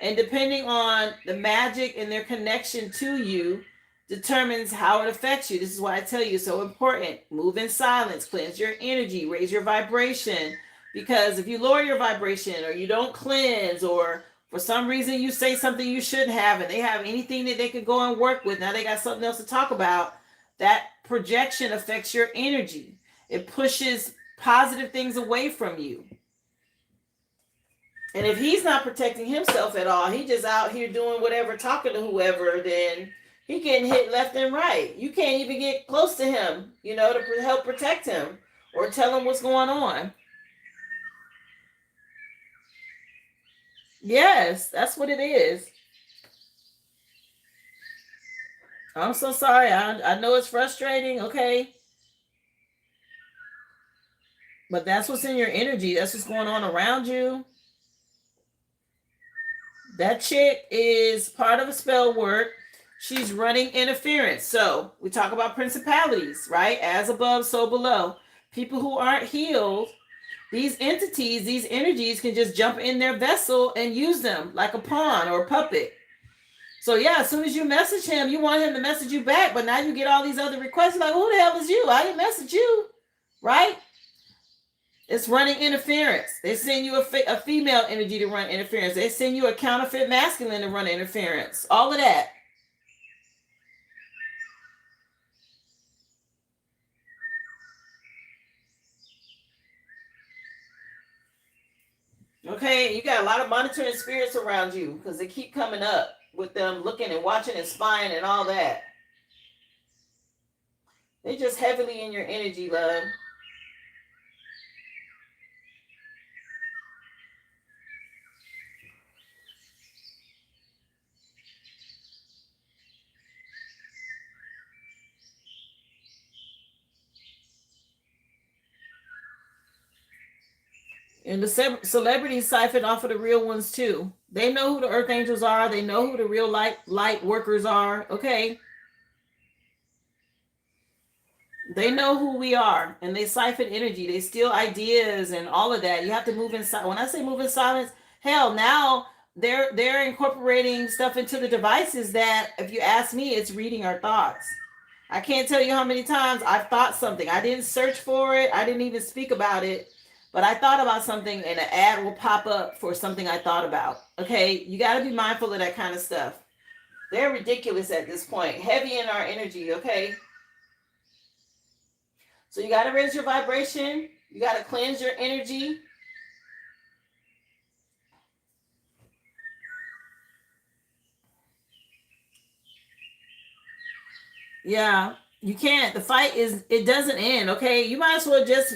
And depending on the magic and their connection to you determines how it affects you. This is why I tell you it's so important. Move in silence, cleanse your energy, raise your vibration. Because if you lower your vibration or you don't cleanse or for some reason you say something you shouldn't have and they have anything that they could go and work with, now they got something else to talk about, that projection affects your energy. It pushes positive things away from you. And if he's not protecting himself at all, he just out here doing whatever, talking to whoever, then he getting hit left and right. You can't even get close to him, to help protect him or tell him what's going on. Yes, that's what it is. I'm so sorry. I know it's frustrating, okay? But that's what's in your energy. That's what's going on around you. That chick is part of a spell work. She's running interference. So we talk about principalities, right? As above, so below. People who aren't healed, these entities, these energies can just jump in their vessel and use them like a pawn or a puppet. So yeah, as soon as you message him, you want him to message you back, but now you get all these other requests. Like, who the hell is you? I didn't message you, right? It's running interference. They send you a female energy to run interference. They send you a counterfeit masculine to run interference. All of that. Okay, you got a lot of monitoring spirits around you because they keep coming up with them looking and watching and spying and all that. They're just heavily in your energy, love. And the celebrities siphon off of the real ones too. They know who the earth angels are. They know who the real light workers are. Okay. They know who we are, and they siphon energy. They steal ideas and all of that. You have to move in silence. When I say move in silence, hell, now they're incorporating stuff into the devices that, if you ask me, it's reading our thoughts. I can't tell you how many times I've thought something. I didn't search for it. I didn't even speak about it. But I thought about something and an ad will pop up for something I thought about. Okay, you got to be mindful of that kind of stuff. They're ridiculous at this point. Heavy in our energy, okay? So you got to raise your vibration. You got to cleanse your energy. Yeah, you can't. The fight it doesn't end, okay? You might as well just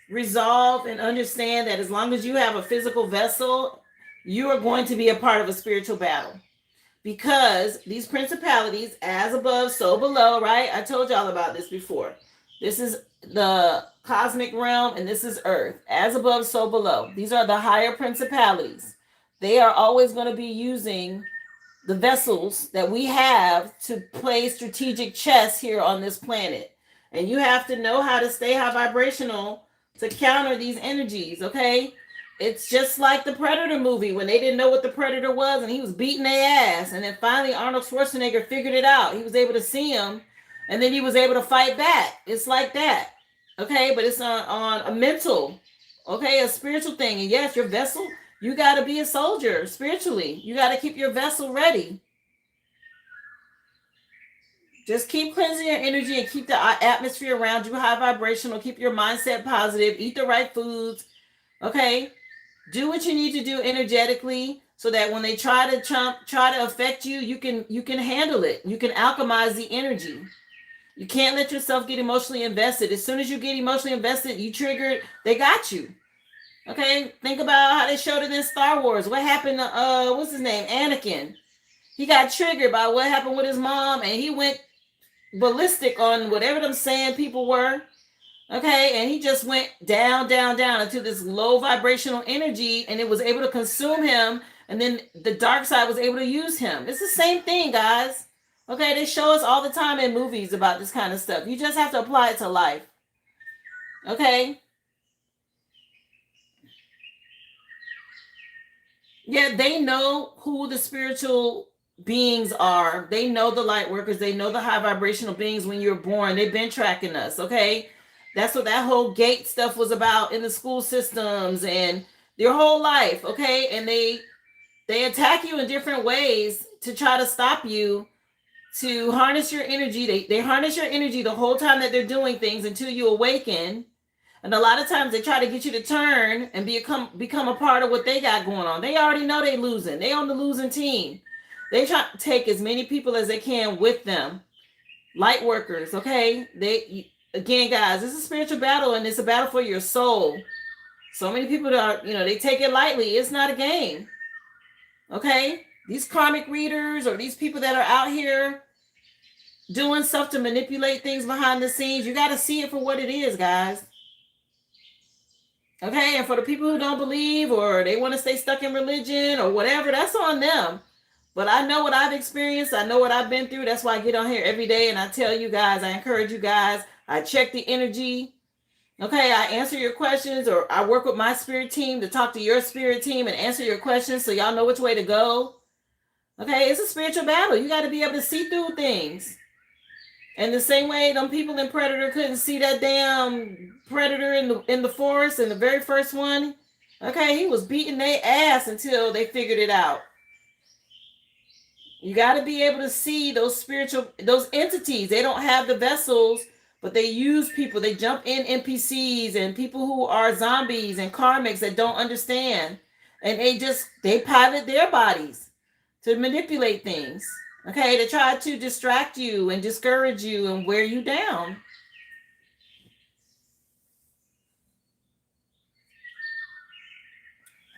resolve and understand that as long as you have a physical vessel, you are going to be a part of a spiritual battle. Because these principalities, as above, so below, right? I told y'all about this before. This is the cosmic realm and this is earth. As above, so below. These are the higher principalities. They are always going to be using the vessels that we have to play strategic chess here on this planet. And you have to know how to stay high vibrational to counter these energies, okay? It's just like the Predator movie when they didn't know what the Predator was and he was beating their ass. And then finally Arnold Schwarzenegger figured it out. He was able to see him and then he was able to fight back. It's like that, okay? But it's on a mental, okay, a spiritual thing. And yes, your vessel, you got to be a soldier spiritually. You got to keep your vessel ready. Just keep cleansing your energy and keep the atmosphere around you high vibrational. Keep your mindset positive. Eat the right foods. Okay? Do what you need to do energetically so that when they try to affect you, you can handle it. You can alchemize the energy. You can't let yourself get emotionally invested. As soon as you get emotionally invested, you triggered, they got you. Okay, think about how they showed it in Star Wars. What happened to what's his name? Anakin. He got triggered by what happened with his mom, and he went ballistic on whatever them sand people were. Okay, and he just went down, down, down into this low vibrational energy, and it was able to consume him, and then the dark side was able to use him. It's the same thing, guys. Okay, they show us all the time in movies about this kind of stuff. You just have to apply it to life. Okay? Yeah, they know who the spiritual beings are. They know the light workers. They know the high vibrational beings when you're born. They've been tracking us, okay? That's what that whole gate stuff was about in the school systems and your whole life, okay? And they attack you in different ways to try to stop you, to harness your energy. They harness your energy the whole time that they're doing things until you awaken. And a lot of times they try to get you to turn and become a part of what they got going on. They already know they losing. They on the losing team. They try to take as many people as they can with them. Light workers, okay? Again, guys, this is a spiritual battle and it's a battle for your soul. So many people are, they take it lightly. It's not a game. Okay? These karmic readers or these people that are out here doing stuff to manipulate things behind the scenes, you got to see it for what it is, guys. Okay, and for the people who don't believe or they want to stay stuck in religion or whatever, that's on them. But I know what I've experienced. I know what I've been through. That's why I get on here every day and I tell you guys, I encourage you guys. I check the energy. Okay, I answer your questions or I work with my spirit team to talk to your spirit team and answer your questions so y'all know which way to go. Okay, it's a spiritual battle. You got to be able to see through things. And the same way them people in Predator couldn't see that damn predator in the forest in the very first one. Okay, he was beating their ass until they figured it out. You got to be able to see those entities. They don't have the vessels, but they use people. They jump in NPCs and people who are zombies and karmics that don't understand. And they pilot their bodies to manipulate things. Okay, to try to distract you and discourage you and wear you down.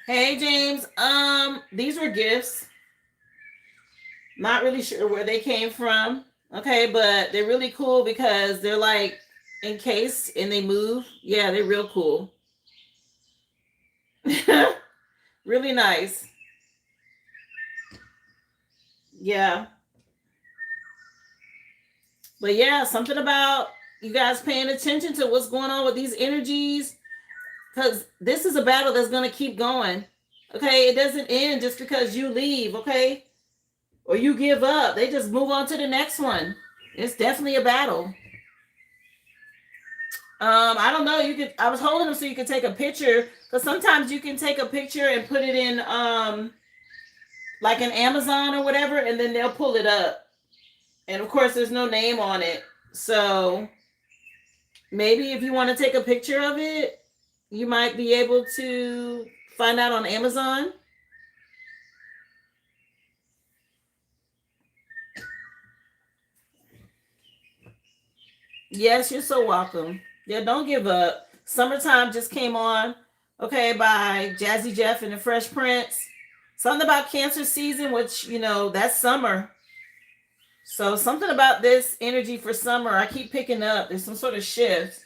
Hey, James. These were gifts. Not really sure where they came from. Okay, but they're really cool because they're like encased and they move. Yeah, they're real cool. Really nice. Yeah. But yeah, something about you guys paying attention to what's going on with these energies, because this is a battle that's going to keep going. Okay, it doesn't end just because you leave, okay, or you give up. They just move on to the next one. It's definitely a battle. I don't know. I was holding them so you could take a picture, because sometimes you can take a picture and put it in like an Amazon or whatever, and then they'll pull it up. And of course, there's no name on it. So maybe if you want to take a picture of it, you might be able to find out on Amazon. Yes, you're so welcome. Yeah, don't give up. Summertime just came on, okay, by Jazzy Jeff and the Fresh Prince. Something about Cancer season, which, you know, that's summer. So something about this energy for summer, I keep picking up. There's some sort of shift.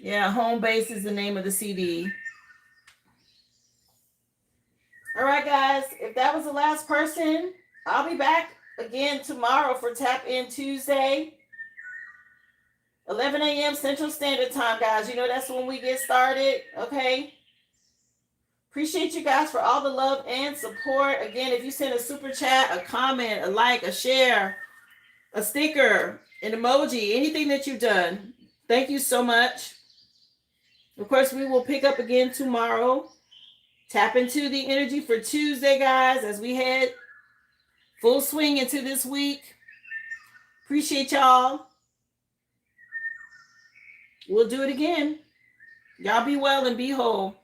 Yeah, Home Base is the name of the CD. All right, guys. If that was the last person, I'll be back again tomorrow for Tap In Tuesday, 11 a.m. Central Standard Time, guys. You know that's when we get started, okay? Appreciate you guys for all the love and support. Again, if you send a super chat, a comment, a like, a share, a sticker, an emoji, anything that you've done, thank you so much. Of course, we will pick up again tomorrow. Tap into the energy for Tuesday, guys, as we head full swing into this week. Appreciate y'all. We'll do it again. Y'all be well and be whole.